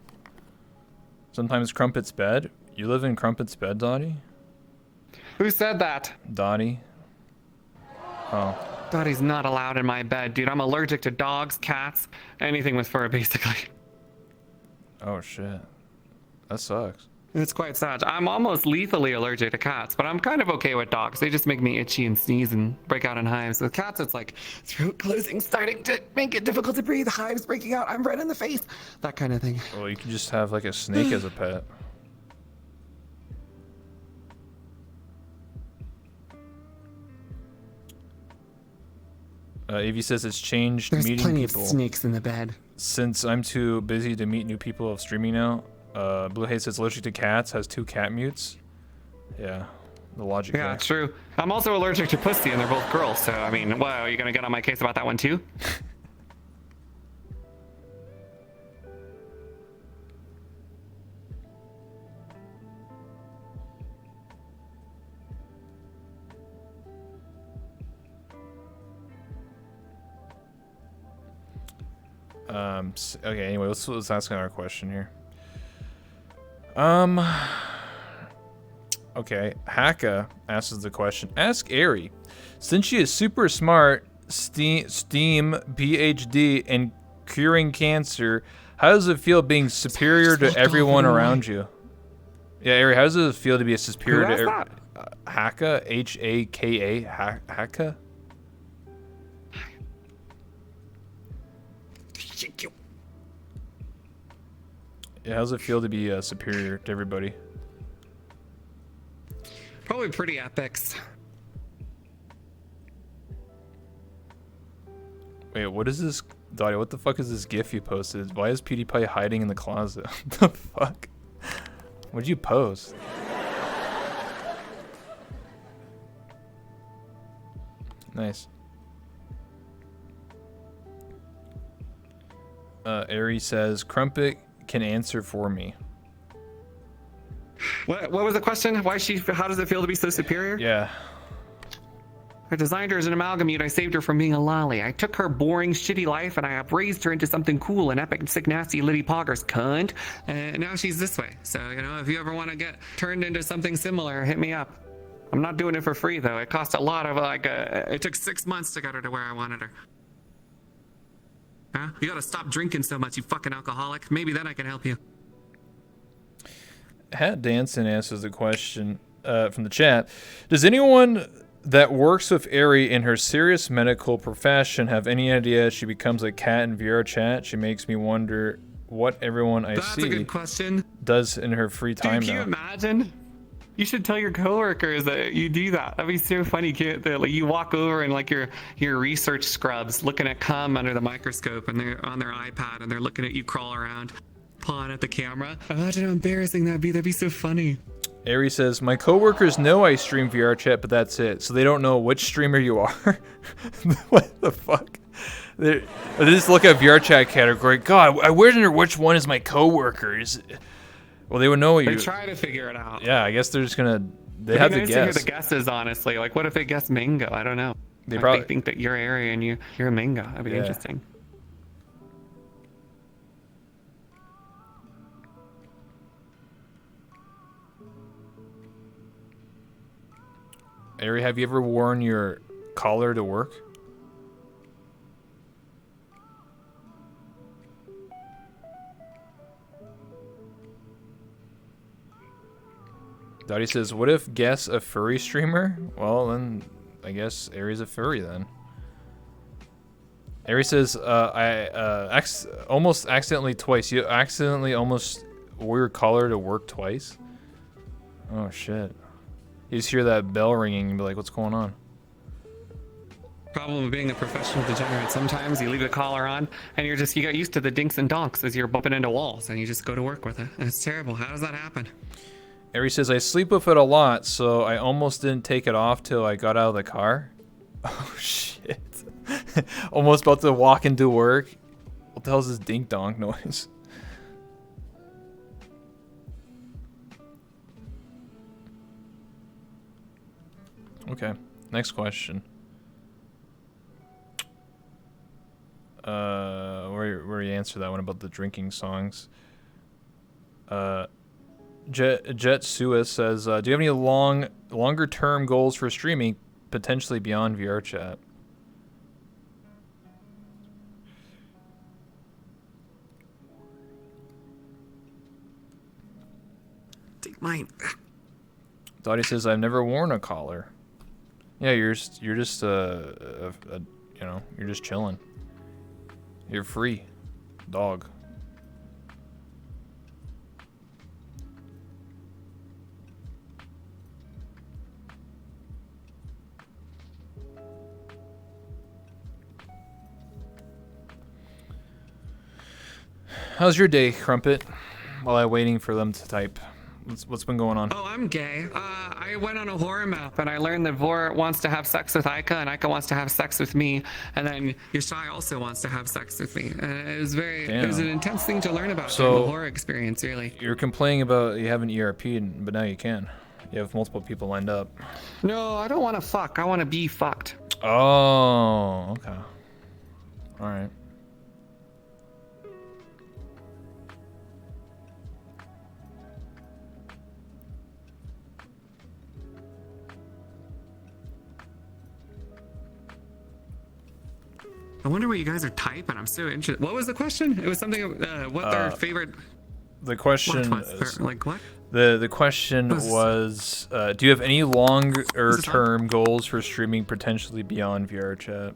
Sometimes Crumpet's bed. You live in Crumpet's bed, Dottie? Who said that? Dottie? Oh. Dottie's not allowed in my bed, dude. I'm allergic to dogs, cats, anything with fur, basically. Oh, shit. That sucks. It's quite sad. I'm almost lethally allergic to cats, but I'm kind of okay with dogs. They just make me itchy and sneeze and break out in hives. With cats, it's like throat closing, starting to make it difficult to breathe, hives breaking out, I'm red in the face, that kind of thing. Well, you can just have like a snake as a pet. Evie says it's changed There's meeting plenty people. of snakes in the bed. Since I'm too busy to meet new people of streaming now. Blue Hay says allergic to cats, has 2 cat mutes. Yeah, the logic Yeah, there. it's true. I'm also allergic to pussy, and they're both girls, so I mean, wow, are you gonna get on my case about that one too? Okay, anyway, let's ask another question here. Okay, Haka asks the question. Ask Ari, since she is super smart, STEAM PhD, and curing cancer, how does it feel being superior to everyone around you? Yeah, Ari, how does it feel to be a superior Who to asked Haka? Haka? Haka? Yeah, how does it feel to be superior to everybody? Probably pretty epics. Wait, what is this? Dottie, what the fuck is this GIF you posted? Why is PewDiePie hiding in the closet? What the fuck? What'd you post? Nice. Ari says, Crumpet can answer for me. What was the question? How does it feel to be so superior? Yeah. I designed her as an amalgamute. I saved her from being a lolly. I took her boring, shitty life and I upraised her into something cool and epic and sick, nasty Liddy Poggers, cunt. And now she's this way. So, if you ever want to get turned into something similar, hit me up. I'm not doing it for free, though. It cost a lot of, it took 6 months to get her to where I wanted her. Huh? You gotta stop drinking so much, you fucking alcoholic. Maybe then I can help you. Hat Danson answers the question from the chat. Does anyone that works with Ari in her serious medical profession have any idea she becomes a cat in VR chat? She makes me wonder what everyone I That's a see good question. does in her free time Dude, can you now. imagine? You should tell your coworkers that you do that. That'd be so funny. Like you walk over and like your research scrubs looking at cum under the microscope, and they're on their iPad and they're looking at you crawl around, pawing at the camera. Imagine how embarrassing that'd be. That'd be so funny. Ari says, my coworkers know I stream VR chat, but that's it. So they don't know which streamer you are. What the fuck? They just look at VR chat category. God, I wonder which one is my coworkers. Well, they would know They you. try to figure it out. Yeah, I guess they're just gonna. They It'd have be to nice to hear guess. the guesses, honestly. Like, what if they guess mango? I don't know. They Like, probably- they think that you're Ari and you're a mango. That'd be Yeah. interesting. Ari, have you ever worn your collar to work? Dottie says, what if guess a furry streamer? Well, then I guess Ari's a furry then. Ari says, I almost accidentally twice. You accidentally almost wore your collar to work twice? Oh, shit. You just hear that bell ringing and be like, what's going on? Problem of being a professional degenerate. Sometimes you leave the collar on and you get used to the dinks and donks as you're bumping into walls and you just go to work with it. And it's terrible. How does that happen? Ari says, I sleep with it a lot, so I almost didn't take it off till I got out of the car. Oh, shit. Almost about to walk into work. What the hell is this dink donk noise? Okay, next question. Where you answer that one about the drinking songs. Jet Suez says, do you have any longer term goals for streaming, potentially beyond VR chat? Take mine. Dottie says, I've never worn a collar. Yeah, you're just you know, you're just chilling. You're free, dog. How's your day, Crumpet? While I'm waiting for them to type. What's been going on? Oh, I'm gay. I went on a horror map and I learned that Vor wants to have sex with Aika and Aika wants to have sex with me. And then Yashai also wants to have sex with me. And it was it was an intense thing to learn about during the horror experience, really. You're complaining about you haven't ERP'd, but now you can. You have multiple people lined up. No, I don't want to fuck. I want to be fucked. Oh, okay. All right. I wonder what you guys are typing. I'm so interested. What was the question? It was something. What their favorite? The question. Like what? The question was, do you have any longer term goals for streaming, potentially beyond VR chat?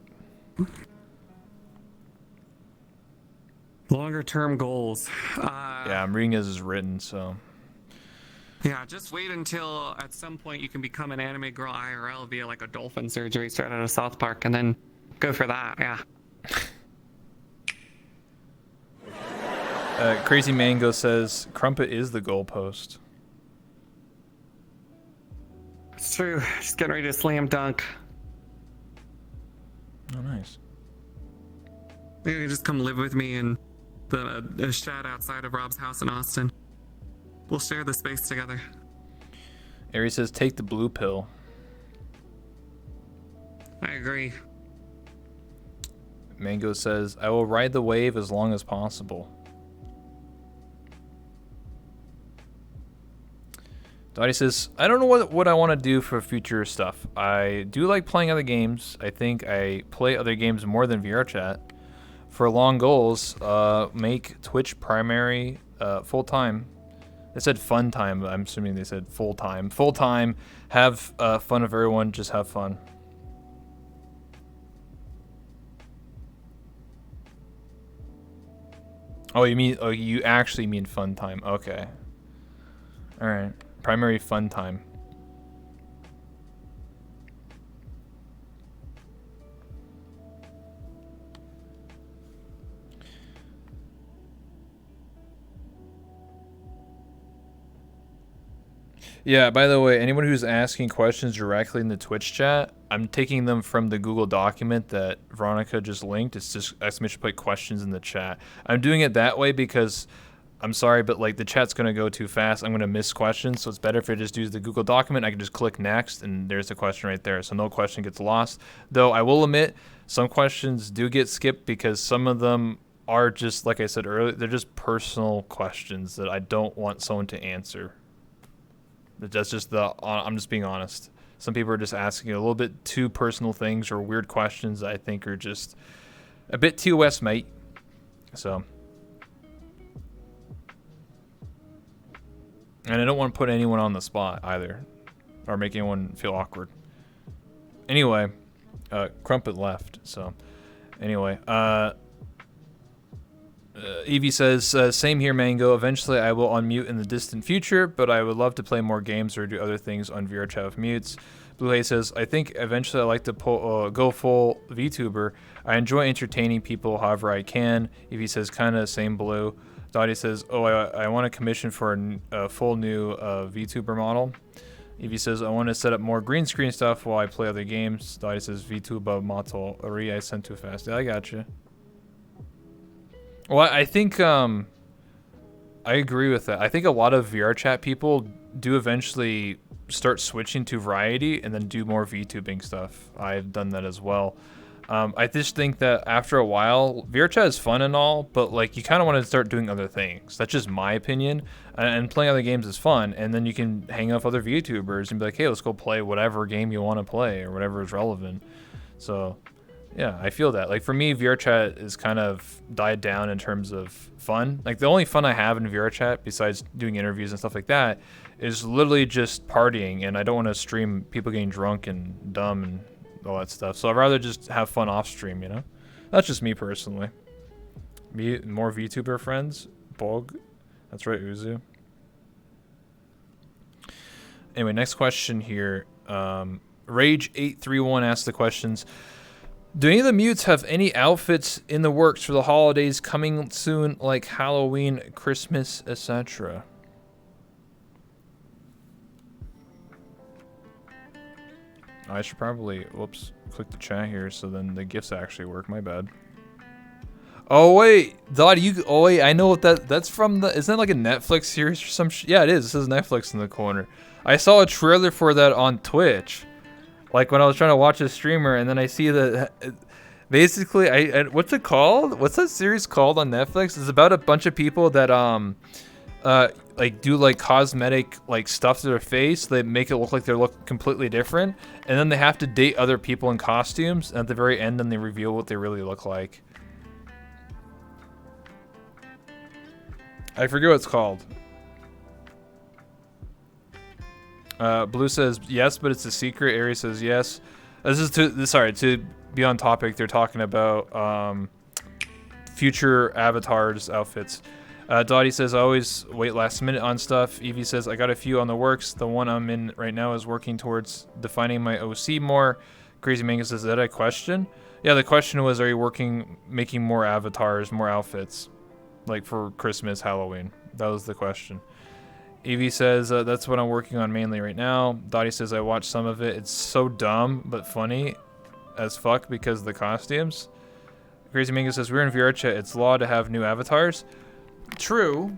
Longer term goals. Yeah, I'm reading as is written, so. Yeah, just wait until at some point you can become an anime girl IRL via like a dolphin surgery straight out of South Park, and then go for that. Yeah. Crazy Mango says Crumpet is the goalpost. It's true. Just getting ready to slam dunk. Oh, nice. Maybe just come live with me in the shed outside of Rob's house in Austin. We'll share the space together. Ari says take the blue pill. I agree. Mango says I will ride the wave as long as possible. Dottie says, I don't know what I want to do for future stuff. I do like playing other games. I think I play other games more than VR chat. For long goals, make Twitch primary full-time. They said fun time. I'm assuming they said full time. Full time. Have fun with everyone. Just have fun. Oh, you mean? Oh, you actually mean fun time. Okay. All right. Primary fun time. Yeah, by the way, anyone who's asking questions directly in the Twitch chat, I'm taking them from the Google document that Veronica just linked. It's just exclamation point questions in the chat. I'm doing it that way because I'm sorry, but like the chat's going to go too fast. I'm going to miss questions. So it's better if I just use the Google document. I can just click next and there's the question right there. So no question gets lost. Though I will admit some questions do get skipped because some of them are just, like I said earlier, they're just personal questions that I don't want someone to answer. That's just I'm just being honest. Some people are just asking a little bit too personal things or weird questions that I think are just a bit too West, mate. So, and I don't want to put anyone on the spot either or make anyone feel awkward. Anyway, Crumpet left. So, anyway, Evie says, same here, Mango. Eventually, I will unmute in the distant future, but I would love to play more games or do other things on VRChat with mutes. Blue Hay says, I think eventually I like to go full VTuber. I enjoy entertaining people however I can. Evie says, kind of same Blue. Dottie says, oh, I want a commission for a full new VTuber model. Evie says, I want to set up more green screen stuff while I play other games. Dottie says, VTuber model. Ari, I sent too fast. Yeah, I got you. Well, I think I agree with that. I think a lot of VRChat people do eventually start switching to Variety and then do more VTubing stuff. I've done that as well. I just think that after a while, VRChat is fun and all, but like you kind of want to start doing other things. That's just my opinion. And playing other games is fun, and then you can hang out with other VTubers and be like, hey, let's go play whatever game you want to play or whatever is relevant. So yeah, I feel that. Like for me, VRChat is kind of died down in terms of fun. Like the only fun I have in VRChat, besides doing interviews and stuff like that, is literally just partying. And I don't want to stream people getting drunk and dumb and all that stuff. So I'd rather just have fun off stream, you know? That's just me personally. More VTuber friends? Bog? That's right, Uzu. Anyway, next question here. Rage831 asks the questions. Do any of the mutes have any outfits in the works for the holidays coming soon, like Halloween, Christmas, etc.? I should probably, whoops, click the chat here so then the gifts actually work. My bad. Oh wait, Dottie, oh wait, I know what that's from. Isn't that like a Netflix series or some yeah, it is. It says Netflix in the corner. I saw a trailer for that on Twitch. Like when I was trying to watch a streamer, and then I see that basically, I what's it called? What's that series called on Netflix? It's about a bunch of people that like do like cosmetic like stuff to their face. They make it look like they look completely different, and then they have to date other people in costumes. And at the very end, then they reveal what they really look like. I forget what it's called. Blue says yes, but it's a secret. Aries says yes. This is to be on topic. They're talking about future avatars outfits. Dottie says I always wait last minute on stuff. Evie says I got a few on the works. The one I'm in right now is working towards defining my OC more. Crazy Manga says, is that a question? Yeah, the question was, are you making more avatars, more outfits, like for Christmas, Halloween? That was the question. Evie says, that's what I'm working on mainly right now. Dottie says, I watched some of it. It's so dumb, but funny as fuck because of the costumes. Crazy Manga says, we're in VRChat. It's law to have new avatars. True,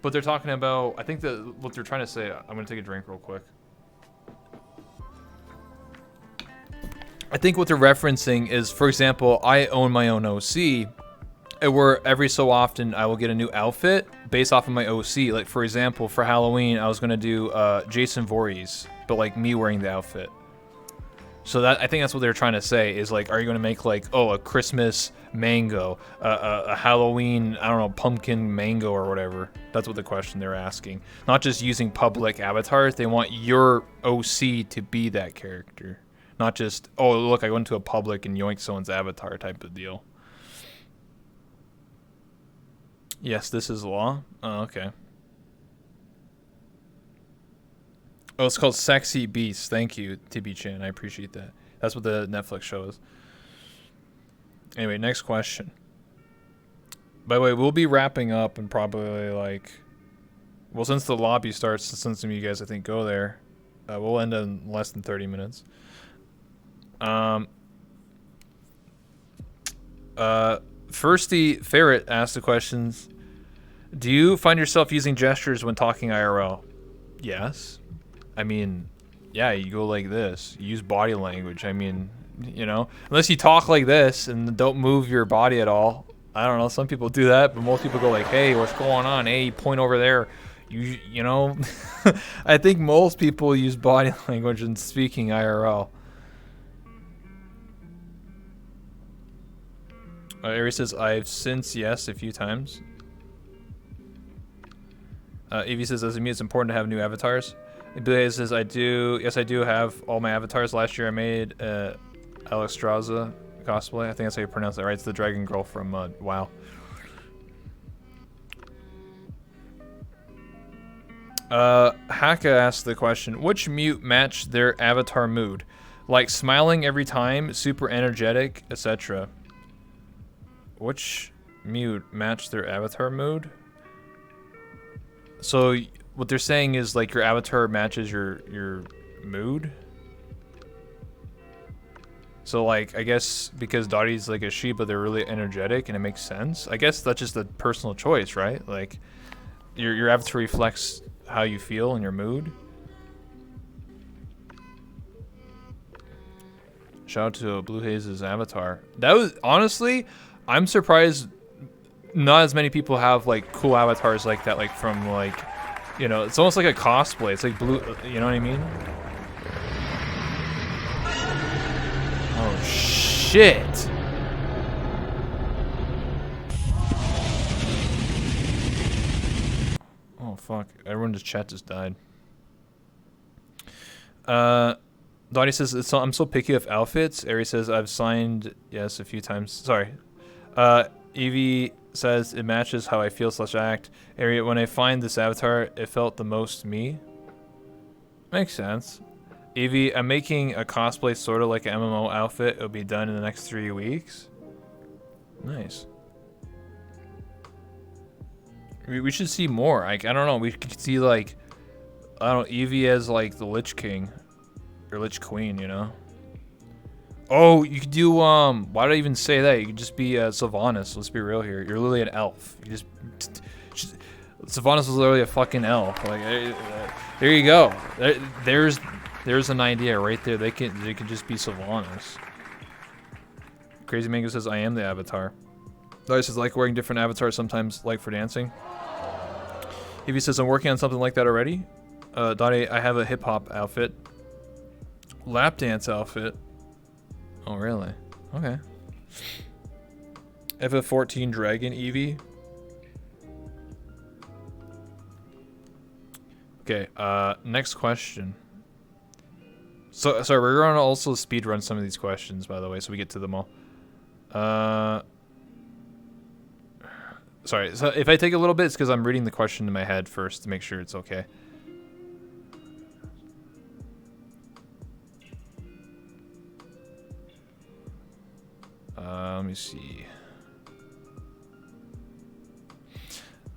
but they're talking about, I think that what they're trying to say, I'm going to take a drink real quick. I think what they're referencing is, for example, I own my own OC, where every so often I will get a new outfit based off of my OC. Like for example, for Halloween, I was gonna do Jason Voorhees, but like me wearing the outfit. So that I think that's what they're trying to say is like, are you gonna make like, oh, a Christmas mango, a Halloween, I don't know, pumpkin mango or whatever. That's what the question they're asking. Not just using public avatars. They want your OC to be that character. Not just, oh, look, I went to a public and yoinked someone's avatar type of deal. Yes, this is law. Oh, okay. Oh, it's called Sexy Beast. Thank you, TB Chan. I appreciate that. That's what the Netflix show is. Anyway, next question. By the way, we'll be wrapping up in probably like, well, since the lobby starts, since some of you guys I think go there, we'll end in less than 30 minutes. Firsty Ferret asked the questions. Do you find yourself using gestures when talking IRL? Yes. I mean, yeah, you go like this. You use body language. I mean, you know, unless you talk like this and don't move your body at all. I don't know. Some people do that, but most people go like, hey, what's going on? Hey, point over there. You know, I think most people use body language in speaking IRL. Aries says, I've since yes a few times. Evie says, as a mute, it's important to have new avatars. Blaze says, I do have all my avatars. Last year I made Alexstrasza cosplay. I think that's how you pronounce that, right? It's the dragon girl from WoW. Haka asked the question, which mute matched their avatar mood? Like smiling every time, super energetic, etc. Which mute matched their avatar mood? So what they're saying is like your avatar matches your mood. So like I guess because Dottie's like a she, but they're really energetic and it makes sense. I guess that's just a personal choice, right? Like your avatar reflects how you feel and your mood. Shout out to Blue Haze's avatar. That was honestly, I'm surprised not as many people have like cool avatars like that, like from like, you know, it's almost like a cosplay. It's like blue, you know what I mean? Oh shit. Oh fuck, everyone's chat just died. Dottie says, I'm so picky with outfits. Aries says, I've signed yes a few times. Sorry. Evie says, it matches how I feel / act. Ari, when I find this avatar, it felt the most me. Makes sense. Evie, I'm making a cosplay sort of like an MMO outfit. It'll be done in the next 3 weeks. Nice. We should see more. Like, I don't know. We could see like, I don't know, Evie as like the Lich King. Or Lich Queen, you know? Oh, you could do, why did I even say that? You could just be Sylvanas. Let's be real here. You're literally an elf. You just Sylvanas was literally a fucking elf. Like, there you go. There's an idea right there. They can just be Sylvanas. Crazy Mango says, I am the avatar. Dice says, like wearing different avatars sometimes, like for dancing. Evie says, I'm working on something like that already. Dottie, I have a hip-hop outfit. Lap dance outfit. Oh, really? Okay. FF14 Dragon Eevee. Okay, next question. So, sorry, we're going to also speedrun some of these questions, by the way, so we get to them all. Sorry, so if I take a little bit, it's because I'm reading the question in my head first to make sure it's okay. Let me see.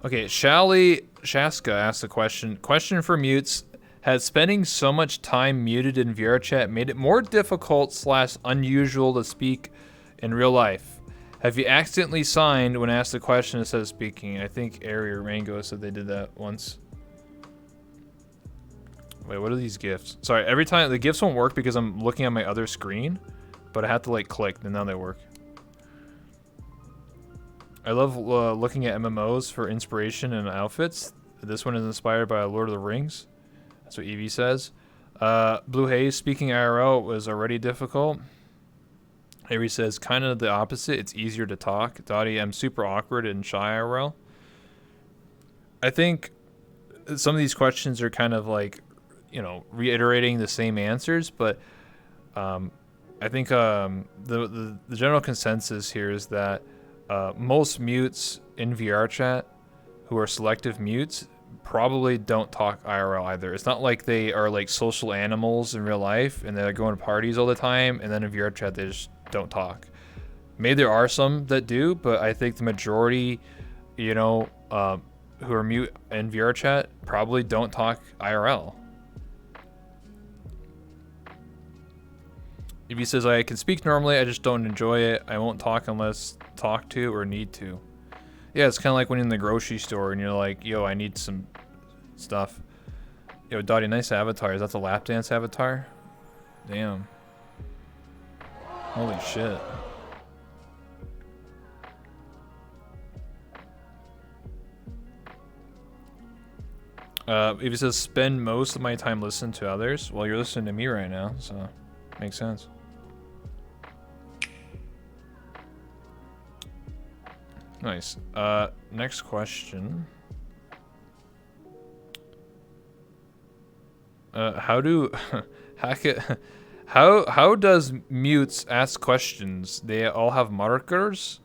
Okay, Shally Shaska asked the question. Question for mutes. Has spending so much time muted in VRChat made it more difficult / unusual to speak in real life? Have you accidentally signed when asked the question instead of speaking? I think Ari or Mango said they did that once. Wait, what are these gifts? Sorry, every time the gifts won't work because I'm looking at my other screen, but I have to like click and now they work. I love looking at MMOs for inspiration and outfits. This one is inspired by Lord of the Rings. That's what Evie says. Blue Haze, speaking IRL was already difficult. Avery says, kind of the opposite. It's easier to talk. Dottie, I'm super awkward and shy IRL. I think some of these questions are kind of like, you know, reiterating the same answers, but I think the general consensus here is that most mutes in VR chat who are selective mutes probably don't talk IRL either. It's not like they are like social animals in real life and they're going to parties all the time, and then in VR chat they just don't talk. Maybe there are some that do, but I think the majority, you know, who are mute in VR chat probably don't talk IRL. If he says, I can speak normally, I just don't enjoy it. I won't talk unless talked to or need to. Yeah, it's kind of like when you're in the grocery store and you're like, yo, I need some stuff. Yo, Dottie, nice avatar. Is that the lap dance avatar? Damn. Holy shit. If he says, spend most of my time listening to others, well, you're listening to me right now, so makes sense. Nice. Next question. How does mutes ask questions? They all have markers?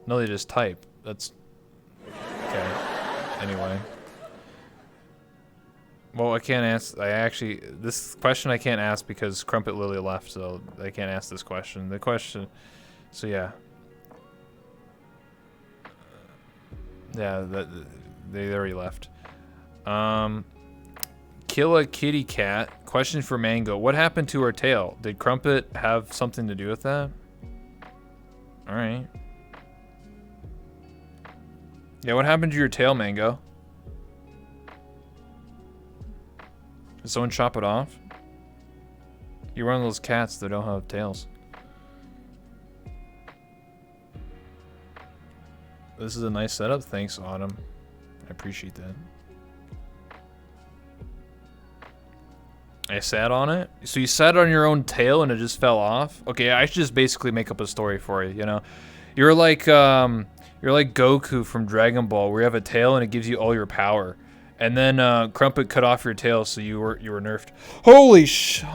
No, they just type. That's okay. Anyway. Well, I can't ask. This question I can't ask because Crumpet Lily left, so I can't ask this question. The question. So yeah. Yeah, they already left. Kill a kitty cat. Question for Mango. What happened to her tail? Did Crumpet have something to do with that? Alright. Yeah, what happened to your tail, Mango? Did someone chop it off? You're one of those cats that don't have tails. This is a nice setup. Thanks, Autumn. I appreciate that. I sat on it? So you sat on your own tail and it just fell off? Okay, I should just basically make up a story for you, you know? You're like Goku from Dragon Ball, where you have a tail and it gives you all your power. And then Crumpet cut off your tail, so you were nerfed. Holy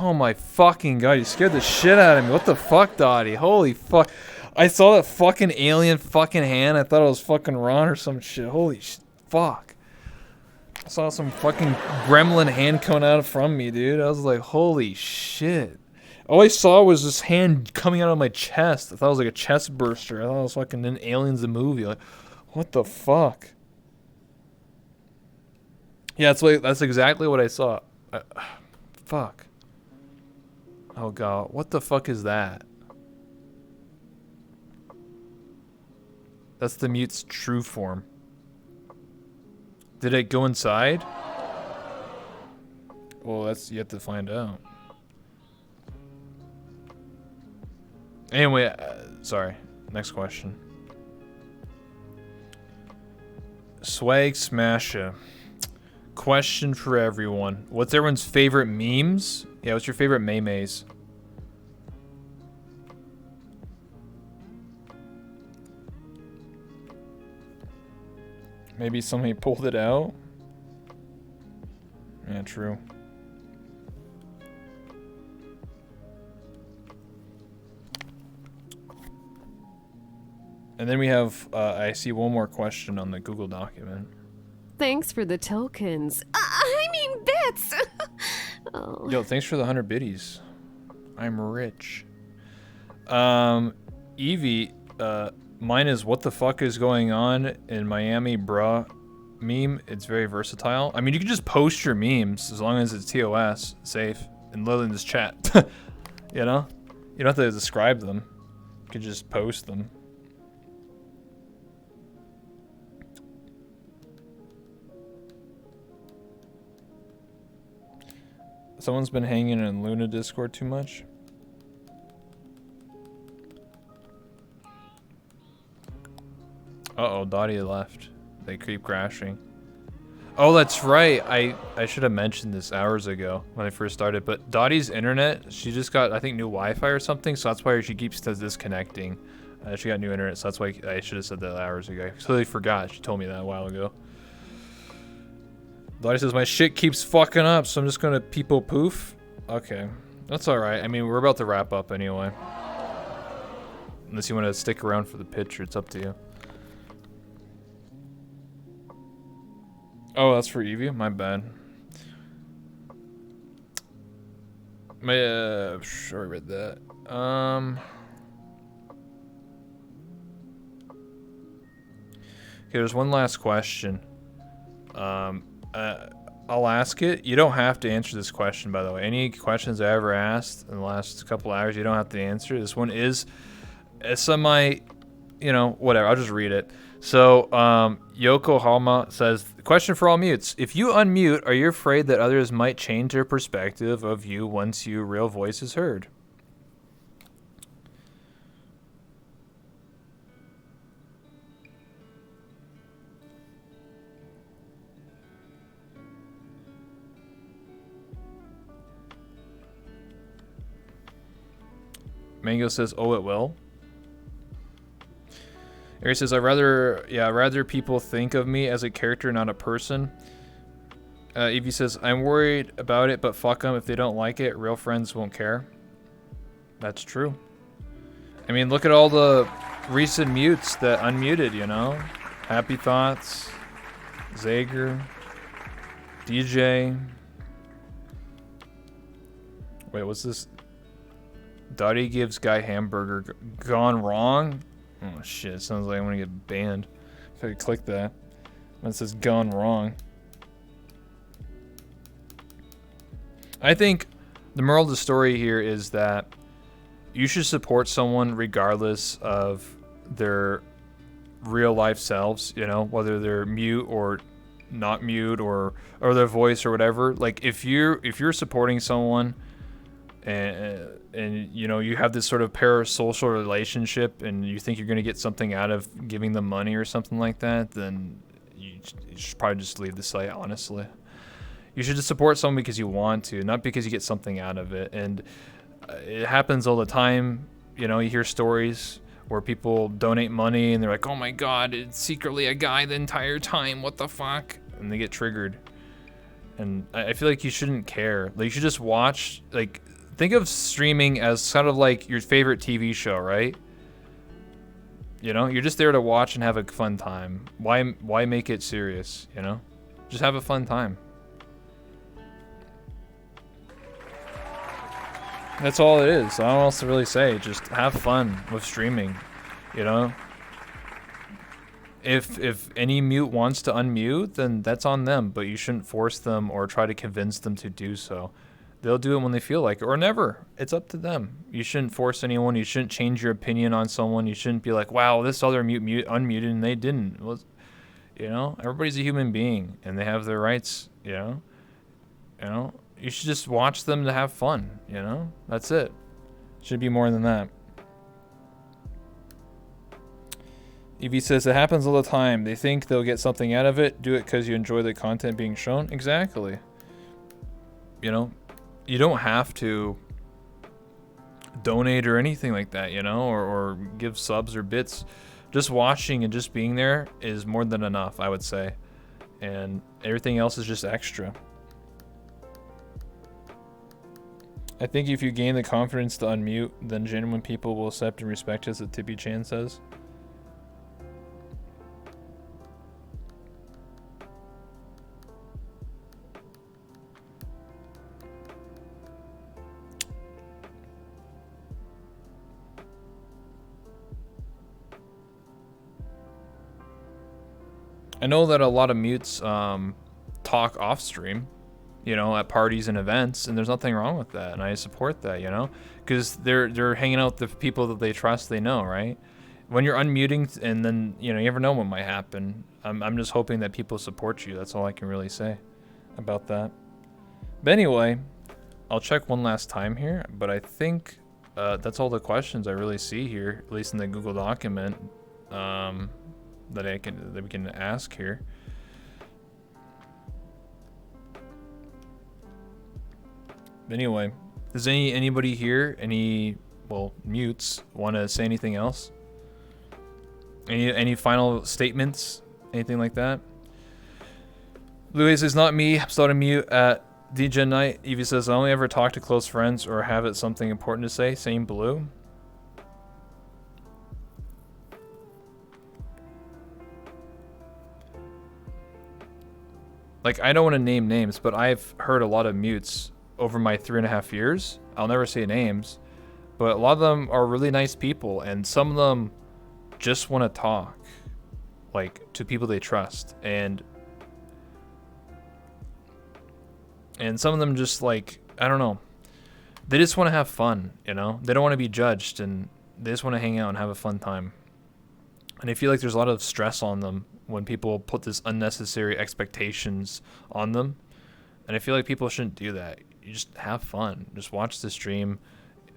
oh my fucking god, you scared the shit out of me. What the fuck, Dottie? Holy fuck. I saw that fucking alien fucking hand. I thought it was fucking Ron or some shit. Holy fuck. I saw some fucking gremlin hand coming out from me, dude. I was like, holy shit. All I saw was this hand coming out of my chest. I thought it was like a chest burster. I thought it was fucking in Aliens the movie. Like, what the fuck? Yeah, that's exactly what I saw. Fuck. Oh god, what the fuck is that? That's the mute's true form. Did it go inside? Well, that's yet to find out. Anyway, sorry. Next question. Swag Smasher. Question for everyone. What's everyone's favorite memes? Yeah, what's your favorite memes? Maybe somebody pulled it out? Yeah, true. And then we have, I see one more question on the Google document. Thanks for the tokens. I mean bits! Oh. Yo, thanks for the 100 biddies. I'm rich. Evie, mine is what the fuck is going on in Miami, bruh meme. It's very versatile. I mean, you can just post your memes as long as it's TOS, safe, and literally in this chat. You know? You don't have to describe them. You can just post them. Someone's been hanging in Luna Discord too much. Uh-oh, Dottie left. They keep crashing. Oh, that's right. I should have mentioned this hours ago when I first started. But Dottie's internet, she just got, I think, new Wi-Fi or something. So that's why she keeps disconnecting. She got new internet, so that's why I should have said that hours ago. I totally forgot. She told me that a while ago. Dottie says, my shit keeps fucking up, so I'm just gonna people poof. Okay, that's alright. I mean, we're about to wrap up anyway. Unless you want to stick around for the picture, it's up to you. Oh, that's for Evie? My bad. Sure, I read that. Okay, there's one last question. I'll ask it. You don't have to answer this question, by the way. Any questions I ever asked in the last couple hours, you don't have to answer. This one is a semi, whatever. I'll just read it. So, Yokohama says, question for all mutes. If you unmute, are you afraid that others might change their perspective of you once your real voice is heard? Mango says, oh, it will. Ari says, I'd rather people think of me as a character, not a person. Evie says, I'm worried about it, but fuck them. If they don't like it, real friends won't care. That's true. I mean, look at all the recent mutes that unmuted, Happy Thoughts, Zager, DJ. Wait, what's this? Dottie gives guy hamburger gone wrong. Oh shit! It sounds like I'm gonna get banned if I click that. When it says gone wrong. I think the moral of the story here is that you should support someone regardless of their real life selves. Whether they're mute or not mute or their voice or whatever. Like if you're supporting someone. And you have this sort of parasocial relationship and you think you're going to get something out of giving them money or something like that, then you should probably just leave the site, honestly. You should just support someone because you want to, not because you get something out of it. And it happens all the time. You hear stories where people donate money and they're like, oh my god, it's secretly a guy the entire time, what the fuck? And they get triggered. And I feel like you shouldn't care. Like, you should just watch, think of streaming as kind of like your favorite TV show, right? You're just there to watch and have a fun time. Why make it serious, Just have a fun time. That's all it is. I don't know what else to really say. Just have fun with streaming, If any mute wants to unmute, then that's on them, but you shouldn't force them or try to convince them to do so. They'll do it when they feel like it, or never. It's up to them. You shouldn't force anyone. You shouldn't change your opinion on someone. You shouldn't be like, wow, this other mute unmuted and they didn't. Well, everybody's a human being and they have their rights, You should just watch them to have fun, That's it. Should be more than that. Evie says, it happens all the time. They think they'll get something out of it. Do it because you enjoy the content being shown. Exactly. You don't have to donate or anything like that, or give subs or bits. Just watching and just being there is more than enough, I would say. And everything else is just extra. I think if you gain the confidence to unmute, then genuine people will accept and respect us, as Tippy Chan says. I know that a lot of mutes talk off stream, at parties and events, and there's nothing wrong with that, and I support that, because they're hanging out with the people that they trust, they know, right? When you're unmuting, and then you never know what might happen. I'm just hoping that people support you. That's all I can really say about that. But anyway, I'll check one last time here, but I think that's all the questions I really see here, at least in the Google document. That we can ask here. Anyway, does anybody here, mutes, want to say anything else? Any final statements? Anything like that? Louis says, not me. I'm still on mute at DJ Night. Evie says, I only ever talk to close friends or have it something important to say. Same Blue. Like, I don't want to name names, but I've heard a lot of mutes over my 3.5 years. I'll never say names, but a lot of them are really nice people, and some of them just want to talk, like, to people they trust, and some of them just, like, I don't know, they just want to have fun, you know? They don't want to be judged, and they just want to hang out and have a fun time. And I feel like there's a lot of stress on them when people put this unnecessary expectations on them. And I feel like people shouldn't do that. You just have fun. Just watch the stream.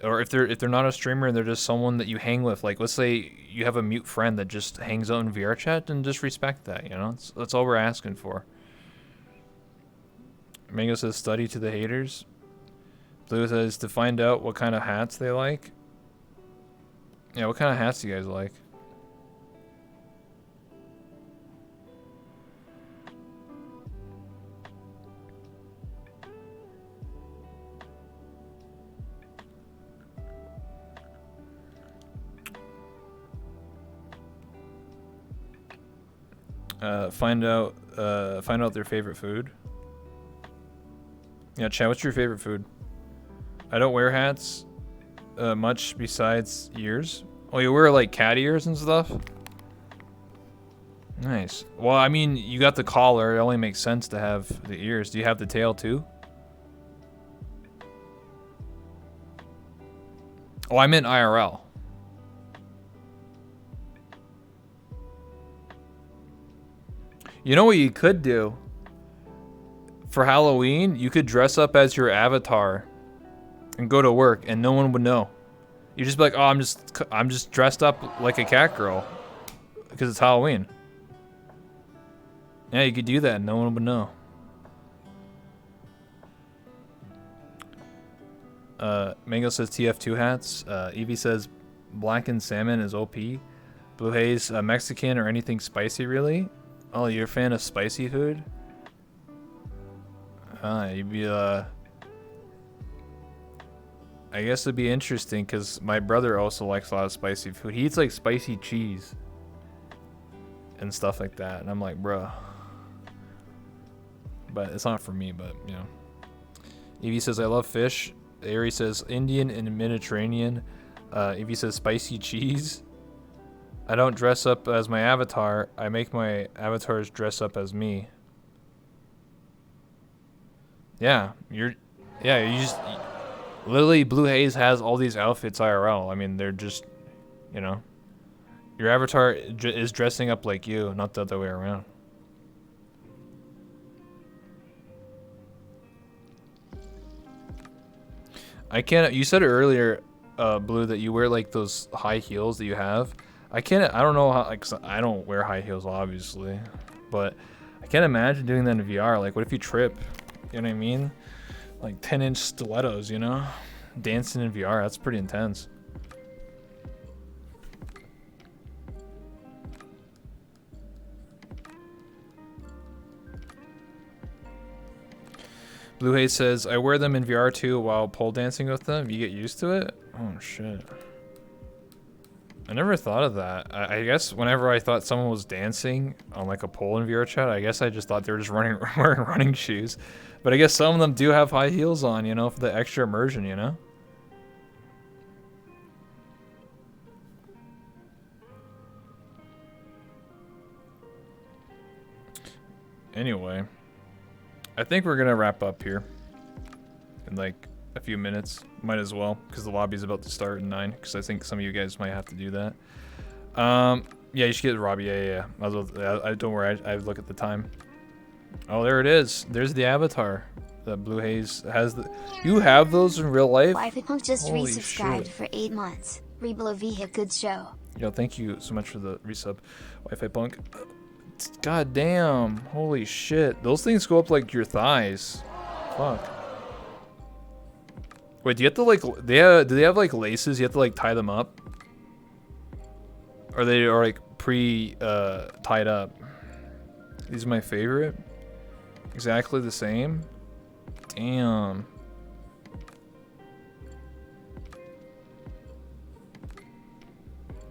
Or if they're not a streamer and they're just someone that you hang with, like let's say you have a mute friend that just hangs out in VR chat, and just respect that, you know? That's all we're asking for. Mango says, study to the haters. Blue says, to find out what kind of hats they like. Yeah, what kind of hats do you guys like? Find out their favorite food. Yeah, Chad, what's your favorite food? I don't wear hats much besides ears. Oh, you wear like cat ears and stuff? Nice. Well, I mean, you got the collar. It only makes sense to have the ears. Do you have the tail too? Oh, I meant IRL. You know what you could do? For Halloween, you could dress up as your avatar and go to work and no one would know. You just be like, "Oh, I'm just dressed up like a cat girl because it's Halloween." Yeah, you could do that and no one would know. Mango says TF2 hats. Evie says blackened salmon is OP. Blue Haze, Mexican or anything spicy really? Oh, you're a fan of spicy food? You'd be, I guess it'd be interesting because my brother also likes a lot of spicy food. He eats like spicy cheese and stuff like that. And I'm like, bruh. But it's not for me, but, you know. Evie says, I love fish. Ari says, Indian and Mediterranean. Evie says, spicy cheese. I don't dress up as my avatar. I make my avatars dress up as me. Yeah, you just literally Blue Haze has all these outfits IRL. I mean, they're just, you know, your avatar is dressing up like you, not the other way around. I can't. You said earlier, Blue, that you wear like those high heels that you have. I don't know how. Like, I don't wear high heels, obviously, but I can't imagine doing that in VR. Like, what if you trip? You know what I mean? Like 10-inch stilettos, you know? Dancing in VR, that's pretty intense. Blue Haze says, I wear them in VR too while pole dancing with them. You get used to it? Oh, shit. I never thought of that. I guess whenever I thought someone was dancing on like a pole in VR chat, I guess I just thought they were just wearing running shoes. But I guess some of them do have high heels on, you know, for the extra immersion, you know? Anyway, I think we're going to wrap up here in like a few minutes. Might as well, because the lobby's about to start in 9, because I think some of you guys might have to do that. Yeah, you should get Robbie. Yeah. Might as well, I don't worry, I look at the time. Oh, there it is. There's the avatar that Blue Haze has. You have those in real life? Wi-Fi Punk just Holy resubscribed shit. for 8 months. Reblo V, good show. Yo, thank you so much for the resub, Wi-Fi Punk. God damn. Holy shit. Those things go up like your thighs. Fuck. Wait, do you have to like do they have like laces? You have to like tie them up, or they are like tied up? These are my favorite. Exactly the same. Damn.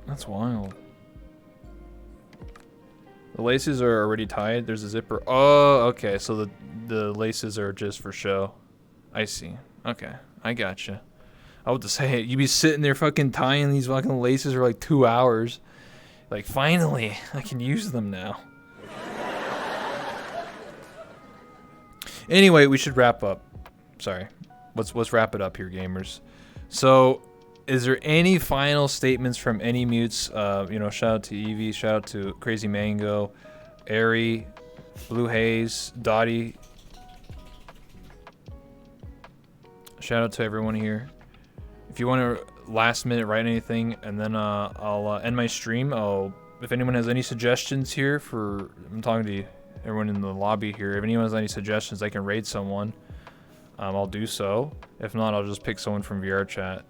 That's wild. The laces are already tied. There's a zipper. Oh, okay. So the laces are just for show. I see. Okay, I gotcha. I would just say you be sitting there fucking tying these fucking laces for like 2 hours. Like finally, I can use them now. Anyway, we should wrap up. Sorry. Let's wrap it up here, gamers. So, is there any final statements from any mutes? You know, shout out to Evie, shout out to Crazy Mango, Airy, Blue Haze, Dottie. Shout out to everyone here. If you want to last minute write anything, and then I'll end my stream. If anyone has any suggestions here I'm talking to everyone in the lobby here. If anyone has any suggestions, I can raid someone. I'll do so. If not, I'll just pick someone from VR chat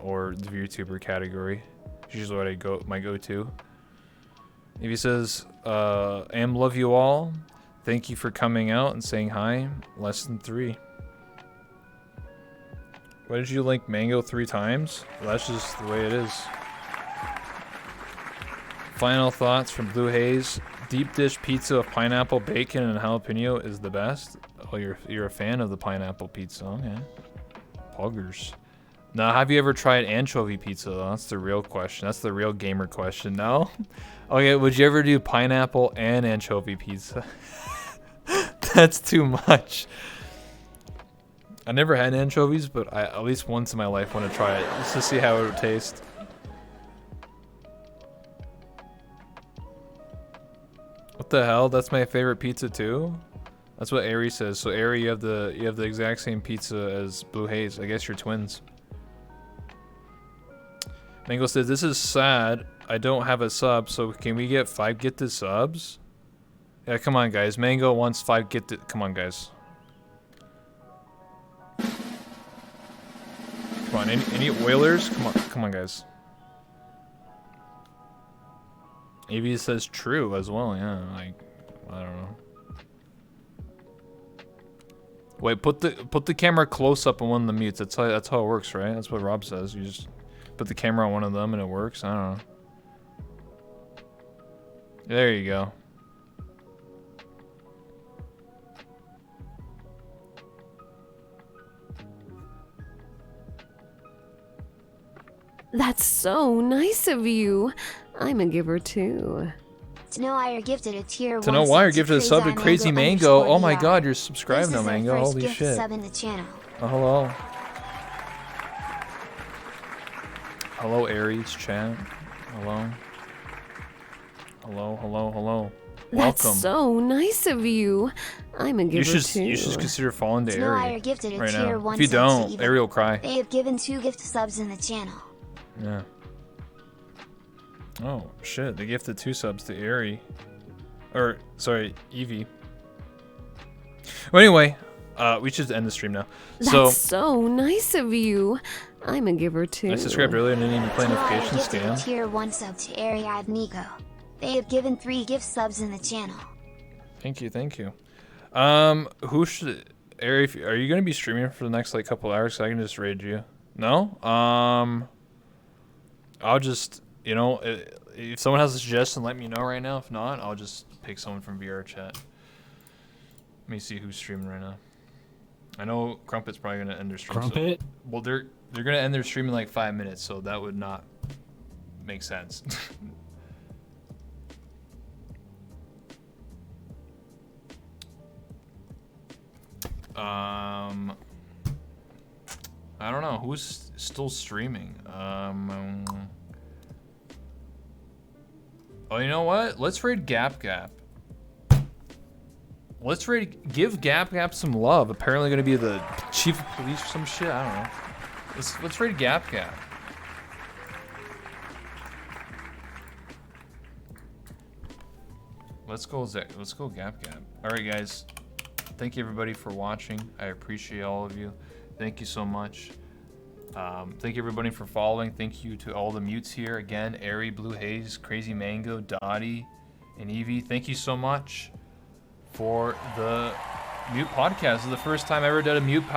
or the VTuber category. It's usually what my go-to. If he says, "Am love you all. Thank you for coming out and saying hi." Less than 3. Why did you link Mango 3 times? Well, that's just the way it is. Final thoughts from Blue Haze. Deep dish pizza of pineapple, bacon, and jalapeno is the best. Oh, you're a fan of the pineapple pizza. Okay. Poggers. Now, have you ever tried anchovy pizza, though? That's the real question. That's the real gamer question. No? Okay, would you ever do pineapple and anchovy pizza? That's too much. I never had anchovies, but I at least once in my life want to try it just to see how it would taste. What the hell? That's my favorite pizza too. That's what Ari says. So Ari, you have the exact same pizza as Blue Haze. I guess you're twins. Mango says, "This is sad. I don't have a sub, so can we get 5 gifted subs?" Yeah, come on, guys. Mango wants 5 gifted. Come on, guys. Come on, any Oilers? Come on, guys. Avi says true as well. Yeah, like I don't know. Wait, put the camera close up on one of the mutes. That's how it works, right? That's what Rob says. You just put the camera on one of them and it works. I don't know. There you go. That's so nice of you. I'm a giver too. To know why you're gifted a tier To know why you're gifted a sub to Crazy Mango. Oh my god, you're subscribed now, Mango. Holy shit. Sub in the channel. Oh, hello. Hello, Aries chat. Hello. Hello. That's Welcome. so nice of you. I'm a giver too. You should consider falling to To know why Ari you're gifted a right tier now. 1 If you sub to don't, Eva. Ari will cry. They have given 2 gift subs in the channel. Yeah. Oh shit! They gifted 2 subs to Ari, or sorry, Evie. Well, anyway, we should end the stream now. That's so nice of you. I'm a giver too. I subscribed earlier and didn't even play To know why you're notification gifted a scam. tier 1 sub to Ariad Nico. They have given 3 gift subs in the channel. Thank you. Who should Ari? Are you gonna be streaming for the next like couple hours? So I can just raid you. No. I'll just, you know, if someone has a suggestion, let me know right now. If not, I'll just pick someone from VR chat. Let me see who's streaming right now. I know Crumpet's probably gonna end their stream. Crumpet? So, well, they're gonna end their stream in like 5 minutes, so that would not make sense. I don't know who's still streaming. Oh, you know what? Let's raid Gap. Give Gap some love. Apparently going to be the chief of police or some shit. I don't know. Let's raid Gap. Let's go Gap. All right, guys. Thank you everybody for watching. I appreciate all of you. Thank you so much. Thank you everybody for following. Thank you to all the mutes here. Again, Airy, Blue Haze, Crazy Mango, Dottie, and Evie. Thank you so much for the Mute podcast. This is the first time I ever did a Mute